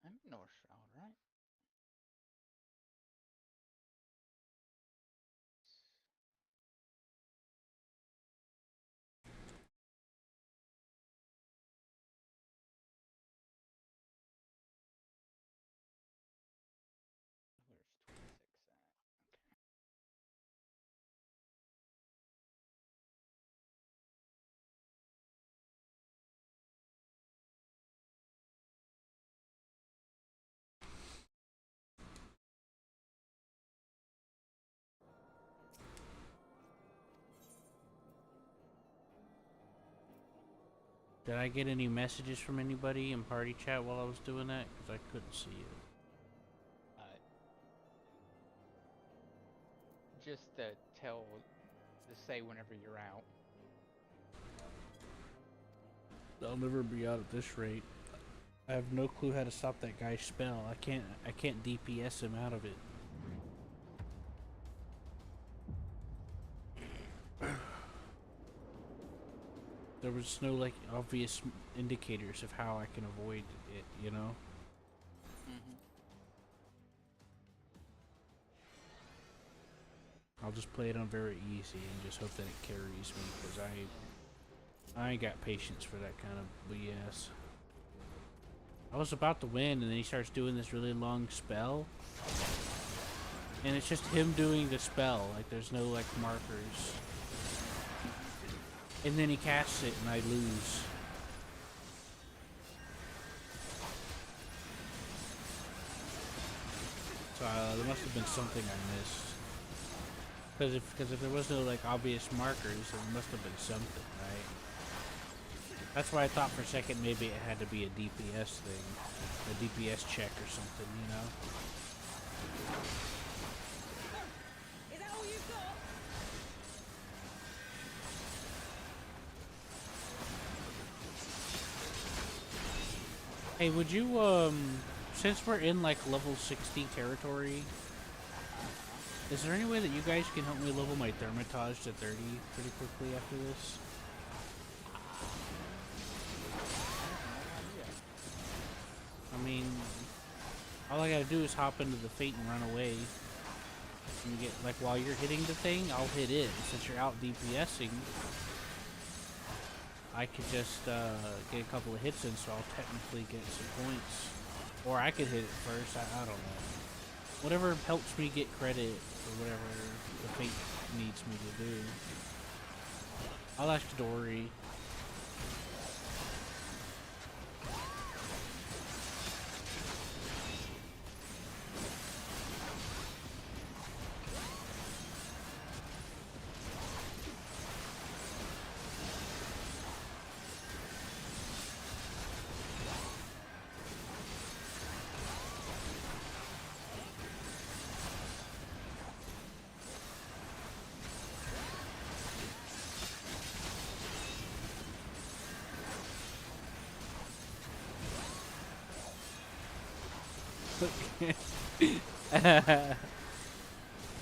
I'm in North Shroud, right? Where's 26 at? Okay. Did I get any messages from anybody in party chat while I was doing that? Because I couldn't see it. Just to say whenever you're out. I'll never be out at this rate. I have no clue how to stop that guy's spell. I can't DPS him out of it. There was no like obvious indicators of how I can avoid it, you know? I'll just play it on very easy and just hope that it carries me, because I ain't got patience for that kind of BS. I was about to win, and then he starts doing this really long spell. And it's just him doing the spell, like there's no like markers. And then he casts it, and I lose. So there must have been something I missed. Because if there was no like obvious markers, there must have been something, right? That's why I thought for a second maybe it had to be a DPS thing, a DPS check or something, you know? Is that all you've got? Hey, would you since we're in like level 60 territory, Is there any way that you guys can help me level my Thermitage to 30 pretty quickly after this? I mean, all I gotta do is hop into the Fate and run away. And get, like, while you're hitting the thing, I'll hit it. Since you're out DPSing, I could just get a couple of hits in, so I'll technically get some points. Or I could hit it first, I don't know. Whatever helps me get credit for whatever the Fate needs me to do. I'll ask Dory.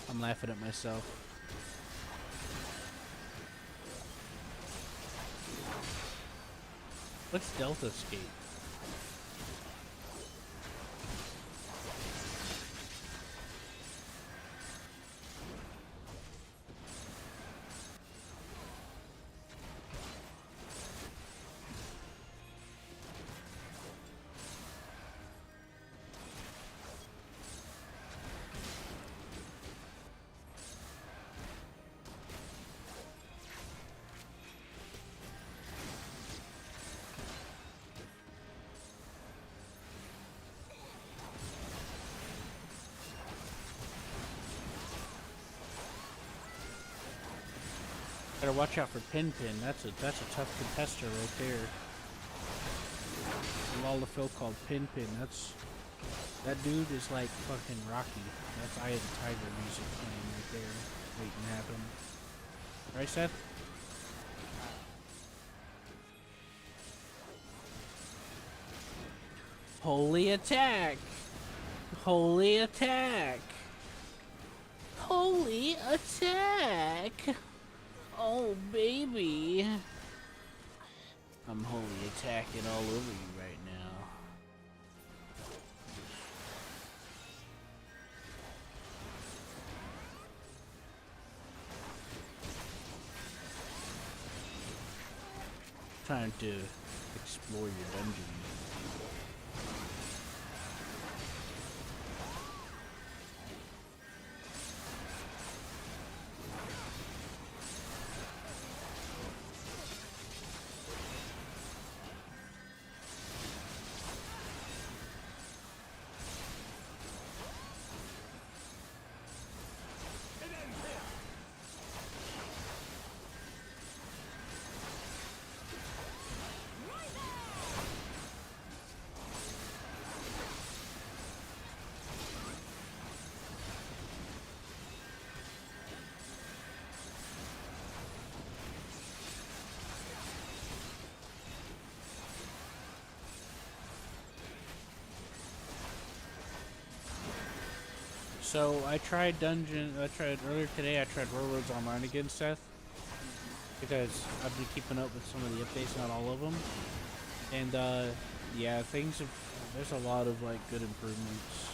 I'm laughing at myself. What's Delta Skate? Better watch out for Pin. That's a tough contester right there. A Lalafell called Pin. That dude is like fucking Rocky. That's Eye of the Tiger music playing right there, waiting to happen. Right, Seth? Holy attack! Holy attack! Holy attack! Oh, baby. I'm holy attacking all over you right now. Trying to explore your dungeon. So I tried earlier today, I tried Railroads Online again, Seth. Because I've been keeping up with some of the updates, not all of them. And yeah, there's a lot of like good improvements.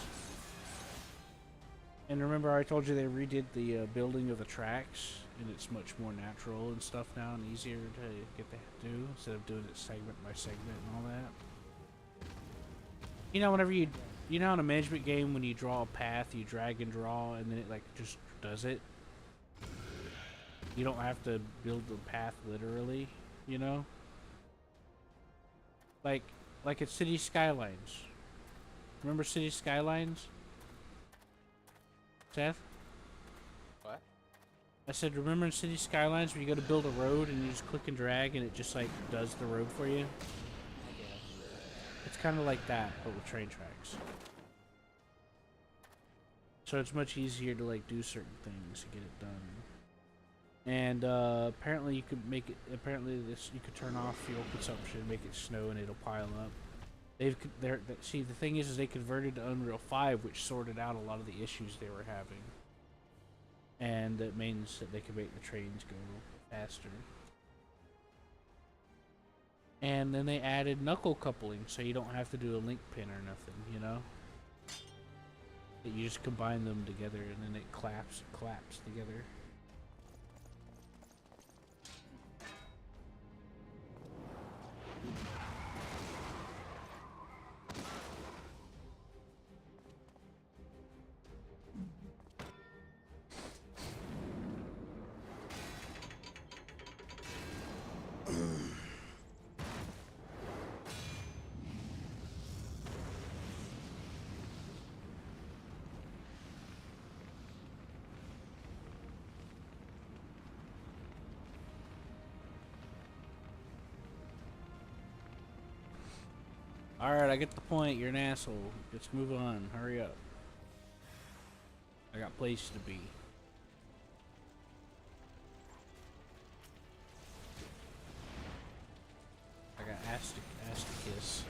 And remember I told you they redid the building of the tracks, and it's much more natural and stuff now, and easier to get to do, instead of doing it segment by segment and all that. You know, you know in a management game when you draw a path, you drag and draw, and then it like just does it? You don't have to build the path literally, you know? Like at City Skylines. Remember City Skylines? Seth? What? I said, remember in City Skylines where you go to build a road and you just click and drag and it just like does the road for you? I guess. It's kind of like that, but with train tracks. So it's much easier to like do certain things to get it done. And apparently you could make it. Apparently you could turn off fuel consumption, make it snow, and it'll pile up. See, the thing is they converted to Unreal 5, which sorted out a lot of the issues they were having, and that means that they can make the trains go faster. And then they added knuckle coupling, so you don't have to do a link pin or nothing, you know? That you just combine them together, and then it claps together. Alright, I get the point. You're an asshole. Let's move on. Hurry up. I got places to be. I got ass to kiss.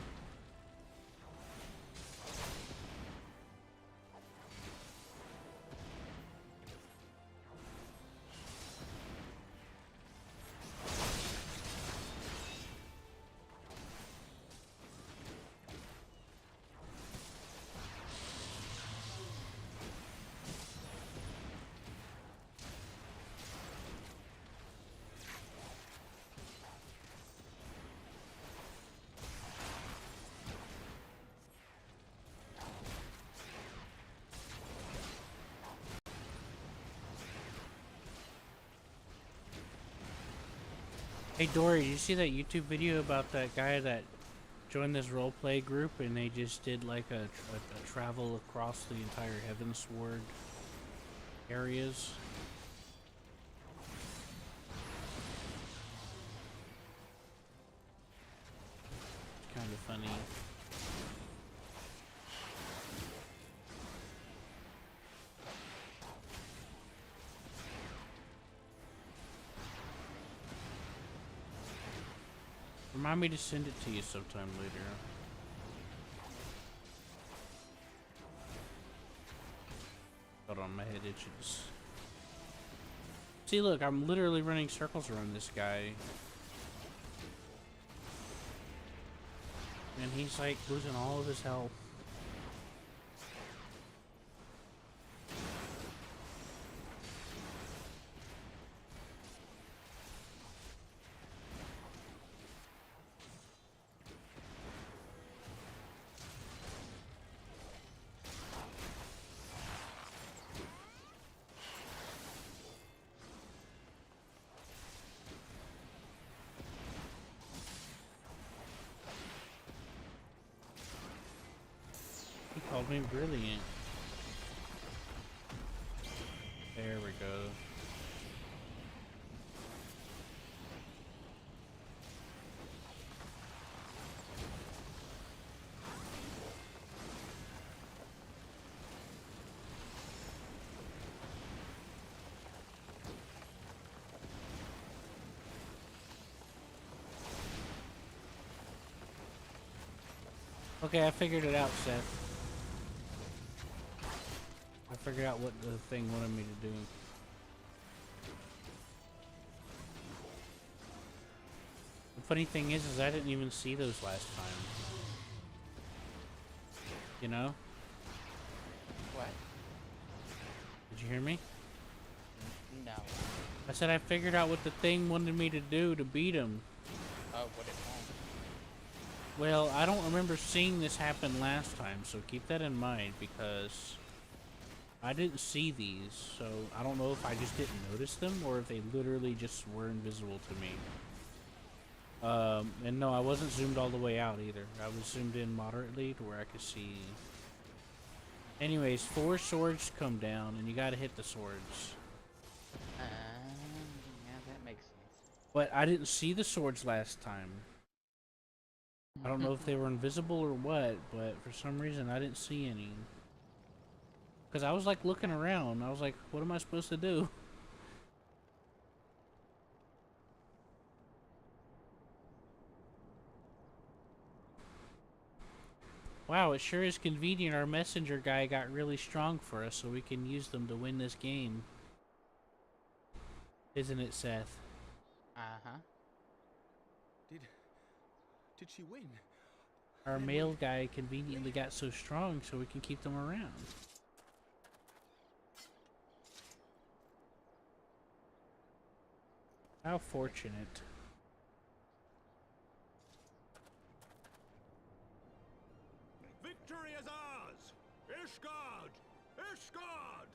Hey Dory, did you see that YouTube video about that guy that joined this roleplay group and they just did like a travel across the entire Heavensward areas? It's kind of funny. Remind me to send it to you sometime later. Hold on, my head itches. See, look, I'm literally running circles around this guy. And he's like losing all of his health. Called me brilliant. There we go. Okay, I figured it out, Seth. I figured out what the thing wanted me to do. The funny thing is I didn't even see those last time. You know? What? Did you hear me? No. I said I figured out what the thing wanted me to do to beat him. Oh, what it want? Well, I don't remember seeing this happen last time, so keep that in mind because I didn't see these, so I don't know if I just didn't notice them or if they literally just were invisible to me. And no, I wasn't zoomed all the way out either. I was zoomed in moderately to where I could see. Anyways, 4 swords come down and you gotta hit the swords. Yeah, that makes sense. But I didn't see the swords last time. I don't know if they were invisible or what, but for some reason I didn't see any. Because I was like looking around. I was like, what am I supposed to do? Wow, it sure is convenient our messenger guy got really strong for us so we can use them to win this game. Isn't it, Seth? Uh-huh. Did she win? Our male guy conveniently got so strong so we can keep them around. How fortunate. Victory is ours! Ishgard! Ishgard!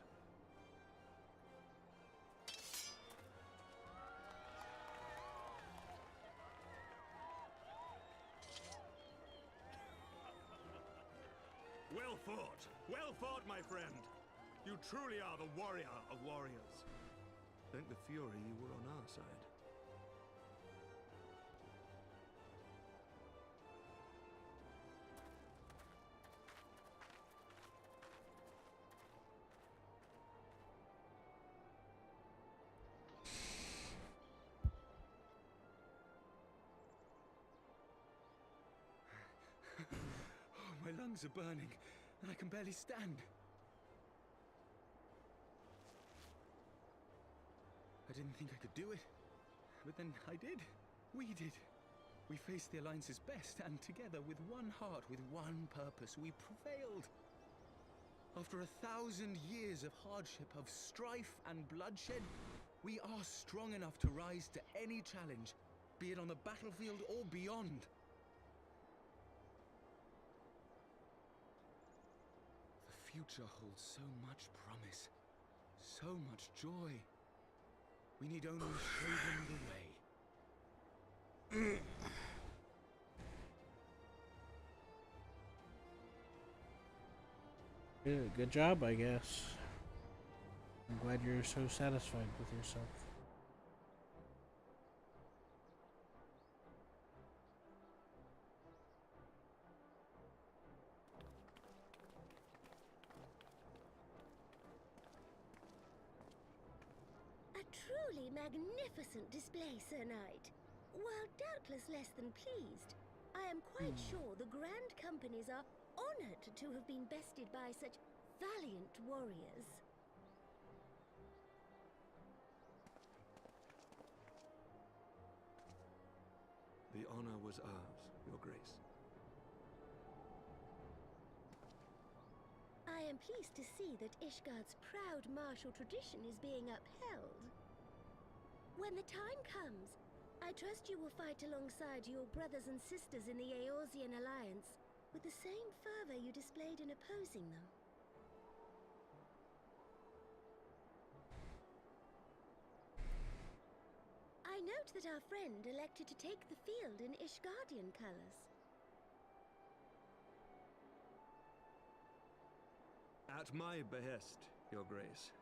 Well fought! Well fought, my friend! You truly are the warrior of warriors. Thank the Fury you were on our side. Oh, my lungs are burning, and I can barely stand. I didn't think I could do it, but then I did. We did. We faced the Alliance's best, and together, with one heart, with one purpose, we prevailed. After 1,000 years of hardship, of strife and bloodshed, we are strong enough to rise to any challenge, be it on the battlefield or beyond. The future holds so much promise, so much joy. We need only show them the way. Good job, I guess. I'm glad you're so satisfied with yourself. A truly magnificent display, Sir Knight. While doubtless less than pleased, I am quite sure the Grand Companies are honored to have been bested by such valiant warriors. The honor was ours, Your Grace. I am pleased to see that Ishgard's proud martial tradition is being upheld. When the time comes, I trust you will fight alongside your brothers and sisters in the Eorzean Alliance with the same fervor you displayed in opposing them. I note that our friend elected to take the field in Ishgardian colors. At my behest, Your Grace.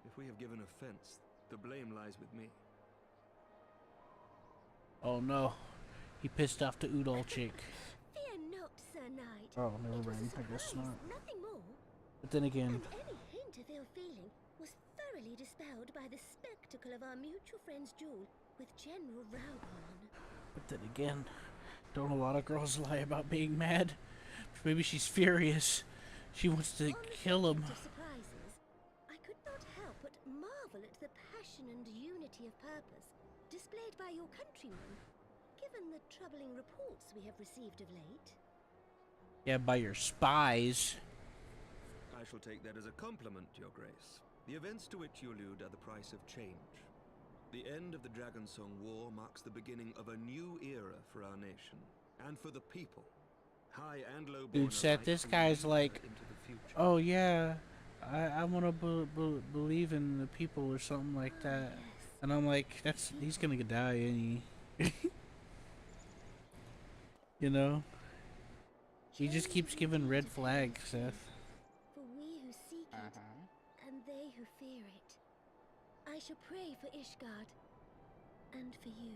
If we have given offense, the blame lies with me. Oh no, he pissed off the Udall chick. Fear not, Sir Knight. Oh, never It was mind. a I guess surprise, not. nothing more. But then again, And any hint of ill feeling was thoroughly dispelled by the spectacle of our mutual friend's duel with General Raugon. but then again, don't a lot of girls lie about being mad? Maybe she's furious. She wants to kill him. Of surprises, I could not help but marvel at the passion and unity of purpose displayed by your countrymen, given the troubling reports we have received of late. Yeah, by your spies. I shall take that as a compliment, Your Grace. The events to which you allude are the price of change. The end of the Dragonsong War marks the beginning of a new era for our nation, and for the people. High and low. Dude said this guy's like, oh yeah, I want to believe in the people or something like that. And I'm like, he's gonna die, ain't he? You know? He just keeps giving red flags, Seth. For we who seek it, and they who fear it. I shall pray for Ishgard, and for you.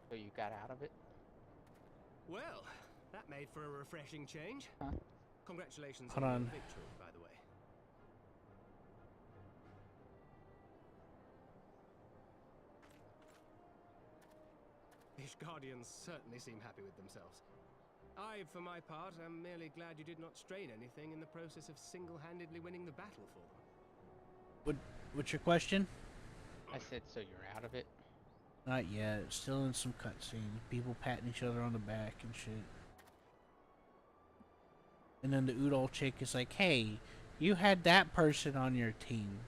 So you got out of it? Well, that made for a refreshing change. Huh? Congratulations Hold on on. your victory, by the way. These guardians certainly seem happy with themselves. I, for my part, am merely glad you did not strain anything in the process of single-handedly winning the battle for them. What's your question? I said, so you're out of it? Not yet. Still in some cutscene. People patting each other on the back and shit. And then the Udall chick is like, hey, you had that person on your team.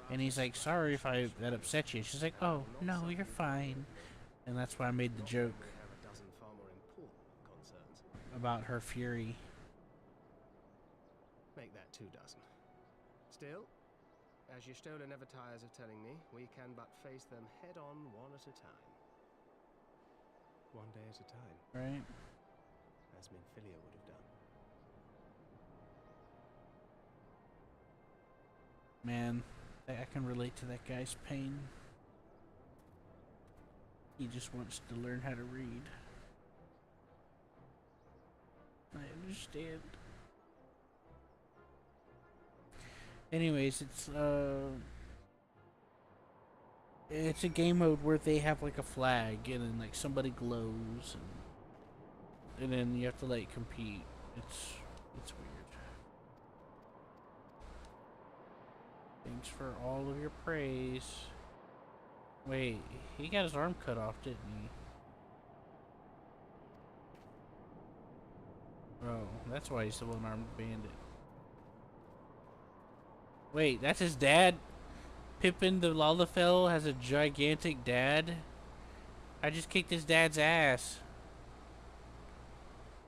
And he's like, sorry if that upset you. She's like, oh, no, you're fine. And that's why I made the joke about her fury. Make that 2 dozen. Still, as Y'shtola never tires of telling me, we can but face them head-on one at a time. One day at a time. Right. As Minfilia would have done. Man, I can relate to that guy's pain. He just wants to learn how to read. I understand. Anyways, it's a game mode where they have like a flag and then like somebody glows and then you have to like compete. It's weird. Thanks for all of your praise. Wait, he got his arm cut off, didn't he? Oh, that's why he's the one-armed bandit. Wait, that's his dad? Pippin the Lalafell has a gigantic dad? I just kicked his dad's ass.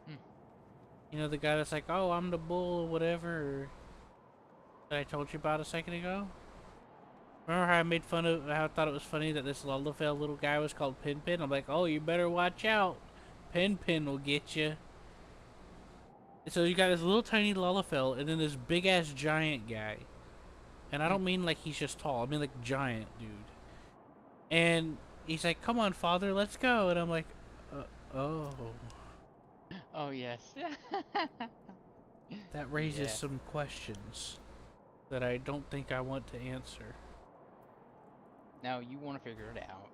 You know the guy that's like, oh, I'm the bull or whatever that I told you about a second ago? Remember how I made fun of how I thought it was funny that this Lalafell little guy was called Pin? I'm like, oh, you better watch out. Pin will get you. So you got this little tiny Lalafell and then this big ass giant guy. And I don't mean like he's just tall, I mean like giant dude. And he's like, come on father, let's go. And I'm like, oh. Oh yes. That raises Yeah. some questions that I don't think I want to answer. Now you want to figure it out.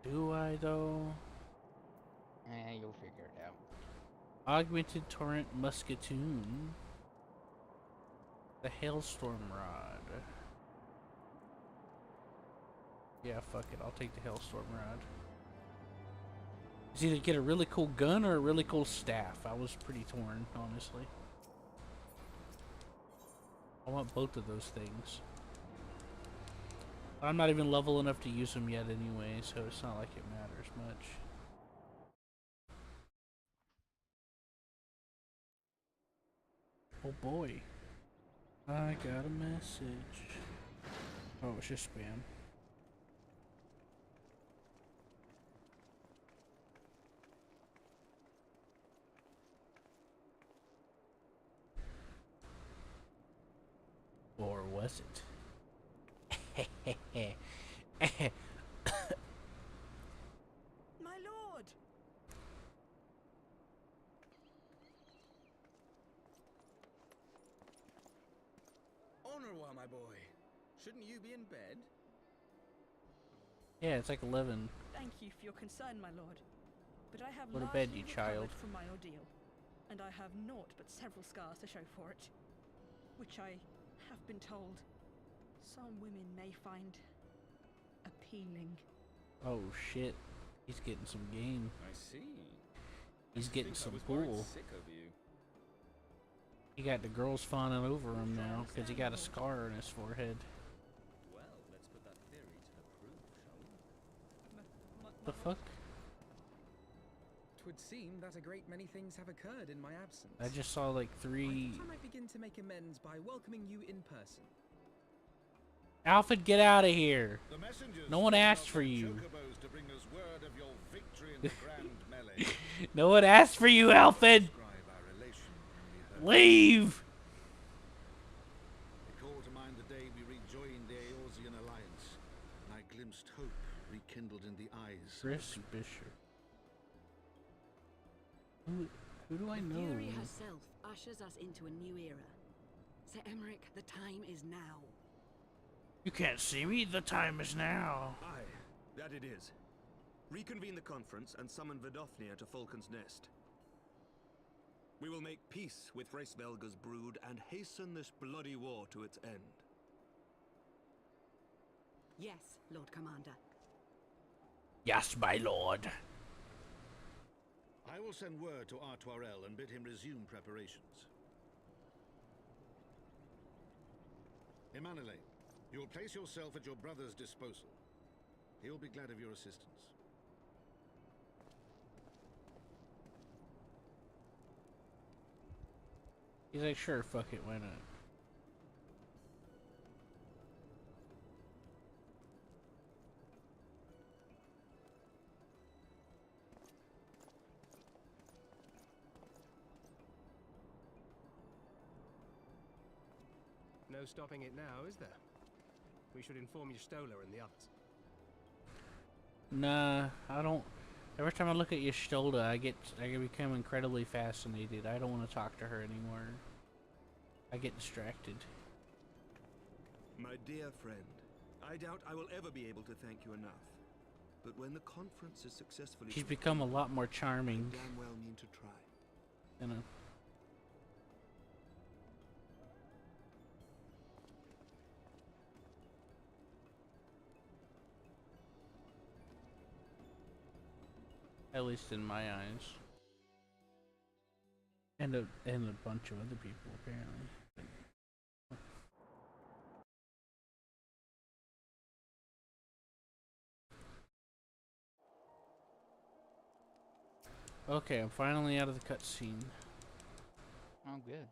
Do I though? You'll figure it out. Augmented Torrent Musketoon. The Hailstorm Rod. Yeah, fuck it. I'll take the Hailstorm Rod. It's either get a really cool gun or a really cool staff. I was pretty torn, honestly. I want both of those things. I'm not even level enough to use them yet anyway, so it's not like it matters much. Oh boy. I got a message. Oh, it's just spam. Or was it? My lord! Honorwa, my boy. Shouldn't you be in bed? Yeah, it's like 11. Thank you for your concern, my lord. But I have Go to bed, largely you child. recovered from my ordeal, and I have naught but several scars to show for it, which I have been told some women may find appealing. Oh shit. He's getting some game. I see. He's getting I some was worried pool. sick of you. He got the girls fawning over him now because he got a scar on his forehead. Well, let's put that theory to the proof, shall we? The fuck? 'Twould seem that a great many things have occurred in my absence. I just saw like I 3. thought I might begin to make amends by welcoming you in person. Alfred, get out of here. No one asked for you. To bring us word of your victory in the grand melee. No one asked for you, Alfred. Leave. It called to mind the day we rejoined the Eorzean alliance, and I glimpsed hope rekindled in the eyes. Chris Bishop. Who do I The know? Fury herself ushers us into a new era. Sir Emmerich, the time is now. You can't see me. The time is now. Aye, that it is. Reconvene the conference and summon Vidofnir to Falcon's Nest. We will make peace with Hraesvelga's brood and hasten this bloody war to its end. Yes, Lord Commander. Yes, my lord. I will send word to Artoirel and bid him resume preparations. Emanuele, you will place yourself at your brother's disposal. He will be glad of your assistance. He's like, sure, fuck it, why not? No stopping it now, is there? We should inform Stola and the others. Nah, I don't. Every time I look at Ystolda, I become incredibly fascinated. I don't want to talk to her anymore. I get distracted. My dear friend, I doubt I will ever be able to thank you enough. But when the conference is successfully She's become a lot more charming. I damn well mean to try. You know. At least in my eyes. And a bunch of other people, apparently. Okay, I'm finally out of the cutscene. Oh, good.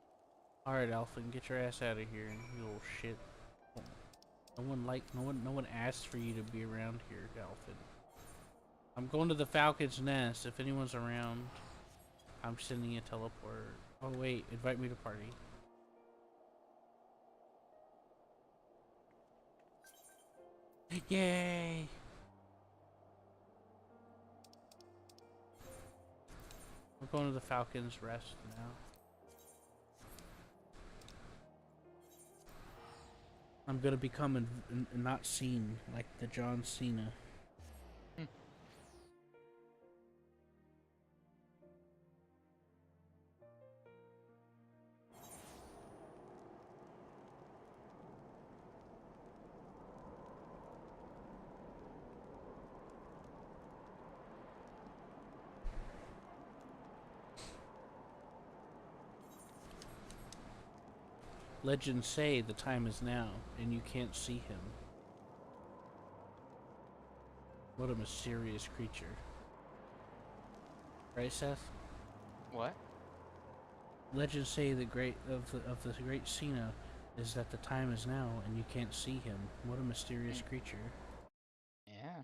Alright, Alphen, get your ass out of here, you little shit. No one asked for you to be around here, Alphen. I'm going to the Falcon's Nest. If anyone's around, I'm sending a teleport. Oh wait, invite me to party. Yay! We're going to the Falcon's Rest now. I'm gonna become not seen like the John Cena. Legends say the time is now, and you can't see him. What a mysterious creature. Right, Seth? What? Legends say the great Cena is that the time is now, and you can't see him. What a mysterious creature. Yeah.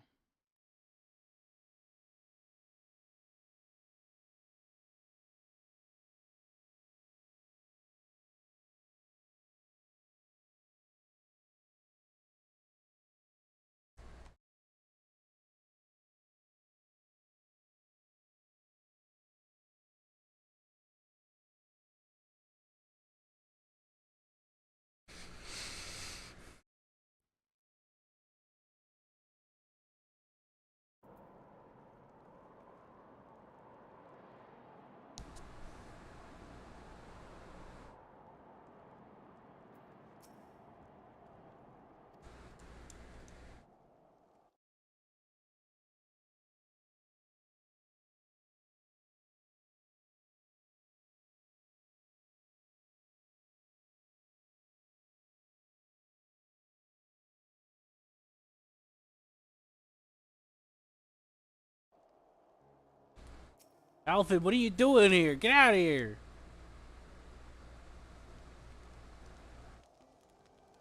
Alfred, what are you doing here? Get out of here!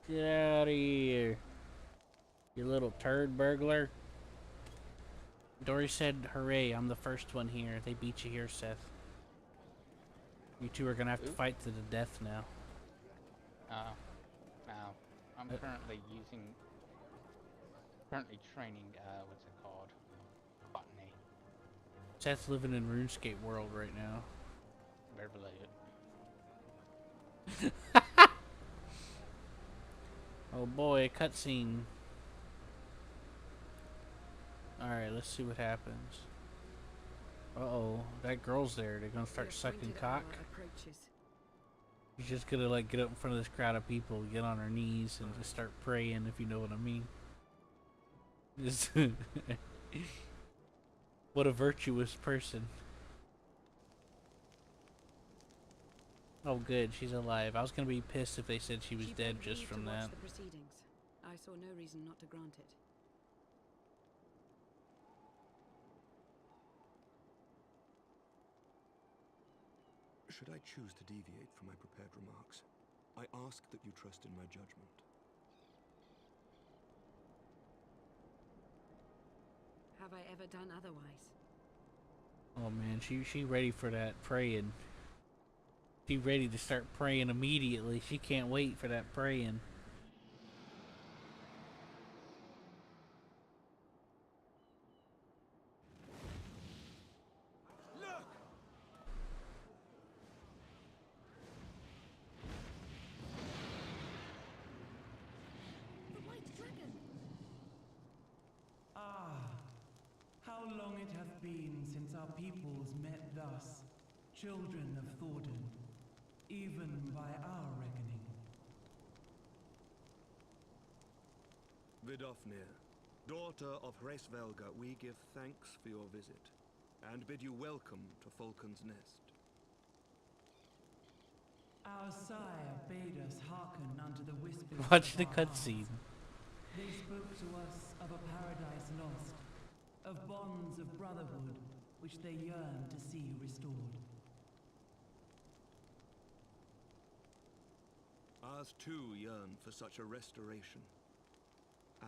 Get out of here. You little turd burglar. Dory said, hooray, I'm the first one here. They beat you here, Seth. You two are gonna have to fight to the death now. Now, I'm currently training, what's it called? Botany. Seth's living in RuneScape world right now. Better believe it. Oh boy, cutscene. Alright, let's see what happens. Uh-oh, that girl's there. They're gonna start sucking cock. She's just gonna like get up in front of this crowd of people, get on her knees, and just start praying, if you know what I mean. Just what a virtuous person. Oh good, she's alive. I was gonna be pissed if they said she was dead just from that. The proceedings. I saw no reason not to grant it. Should I choose to deviate from my prepared remarks, I ask that you trust in my judgment. Have I ever done otherwise? Oh man, she ready for that praying. She ready to start praying immediately. She can't wait for that praying. How long it hath been since our peoples met thus, children of Thordan, even by our reckoning. Vidofnir, daughter of Hraesvelga, we give thanks for your visit, and bid you welcome to Falcon's Nest. Our sire bade us hearken unto the whispers. Watch of the our cutscene. hearts. They spoke to us of a paradise lost, of bonds of brotherhood which they yearn to see restored. Ours too yearn for such a restoration,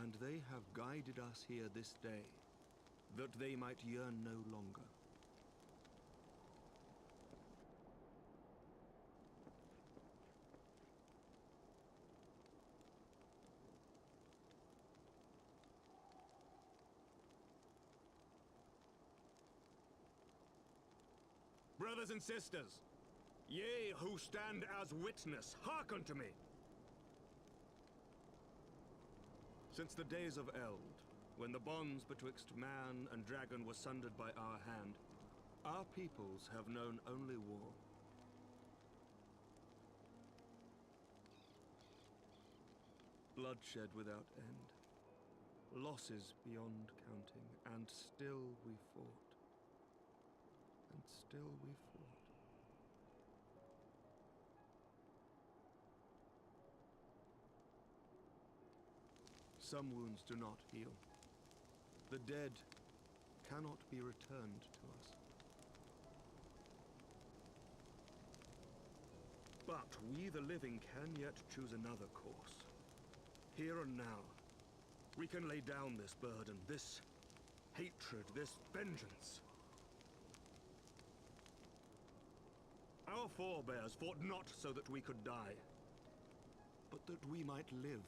and they have guided us here this day, that they might yearn no longer. Brothers and sisters, ye who stand as witness, hearken to me. Since the days of Eld, when the bonds betwixt man and dragon were sundered by our hand, our peoples have known only war. Bloodshed without end, losses beyond counting, and still we fought. And still we fought. Some wounds do not heal. The dead cannot be returned to us. But we, the living, can yet choose another course. Here and now, we can lay down this burden, this hatred, this vengeance. Our forebears fought not so that we could die, but that we might live.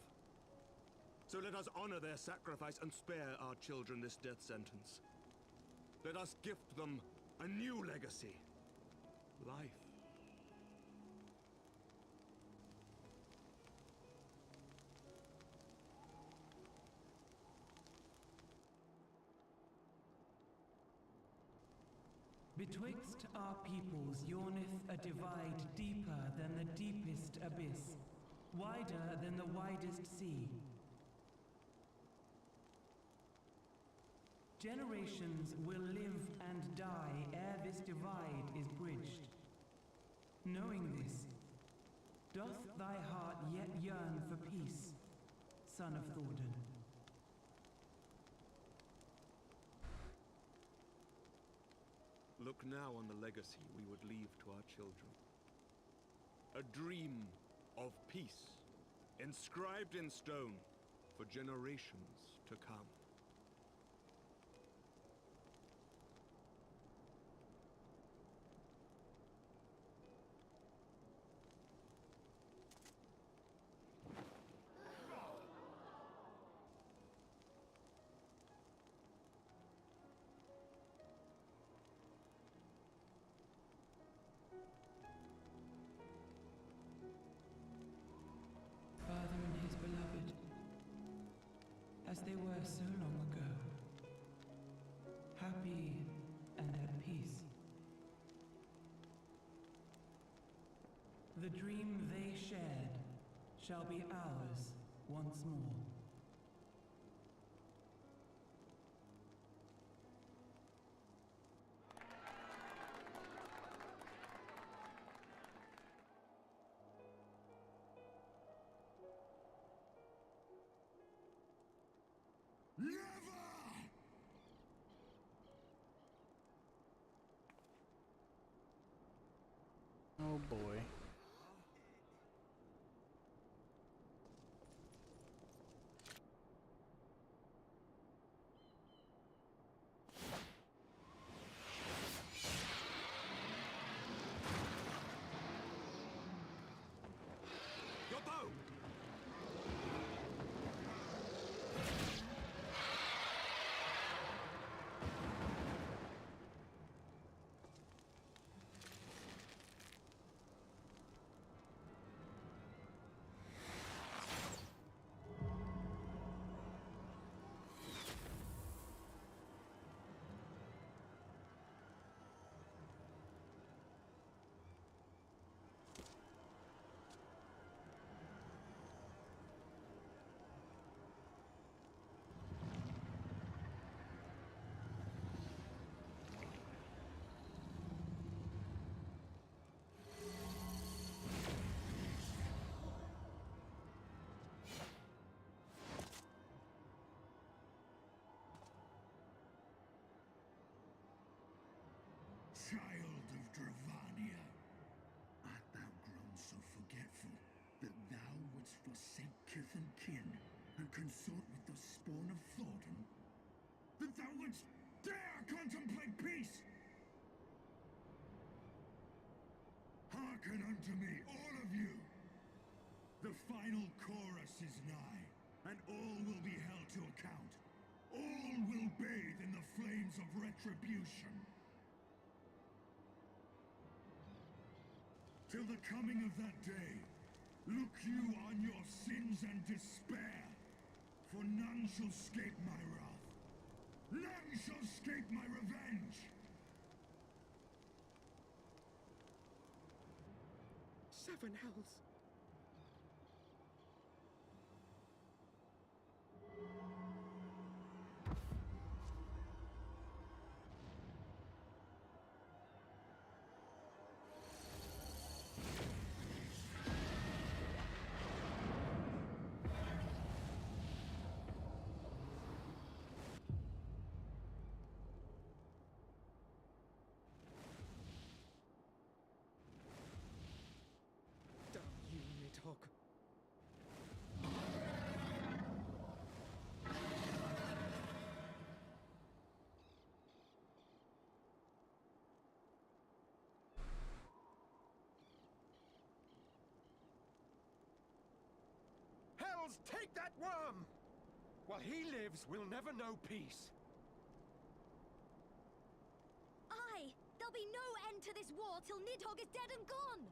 So let us honor their sacrifice and spare our children this death sentence. Let us gift them a new legacy. Life. Betwixt our peoples yawneth a divide deeper than the deepest abyss, wider than the widest sea. Generations will live and die ere this divide is bridged. Knowing this, doth thy heart yet yearn for peace, son of Thordan? Look now on the legacy we would leave to our children. A dream of peace, inscribed in stone for generations to come. as they were so long ago, happy and at peace. The dream they shared shall be ours once more. Oh boy. Your bow! Child of Dravania, art thou grown so forgetful that thou wouldst forsake kith and kin and consort with the spawn of Thornton? That thou wouldst dare contemplate peace? Hearken unto me, all of you! The final chorus is nigh, and all will be held to account. All will bathe in the flames of retribution. Till the coming of that day, look you on your sins and despair, for none shall escape my wrath. None shall escape my revenge! Seven hells! Damn you, Nidhogg. Hells, take that worm! While he lives, we'll never know peace. Aye! There'll be no end to this war till Nidhogg is dead and gone!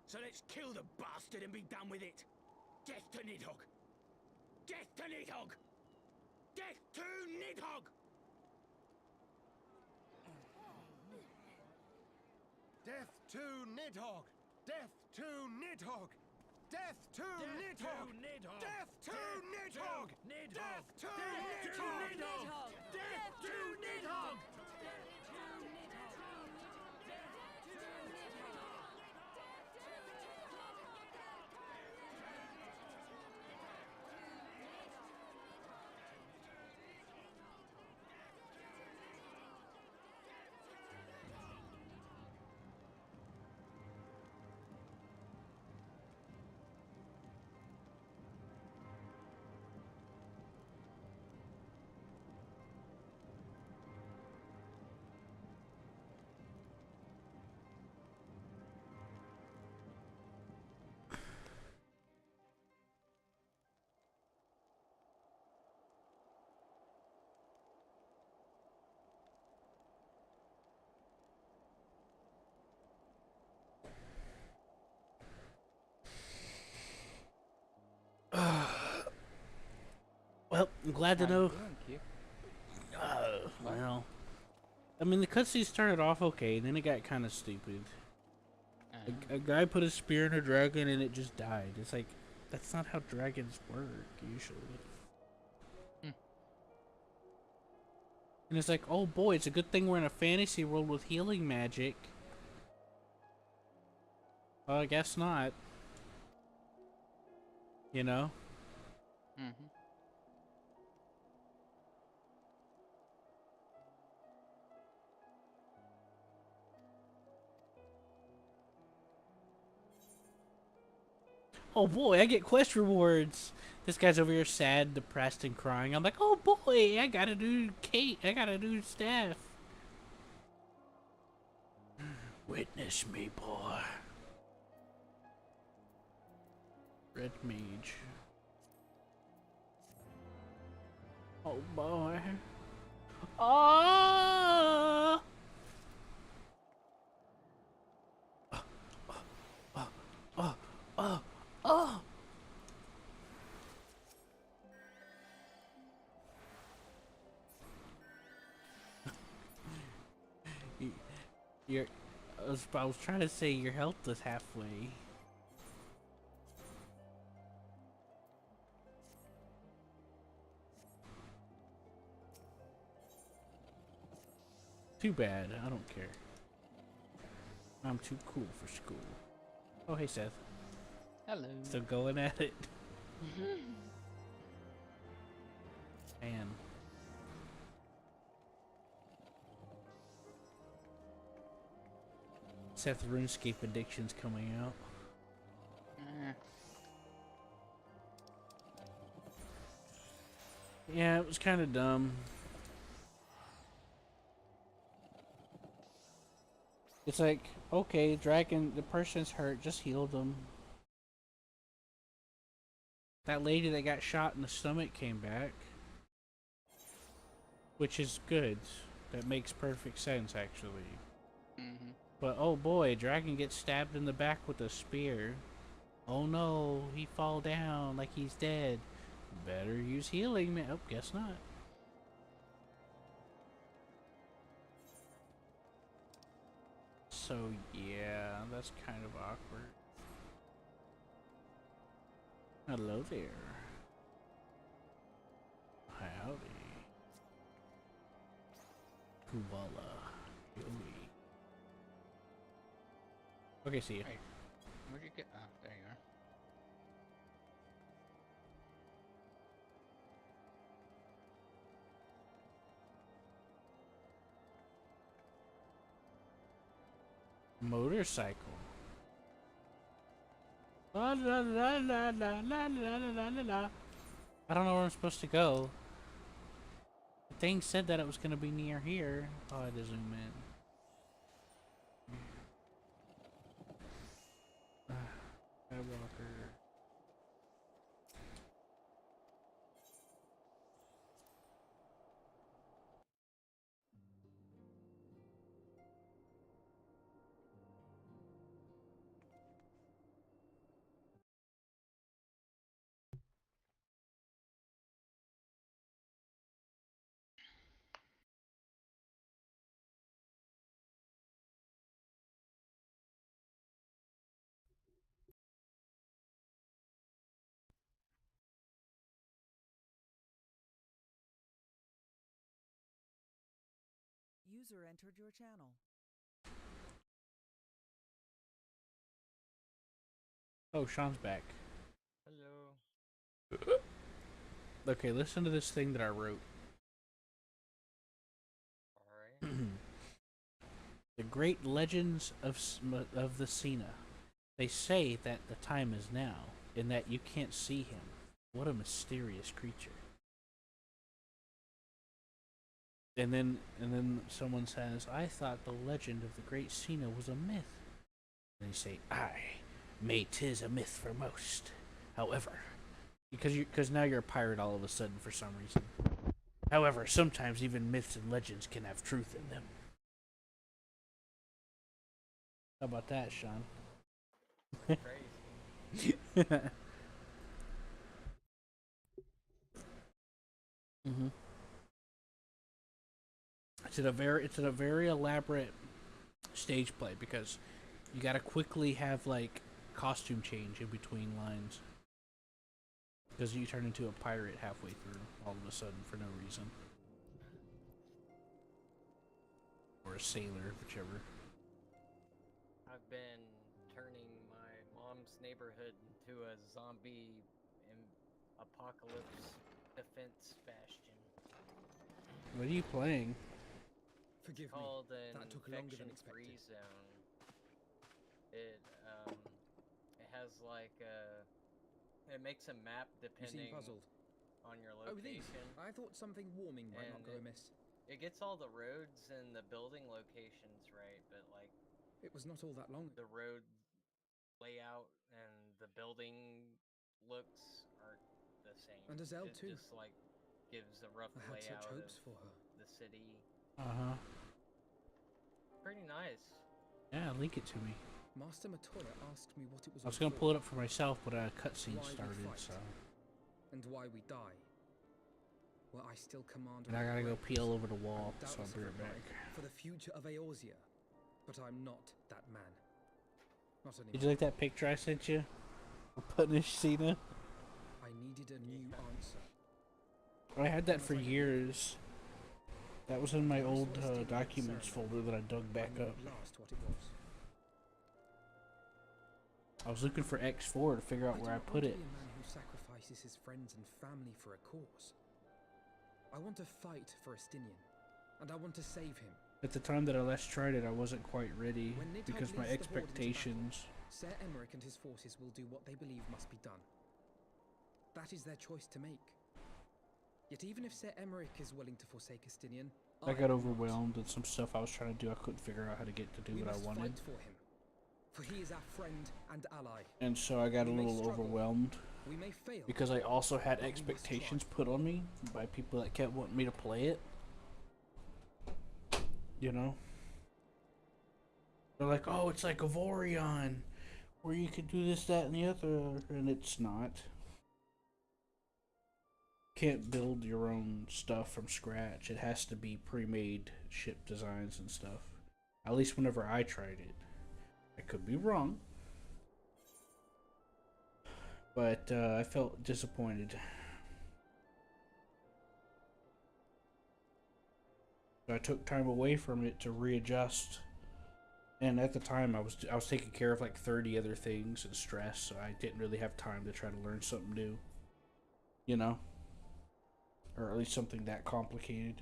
So let's kill the bastard and be done with it. Death to Nidhogg! Death to Nidhogg! Death to Nidhogg! Death to Nidhogg! Death to Nidhogg! Death to Nidhogg! Death to Nidhogg! Death to Nidhogg! Death to Nidhogg! I'm glad to How you know. doing, Q? What? Well, I mean, the cutscene started off okay, and then it got kind of stupid. A guy put a spear in a dragon, and it just died. It's like, that's not how dragons work, usually. And it's like, oh boy, it's a good thing we're in a fantasy world with healing magic. Well, I guess not. You know? Mm-hmm. Oh boy, I get quest rewards. This guy's over here sad, depressed, and crying. I'm like, oh boy, I got a new cape. I got a new staff. Witness me, boy. Red mage. Oh boy. Oh! Oh! You're. I was trying to say your health was halfway. Too bad. I don't care. I'm too cool for school. Oh, hey, Seth. Hello. Still going at it. Man. Seth RuneScape Addiction's coming out. Yeah, it was kind of dumb. It's like, okay, dragon, the person's hurt, just heal them. That lady that got shot in the stomach came back. Which is good. That makes perfect sense, actually. Mm-hmm. But oh boy, dragon gets stabbed in the back with a spear. Oh no, he fall down like he's dead. Better use healing, man. Oh, guess not. So yeah, that's kind of awkward. Hello there. Howdy. Koala. Yoey. Okay, see ya. Hey, where'd you get? Oh, there you are. Motorcycle. La, la, la, la, la, la, la, la, la, la. I don't know where I'm supposed to go. The thing said that it was gonna be near here. Oh, I had to zoom in. Skywalker. User entered your channel. Oh, Sean's back. Hello. Okay, listen to this thing that I wrote. Alright. The great legends of the Cena. They say that the time is now, and that you can't see him. What a mysterious creature. And then someone says, I thought the legend of the great Cena was a myth. And they say, aye, may 'tis a myth for most. However, because now you're a pirate all of a sudden for some reason. However, sometimes even myths and legends can have truth in them. How about that, Sean? Crazy. Mm-hmm. It's in a very elaborate stage play because you gotta quickly have like costume change in between lines because you turn into a pirate halfway through all of a sudden for no reason, or a sailor, whichever. I've been turning my mom's neighborhood into a zombie apocalypse defense bastion. What are you playing? Forgive It's called me. an That took longer than infection-free expected. zone. It has like it makes a map You seem depending puzzled. on your Oh, these. location. I thought something warming might not go amiss. It gets all the roads and the building locations right, but like it was not all that long. The road layout and the building looks aren't the same. And Azelle it too. Just like gives a rough I had layout such hopes of for her. the city. Uh-huh. Pretty nice. Yeah, link it to me. Master Matoya asked me what it was. I was gonna pull it up for myself, but a cutscene started, so. And why we die. Well, I still command. And I gotta go peel over the wall, so I'll be right back. For the future of Eorzea, but I'm not that man. Not anymore. Did you like that picture I sent you? Punish Cena. I needed a new answer. I had that for years. That was in my old documents folder that I dug back up. Last what it was. I was looking for X4 to figure out where I put it. I don't want to be a man who sacrifices his friends and family for a cause. I want to fight for Estinian, and I want to save him. At the time that I last tried it, I wasn't quite ready because my expectations. Ser Emeric and his forces will do what they believe must be done. That is their choice to make. Yet even if Ser Emeric is willing to forsake Estinian, I got overwhelmed and some stuff I was trying to do, I couldn't figure out how to get to do what I wanted. Fight for him, for he is our friend and ally. And so I got a little overwhelmed we may fail, because I also had expectations put on me by people that kept wanting me to play it. You know? They're like, oh, it's like Avorion, where you could do this, that, and the other, and it's not. Can't build your own stuff from scratch. It has to be pre-made ship designs and stuff. At least whenever I tried it. I could be wrong. But I felt disappointed. So I took time away from it to readjust. And at the time I was taking care of like 30 other things and stress, so I didn't really have time to try to learn something new. You know? Or at least something that complicated.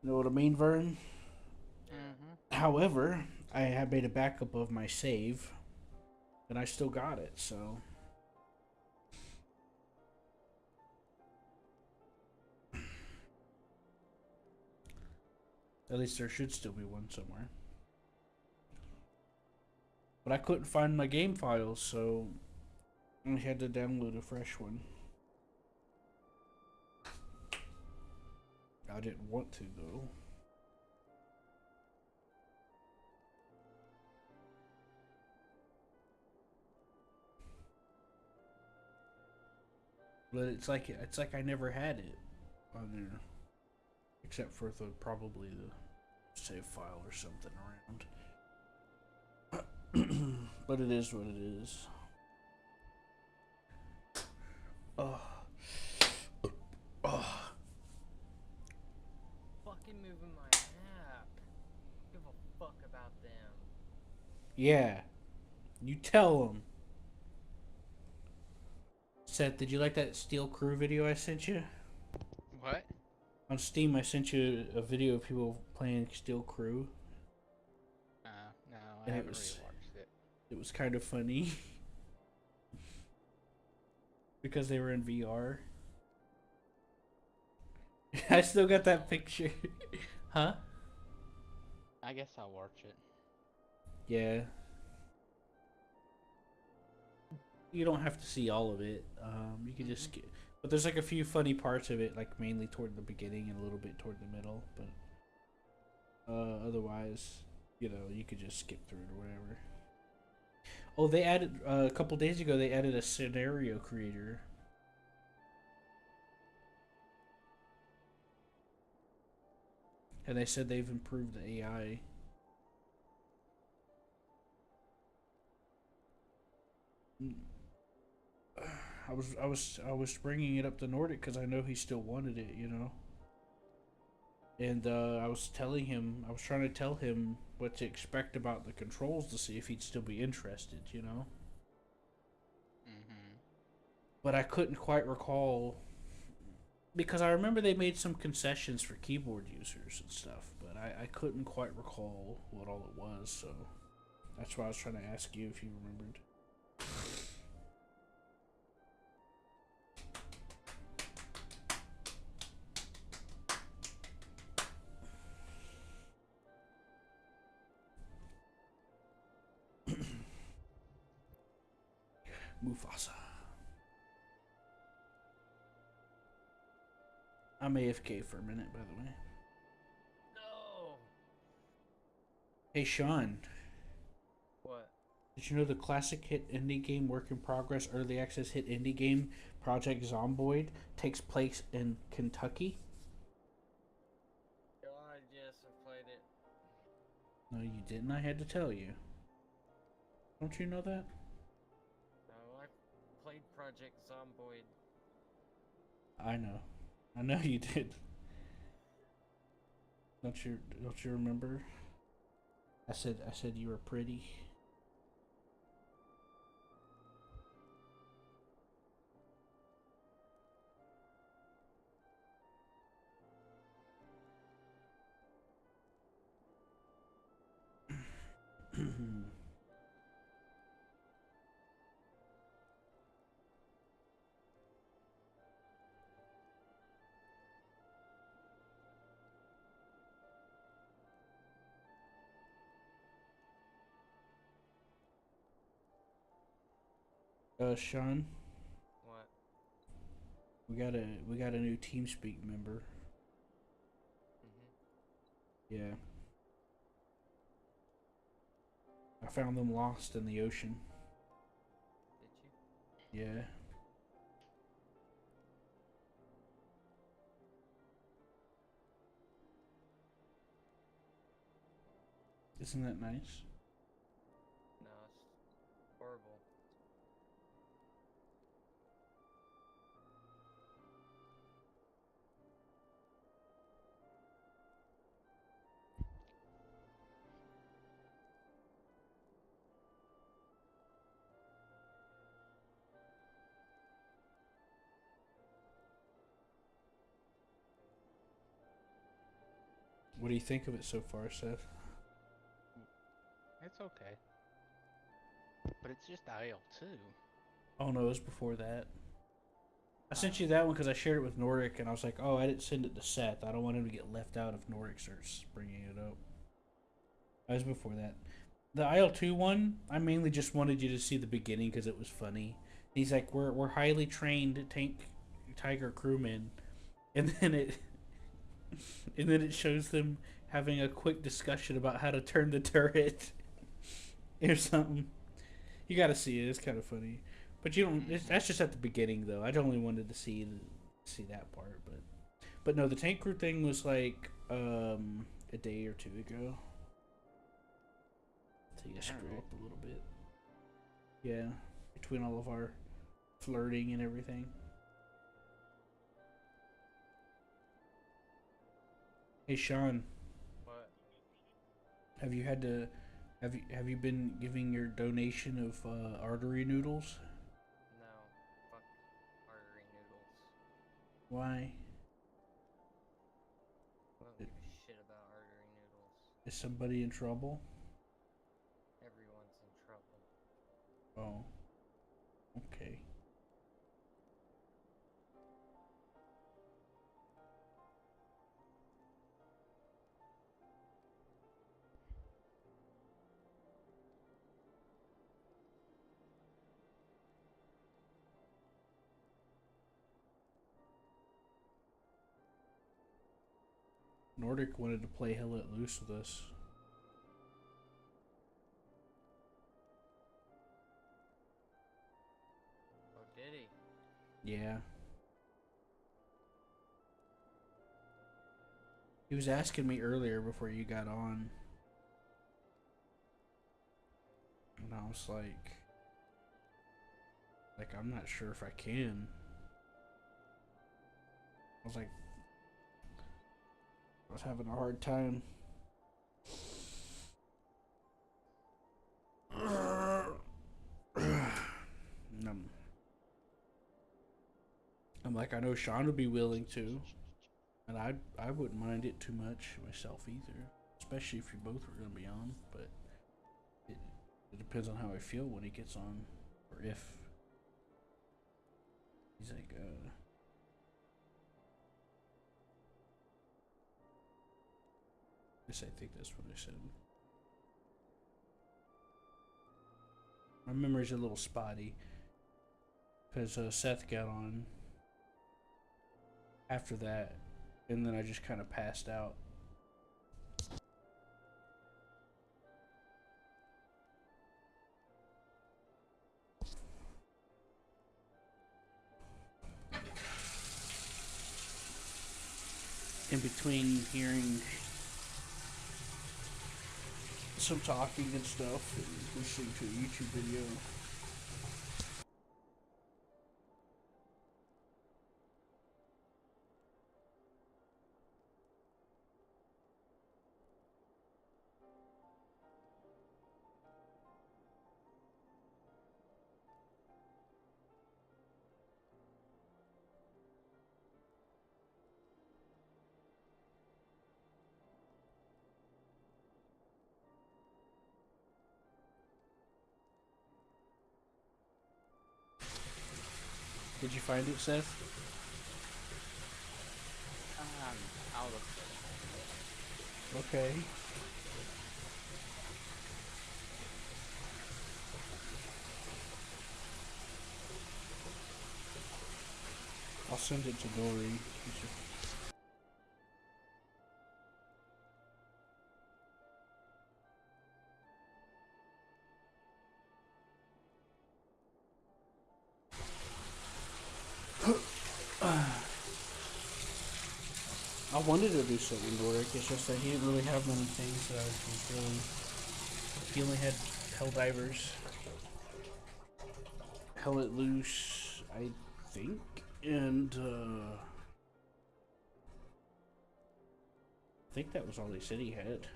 You know what I mean, Vern? Mm-hmm. However, I had made a backup of my save, and I still got it, so... At least there should still be one somewhere. But I couldn't find my game files, so I had to download a fresh one. I didn't want to, though. But it's like I never had it on there, except for probably the save file or something around. But it is what it is. Oh. Oh. Fucking moving my app. Give a fuck about them. Yeah. You tell them. Seth, did you like that Steel Crew video I sent you? What? On Steam, I sent you a video of people playing Steel Crew. No, I haven't really watched it. It was kind of funny. Because they were in VR. I still got that picture. Huh? I guess I'll watch it. Yeah. You don't have to see all of it. You can just skip. But there's like a few funny parts of it, like mainly toward the beginning and a little bit toward the middle. But otherwise, you know, you could just skip through it or whatever. Oh, they added a couple days ago. They added a scenario creator and they said they've improved the AI. I was bringing it up to Nordic because I know he still wanted it, you know. And I was trying to tell him what to expect about the controls to see if he'd still be interested, you know. But I couldn't quite recall, because I remember they made some concessions for keyboard users and stuff, but I couldn't quite recall what all it was, so that's why I was trying to ask you if you remembered. Mufasa. I'm AFK for a minute, by the way. No. Hey, Sean. What? Did you know the classic hit indie game work in progress early access hit indie game Project Zomboid takes place in Kentucky? God, yes, I played it. No, you didn't. I had to tell you. Don't you know that? No, I played Project Zomboid. I know. I know you did. Don't you remember? I said you were pretty. Sean. What? We got a new TeamSpeak member. Yeah. I found them lost in the ocean. Did you? Yeah. Isn't that nice? No, it's horrible. What do you think of it so far, Seth? It's okay. But it's just IL-2. Oh no, it was before that. I sent you that one because I shared it with Nordic, and I was like, oh, I didn't send it to Seth. I don't want him to get left out if Nordic starts bringing it up. That was before that. The IL-2 one, I mainly just wanted you to see the beginning because it was funny. He's like, we're highly trained tank tiger crewmen, and then it shows them having a quick discussion about how to turn the turret or something. You got to see it. It's kind of funny. But you don't. That's just at the beginning, though. I only wanted to see that part, but no, the tank crew thing was like a day or two ago. So you scroll up a little bit. Yeah, between all of our flirting and everything. Hey, Sean. What? Have you been giving your donation of artery noodles? No. Fuck artery noodles. Why? I don't give a shit about artery noodles. Is somebody in trouble? Everyone's in trouble. Oh. Okay. Nordic wanted to play Hell Let Loose with us. Oh, did he? Yeah. He was asking me earlier before you got on. And I was like, I'm not sure if I can. I was having a hard time. I'm like, I know Sean would be willing to, and I wouldn't mind it too much myself either, especially if you both were gonna be on. But it depends on how I feel when he gets on, or if he's like, I think that's what I said. My memory's a little spotty because Seth got on after that, and then I just kind of passed out. In between hearing some talking and stuff and listening to a YouTube video. Did you find it, Seth? I'll look for it. Okay. I'll send it to Dory. I wanted to do something, Doric. It's just that he didn't really have many things that was really. He only had Helldivers, Hell It Loose, I think, and I think that was all he said he had.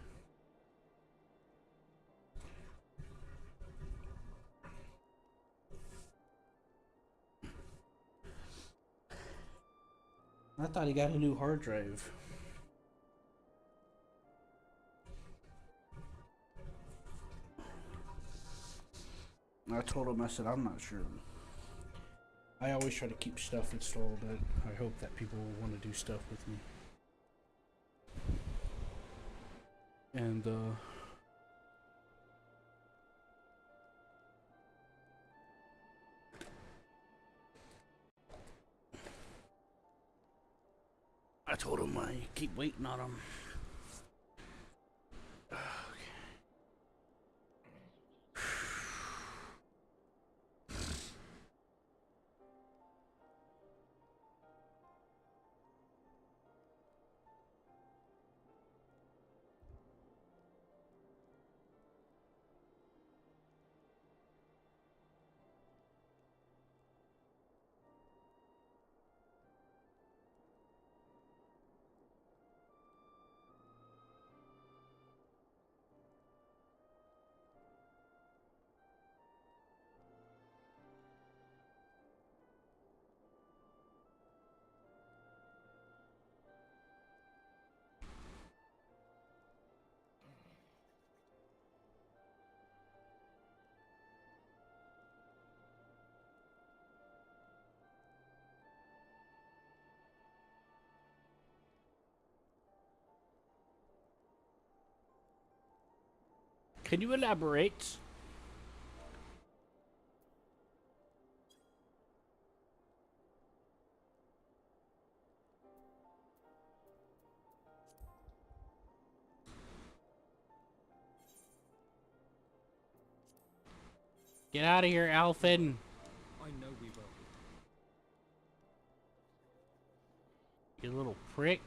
I thought he got a new hard drive. I told him, I said, I'm not sure. I always try to keep stuff installed. I hope that people will want to do stuff with me. And, I told him I keep waiting on him. Can you elaborate? Get out of here, Alfin. I know we will. You little prick.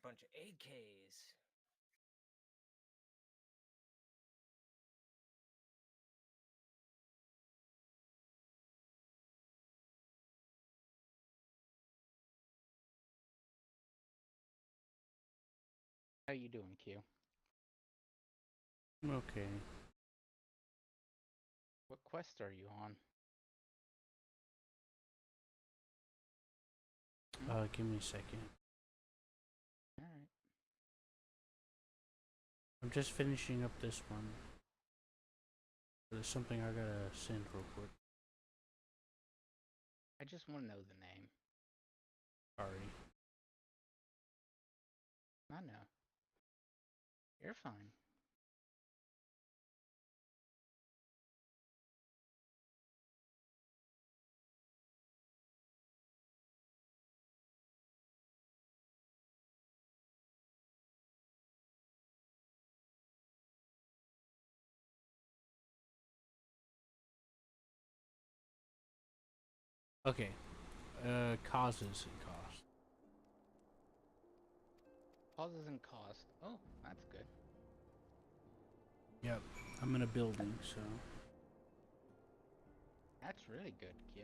a bunch of AKs. How you doing, Q? I'm okay. What quest are you on? Give me a second. Alright. I'm just finishing up this one. There's something I gotta send real quick. I just want to know the name. Sorry. I know. You're fine. Okay. Causes and cost. Pauses and cost. Oh, that's good. Yep. I'm in a building, so. That's really good, Q.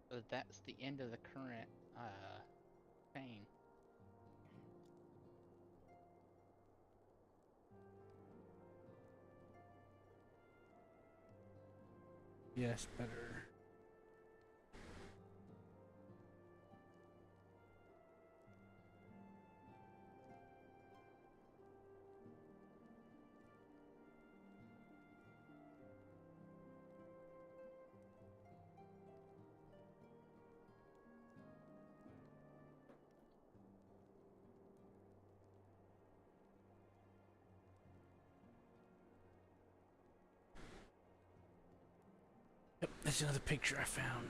So that's the end of the current chain. Yes, better. Yep, that's another picture I found.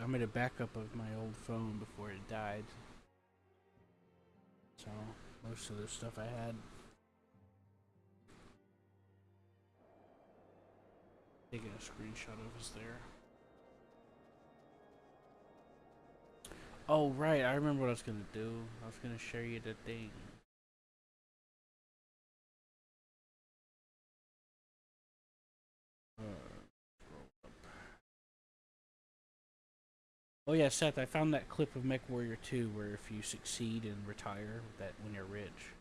I made a backup of my old phone before it died. So, most of the stuff I had. Taking a screenshot of is there. Oh, right, I remember what I was gonna do. I was gonna share you the thing. Oh yeah, Seth, I found that clip of MechWarrior 2 where if you succeed and retire, that when you're rich.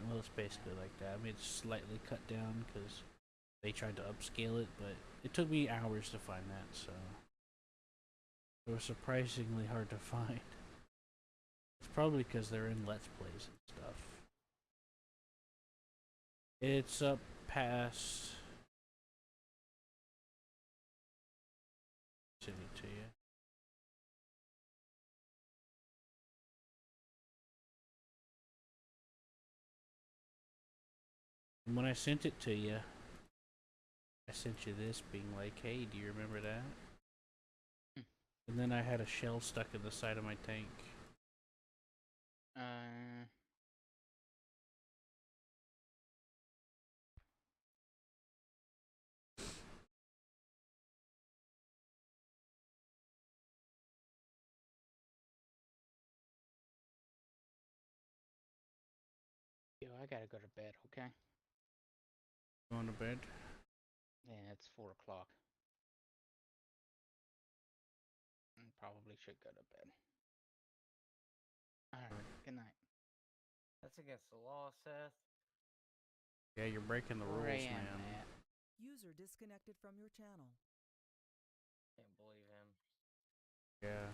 Well, it's basically like that. I mean, it's slightly cut down because they tried to upscale it, but it took me hours to find that, so it was surprisingly hard to find. It's probably because they're in Let's Plays and stuff. It's up past... Send it to you. And when I sent it to you, I sent you this being like, hey, do you remember that? And then I had a shell stuck in the side of my tank. Yo, I gotta go to bed, okay? Going to bed? Yeah, it's 4 o'clock. I probably should go to bed. Alright, good night. That's against the law, Seth. Yeah, you're breaking the rules, man. User disconnected from your channel. Can't believe him. Yeah.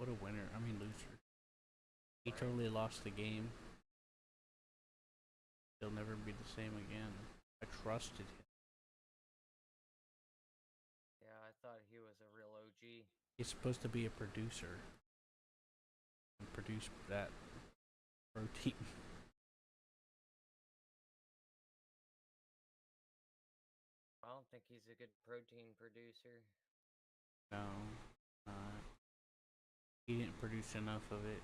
What a winner. I mean, loser. He totally lost the game. He'll never be the same again. I trusted him. Yeah, I thought he was a real OG. He's supposed to be a producer. And produce that protein. I don't think he's a good protein producer. No. He didn't produce enough of it.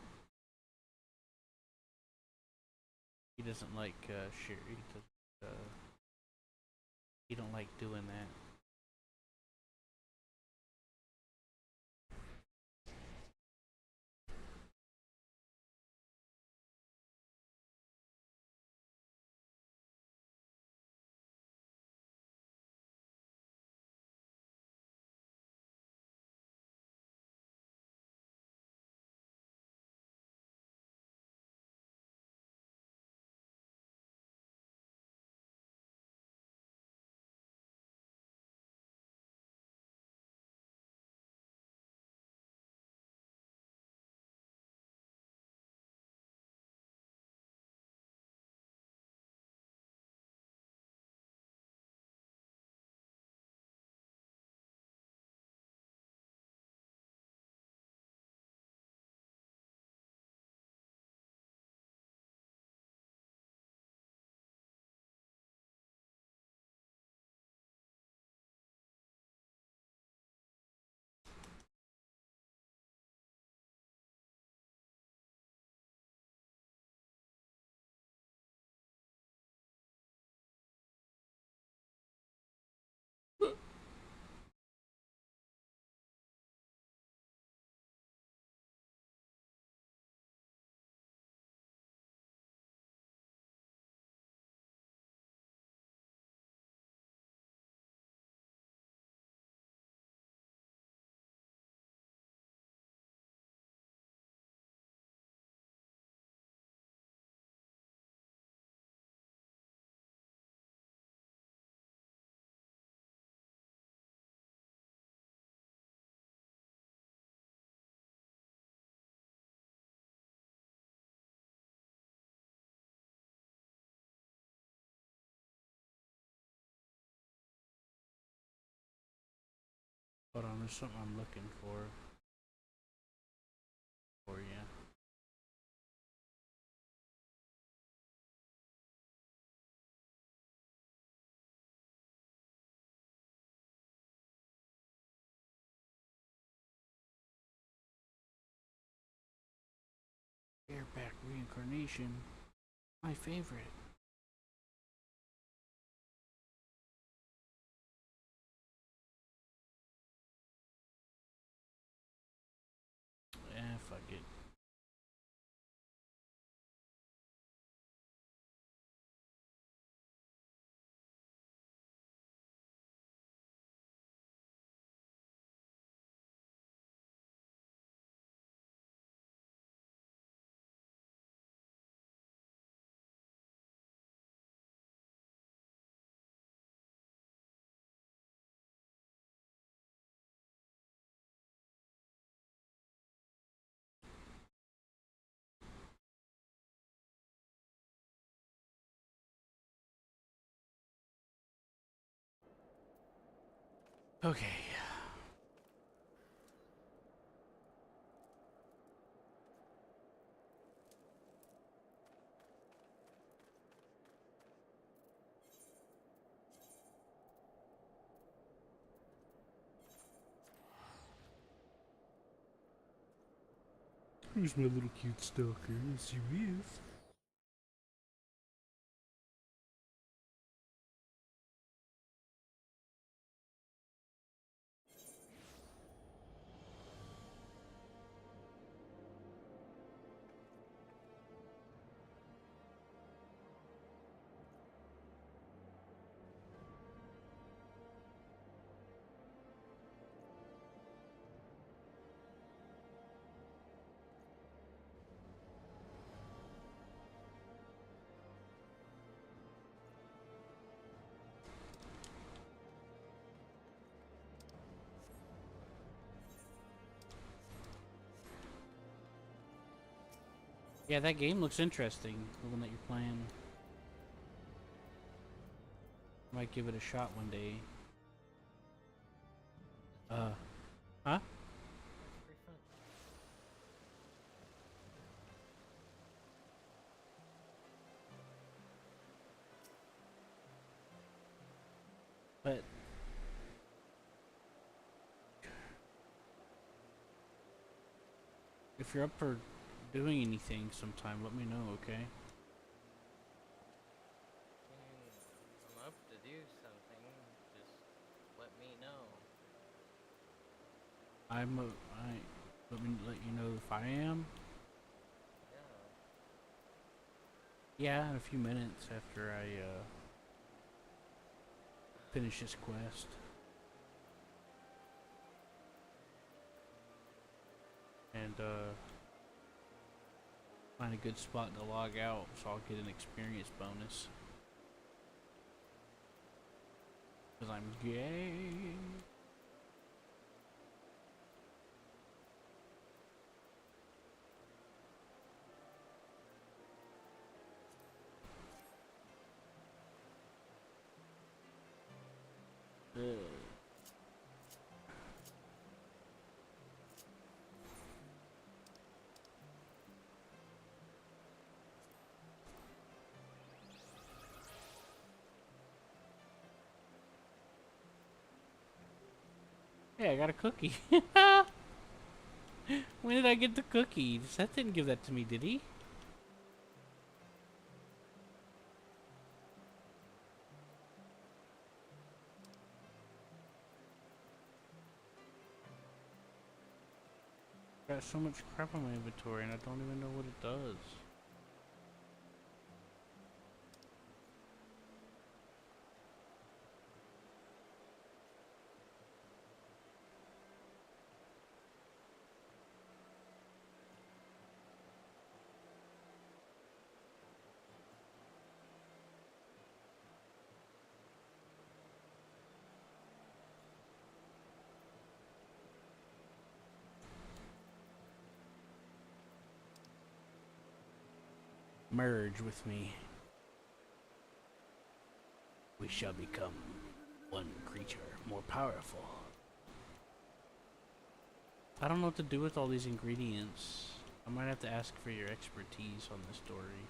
He He doesn't like he don't like doing that. Hold on, there's something I'm looking for you. Bareback reincarnation, my favorite. Fuck it. Okay. Who's my little cute stalker? Yes, you is. Yeah, that game looks interesting, the one that you're playing. Might give it a shot one day. Huh? Pretty fun. But if you're up for doing anything sometime, let me know, okay? Let me let you know if I am. Yeah, in a few minutes after I finish this quest. And find a good spot to log out so I'll get an experience bonus. Because I'm gay. Hey, I got a cookie. When did I get the cookie? Seth didn't give that to me, did he? I got so much crap on my inventory and I don't even know what it does. Merge with me. We shall become one creature more powerful. I don't know what to do with all these ingredients. I might have to ask for your expertise on this story.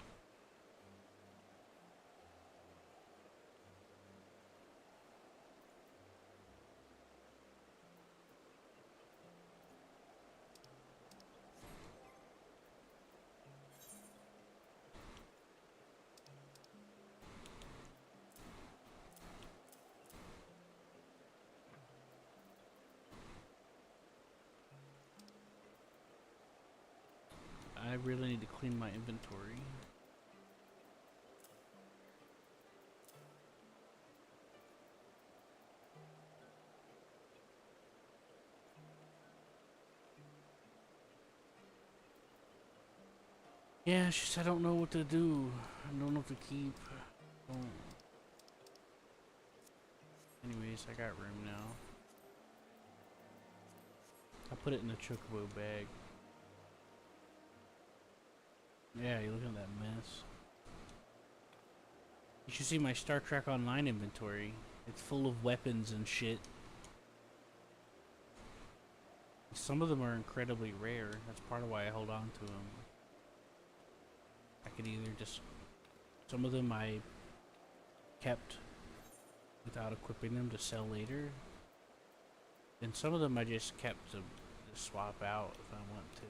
I really need to clean my inventory. Yeah, it's just I don't know what to do. I don't know what to keep. Anyways, I got room now. I put it in the chocobo bag. Yeah, you look at that mess. You should see my Star Trek Online inventory. It's full of weapons and shit. Some of them are incredibly rare. That's part of why I hold on to them. I could either just... Some of them I kept without equipping them to sell later. And some of them I just kept to swap out if I want to.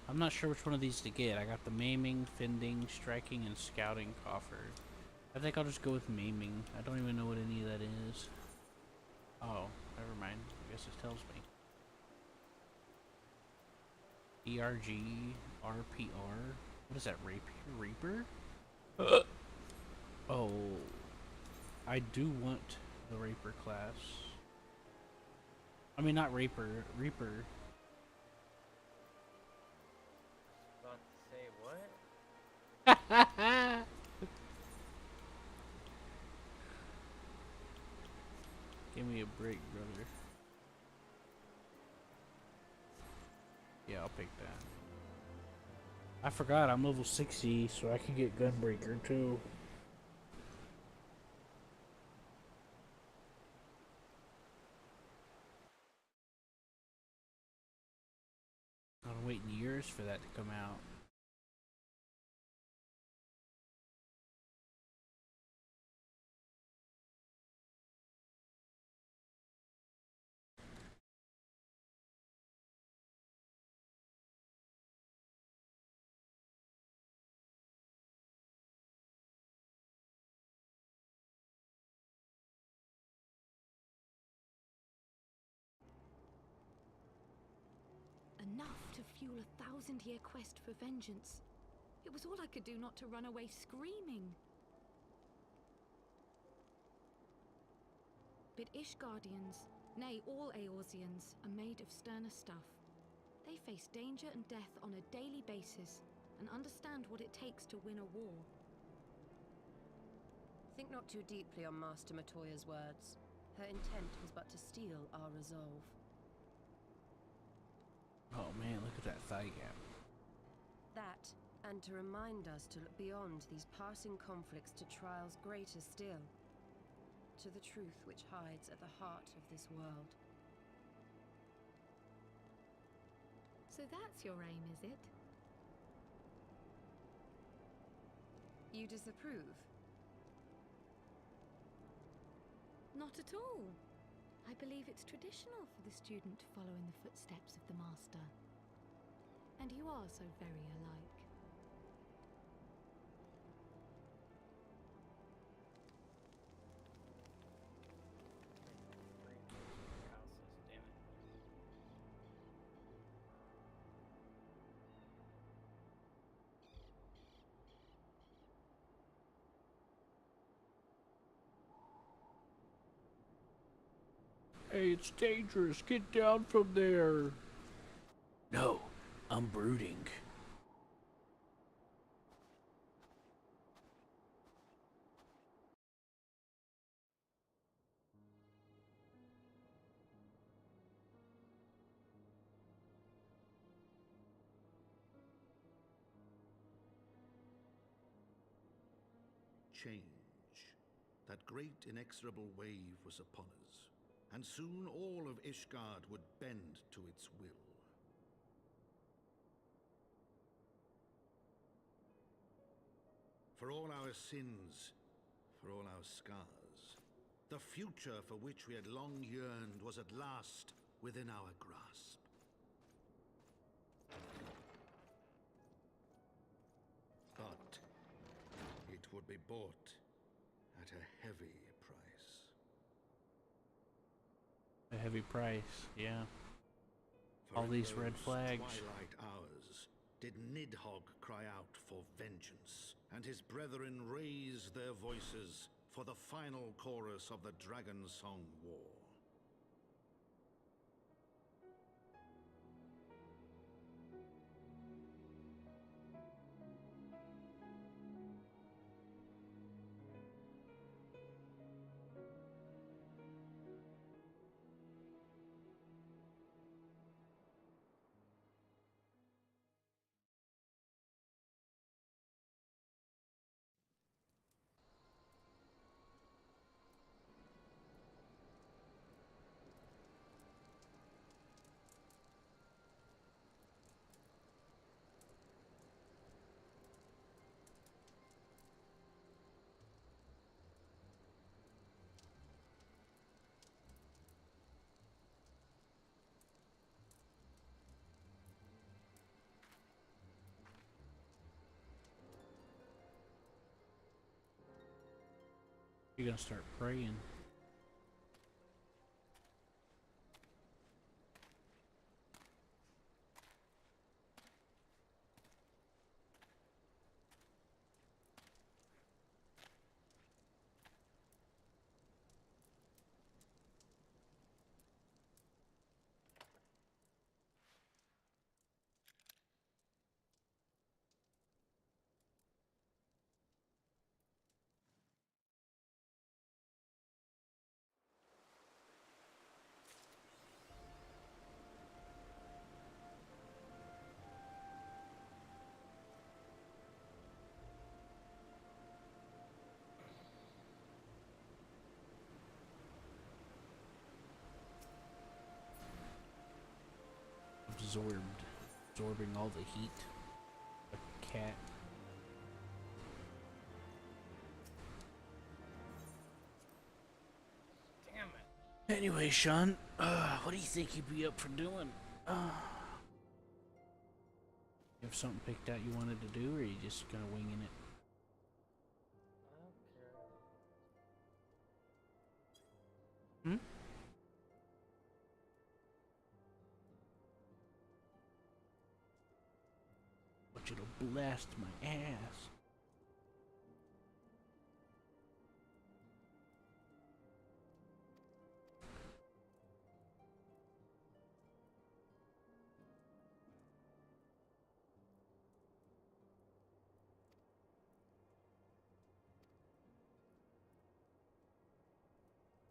I'm not sure which one of these to get. I got the maiming, fending, striking, and scouting coffer. I think I'll just go with maiming. I don't even know what any of that is. Oh, never mind. I guess it tells me. ERG, RPR. What is that, Reaper? Oh, I do want the Reaper class. I mean, not Reaper, Reaper. About to say what? Give me a break, brother. Yeah, I'll pick that. I forgot I'm level 60, so I can get Gunbreaker too. I've been waiting years for that to come out. enough to fuel a 1,000-year quest for vengeance. It was all I could do not to run away screaming. But Ishgardians, nay, all Eorzeans, are made of sterner stuff. They face danger and death on a daily basis and understand what it takes to win a war. Think not too deeply on Master Matoya's words. Her intent was but to steal our resolve. Oh man, look at that thigh gap. That, and to remind us to look beyond these passing conflicts to trials greater still, to the truth which hides at the heart of this world. So that's your aim, is it? You disapprove? Not at all. I believe it's traditional for the student to follow in the footsteps of the master. And you are so very alike. Hey, it's dangerous. Get down from there. No, I'm brooding. Change. That great inexorable wave was upon us, and soon all of Ishgard would bend to its will. For all our sins, for all our scars, the future for which we had long yearned was at last within our grasp. But it would be bought at a heavy price. A heavy price, yeah. For All in these red those flags. twilight hours did Nidhogg cry out for vengeance, and his brethren raised their voices for the final chorus of the Dragon Song War. You're gonna start praying. Absorbing all the heat. A cat. Damn it. Anyway, Sean, what do you think you'd be up for doing? You have something picked out you wanted to do, or are you just kind of winging it? Hmm? blast my ass.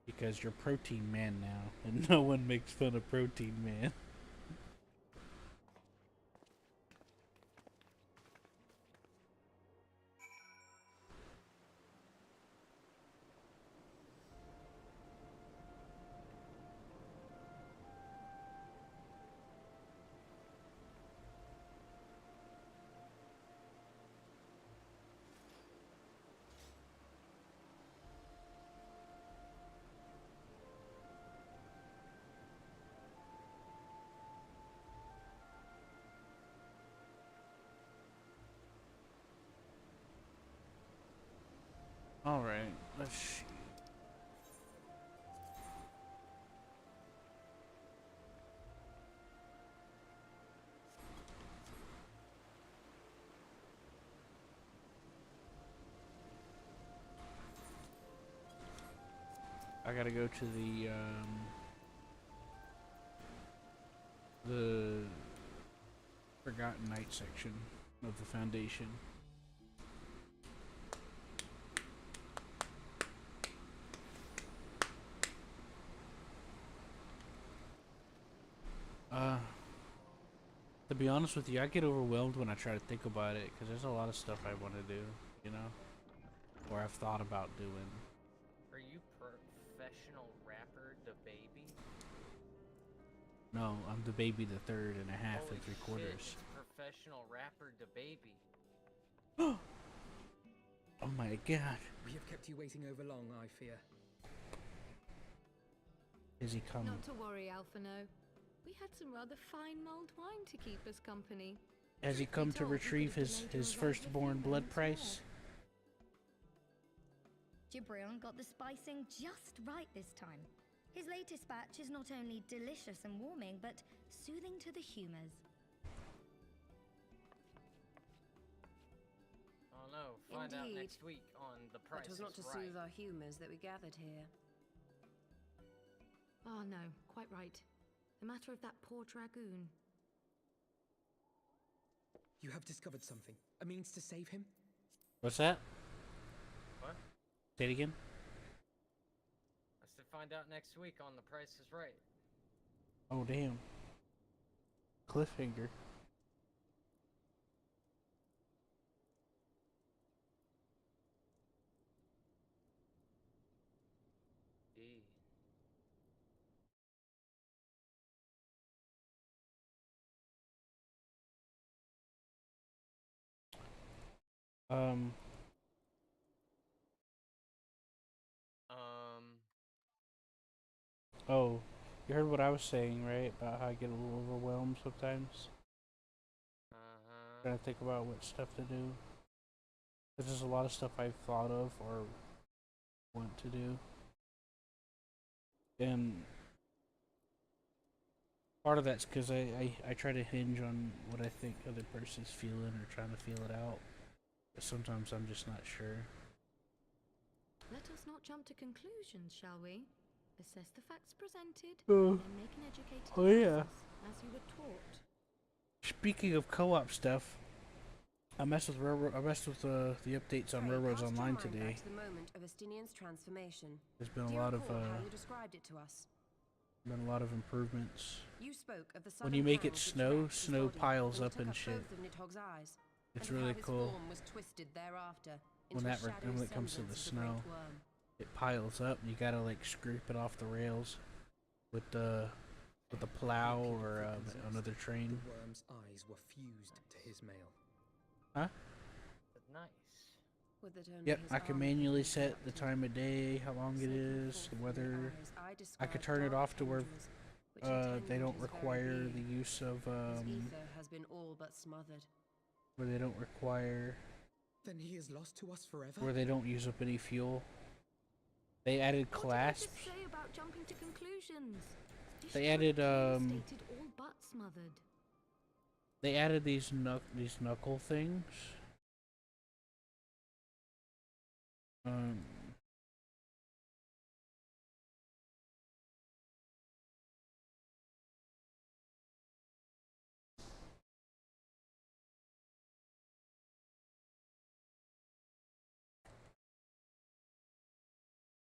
Because you're Protein Man now, and no one makes fun of Protein Man. Alright, let's see. I gotta go to the Forgotten Night section of the Foundation. To be honest with you, I get overwhelmed when I try to think about it, because there's a lot of stuff I want to do, you know? Or I've thought about doing. Are you professional rapper, the baby? No, I'm the baby, the third and a half Holy and three shit, quarters. it's professional rapper, the baby. Oh my god. We have kept you waiting over long, I fear. Is he coming? Not to worry, Alphino. We had some rather fine mulled wine to keep us company. Has he come to retrieve his firstborn blood price? Gibrion got the spicing just right this time. His latest batch is not only delicious and warming, but soothing to the humors. Oh no, find out Indeed. next week on The Price It was not to is Right. soothe our humours that we gathered here. Oh no, quite right. The matter of that poor dragoon. You have discovered something. A means to save him? What's that? What? Say it again? I said find out next week on The Price is Right. Oh damn. Cliffhanger. E. Um. Oh, you heard what I was saying, right? About how I get a little overwhelmed sometimes. Trying to think about what stuff to do. There's just a lot of stuff I've thought of or want to do. And part of that's because I try to hinge on what I think other person's feeling or trying to feel it out. But sometimes I'm just not sure. Let us not jump to conclusions, shall we? Assess the facts presented, Oh. then make an educated Oh, yeah. analysis, as you were taught. Speaking of co-op stuff, I messed with the updates on Railroads Online today. Back to the moment of Estinian's transformation. There's been Do a you lot of recall how you described it to us? improvements. You spoke of the When you sudden make it pangs which snow, wrapped his snow body piles when up he took and shit. both of Nidhogg's eyes, It's and of really how his cool. form was twisted thereafter When into a that shadowy when it comes to the semblance of the snow, great worm. it piles up and you gotta like scrape it off the rails with the plow or another train. The worm's eyes were fused to his mail. Huh? Nice. Would that only Yep, his I can arm manually had been set the time of day, how long it is, whether I described could turn it dark off to where tendrils which they don't entangled his very require the being. use of His ether has been all but smothered. where they don't require Then he is lost to us forever? where they don't use up any fuel. They added clasps. What did I just say about jumping to conclusions? They added Stated all but smothered. they added these knuckle things. Um,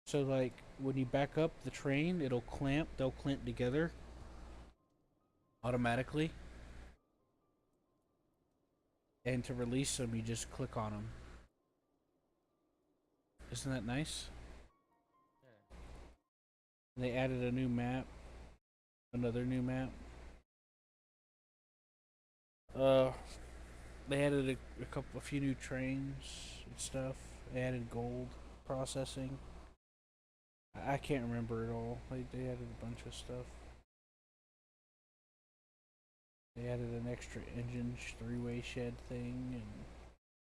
so like when you back up the train, they'll clamp together automatically. And to release them, you just click on them. Isn't that nice? Yeah. They added a new map. Another new map. They added a few new trains and stuff. They added gold processing. I can't remember it all. They added a bunch of stuff. They added an extra engine three-way shed thing and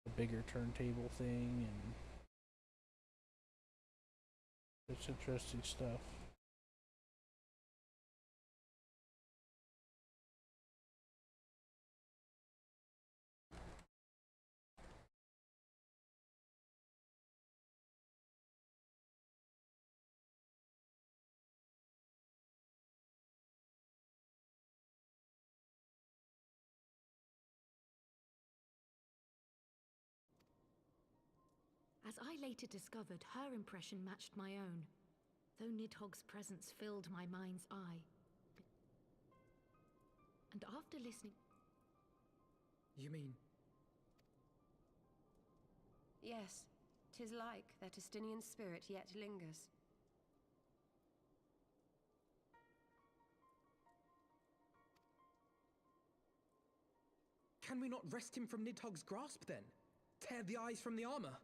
a bigger turntable thing, and it's interesting stuff. As I later discovered, her impression matched my own, though Nidhogg's presence filled my mind's eye. And after listening... You mean... Yes, 'tis like that Estinian spirit yet lingers. Can we not wrest him from Nidhogg's grasp, then? Tear the eyes from the armor?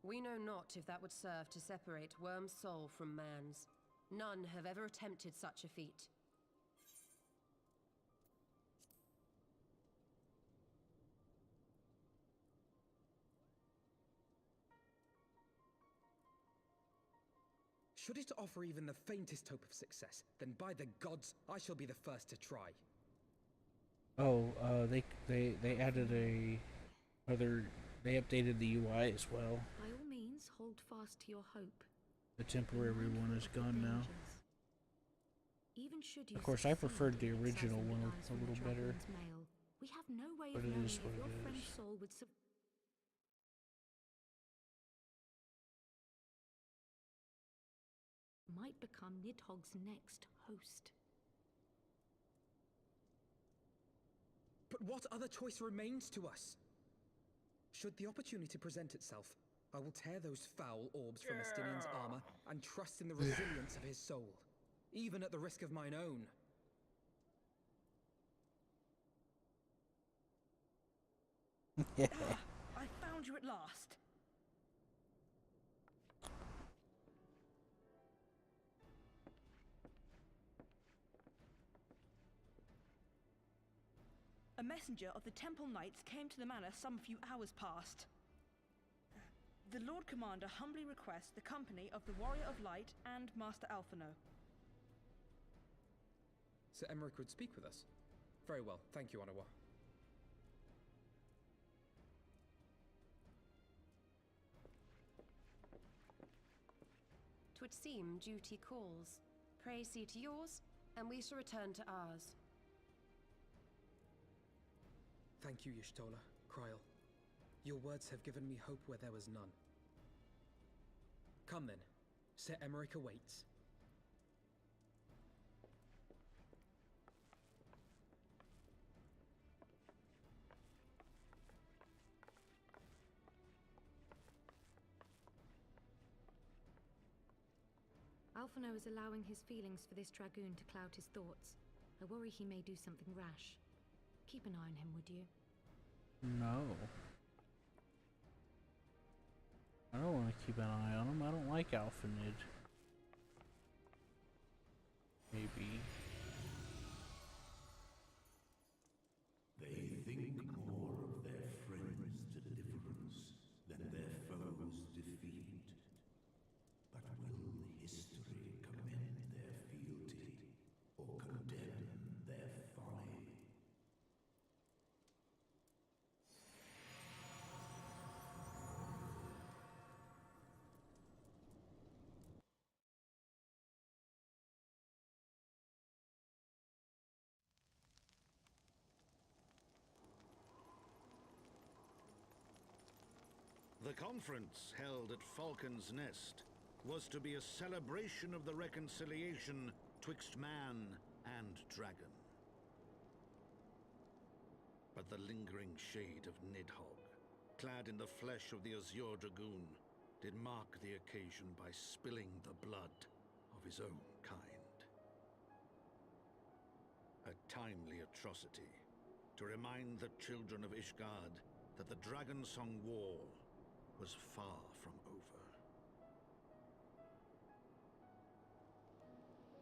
We know not if that would serve to separate Worm's soul from man's. None have ever attempted such a feat. Should it offer even the faintest hope of success, then by the gods, I shall be the first to try. Oh, they added they updated the UI as well. By all means, hold fast to your hope. The temporary one is gone now. Even should you of course, I preferred the original one a little better. Mail, we have no way but of knowing it is if what your it friend's is. soul would might become Nidhogg's next host. But what other choice remains to us? Should the opportunity present itself, I will tear those foul orbs from Estinian's armor and trust in the resilience of his soul, even at the risk of mine own. I found you at last. A messenger of the Temple Knights came to the manor some few hours past. The Lord Commander humbly requests the company of the Warrior of Light and Master Alphino. Sir Emmerich would speak with us. Very well, thank you, Onawa. Twould seem duty calls. Pray see to yours, and we shall return to ours. Thank you, Y'shtola, Kryl. Your words have given me hope where there was none. Come then, Sir Emmerich awaits. Alphino is allowing his feelings for this dragoon to cloud his thoughts. I worry he may do something rash. Keep an eye on him, would you? No. I don't want to keep an eye on him. I don't like Alphanid. Maybe. They think more of their friends' deliverance than their foes' defeat. But will history commend their fealty or condemn their The conference held at Falcon's Nest was to be a celebration of the reconciliation twixt man and dragon. But the lingering shade of Nidhogg, clad in the flesh of the Azure Dragoon, did mark the occasion by spilling the blood of his own kind. A timely atrocity to remind the children of Ishgard that the Dragonsong War was far from over.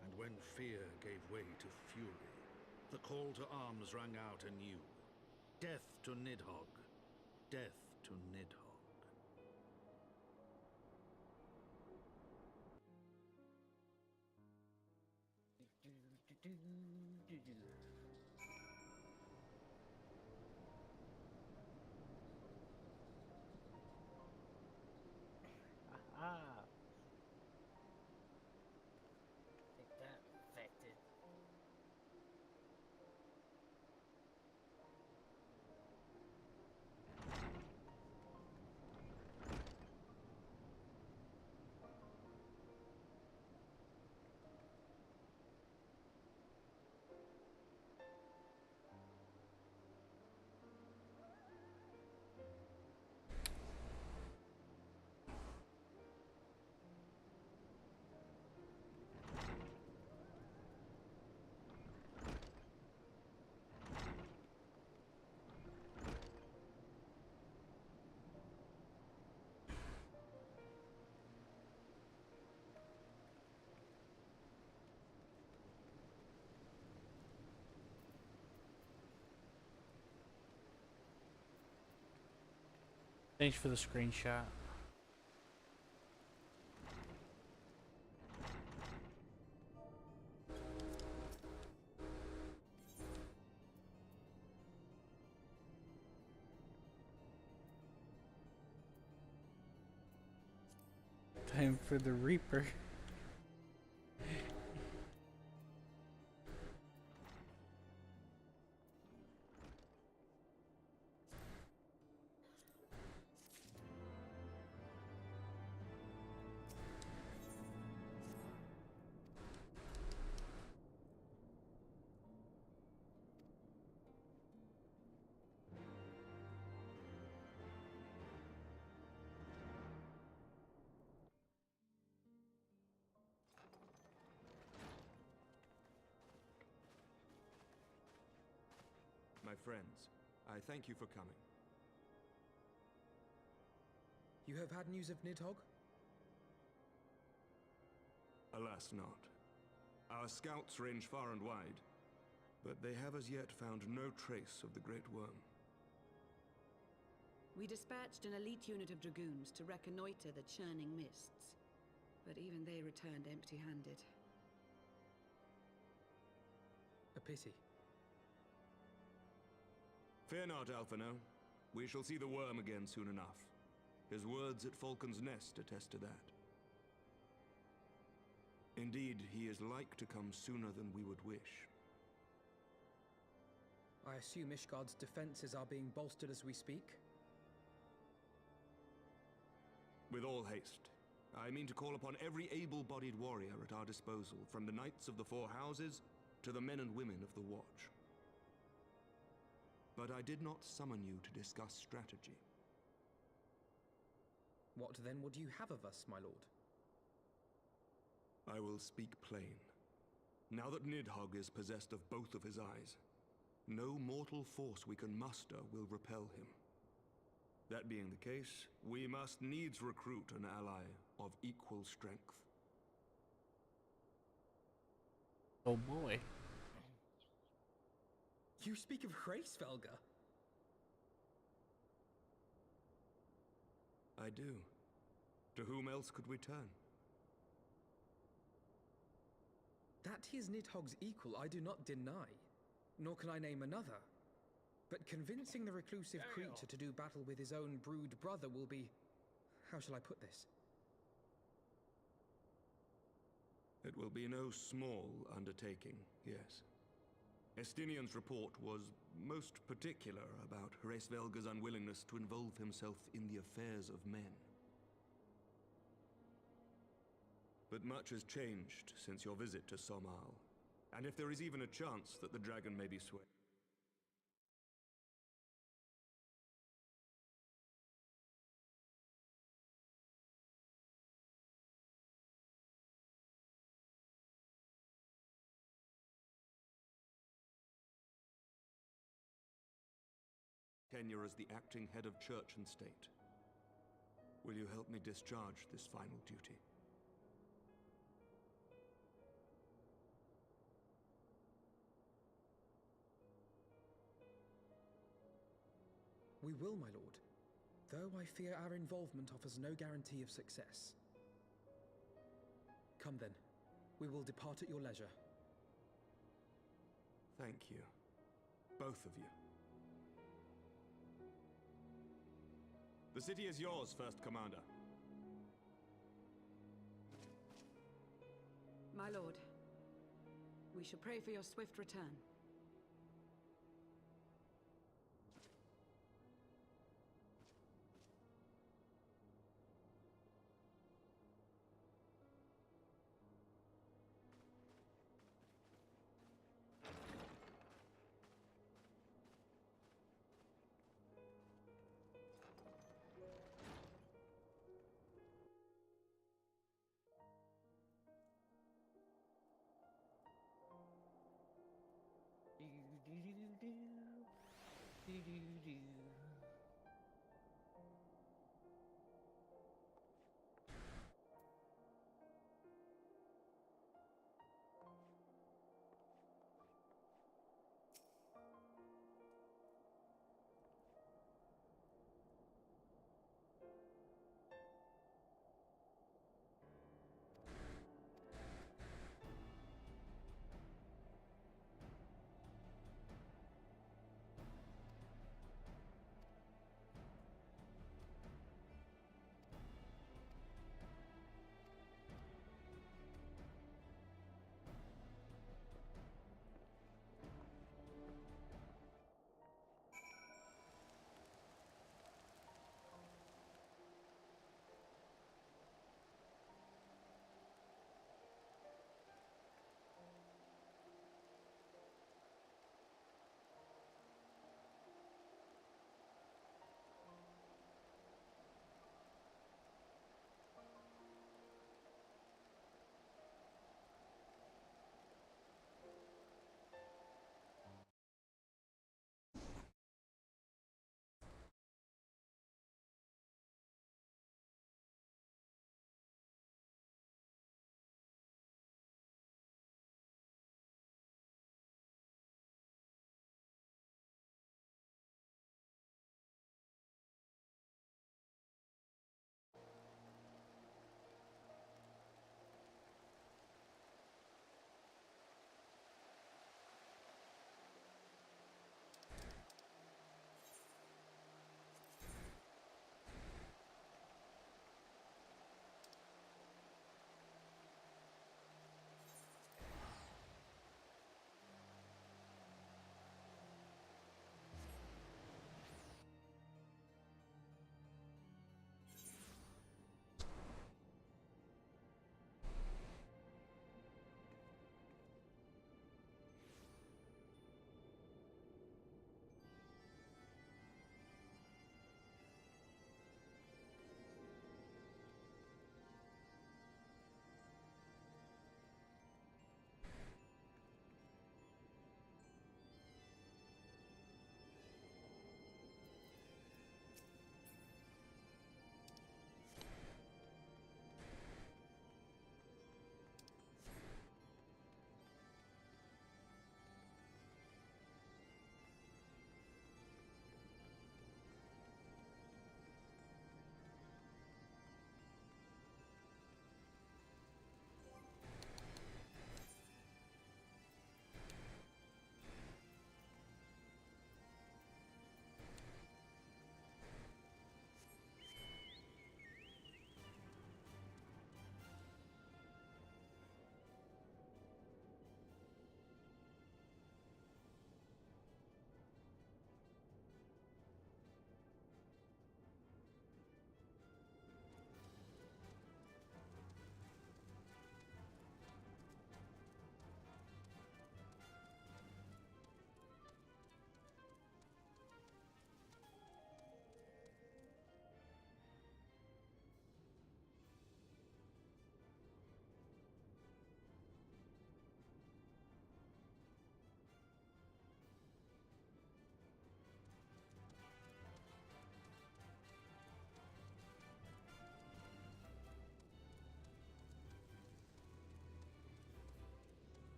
And when fear gave way to fury, the call to arms rang out anew. Death to Nidhogg. Death to Nidhogg. Ah. Take that, affected. Thanks for the screenshot. Time for the Reaper. My friends, I thank you for coming. You have had news of Nidhogg? Alas not. Our scouts range far and wide, but they have as yet found no trace of the Great Worm. We dispatched an elite unit of dragoons to reconnoiter the churning mists, but even they returned empty-handed. A pity. Fear not, Alphino. We shall see the worm again soon enough. His words at Falcon's Nest attest to that. Indeed, he is like to come sooner than we would wish. I assume Ishgard's defenses are being bolstered as we speak? With all haste. I mean to call upon every able-bodied warrior at our disposal, from the Knights of the Four Houses to the men and women of the Watch. But I did not summon you to discuss strategy. What then would you have of us, my lord? I will speak plain. Now that Nidhogg is possessed of both of his eyes, no mortal force we can muster will repel him. That being the case, we must needs recruit an ally of equal strength. Oh boy. You speak of Hraesvelga? I do. To whom else could we turn? That he is Nidhogg's equal, I do not deny. Nor can I name another. But convincing the reclusive creature to do battle with his own brood brother will be... how shall I put this? It will be no small undertaking, yes. Estinian's report was most particular about Hraesvelga's unwillingness to involve himself in the affairs of men. But much has changed since your visit to Somal, and if there is even a chance that the dragon may be swayed. Tenure as the acting head of church and state. Will you help me discharge this final duty? We will, my lord, though I fear our involvement offers no guarantee of success. Come then, we will depart at your leisure. Thank you, both of you. The city is yours, First Commander. My lord, we shall pray for your swift return. Do do do do do do do do.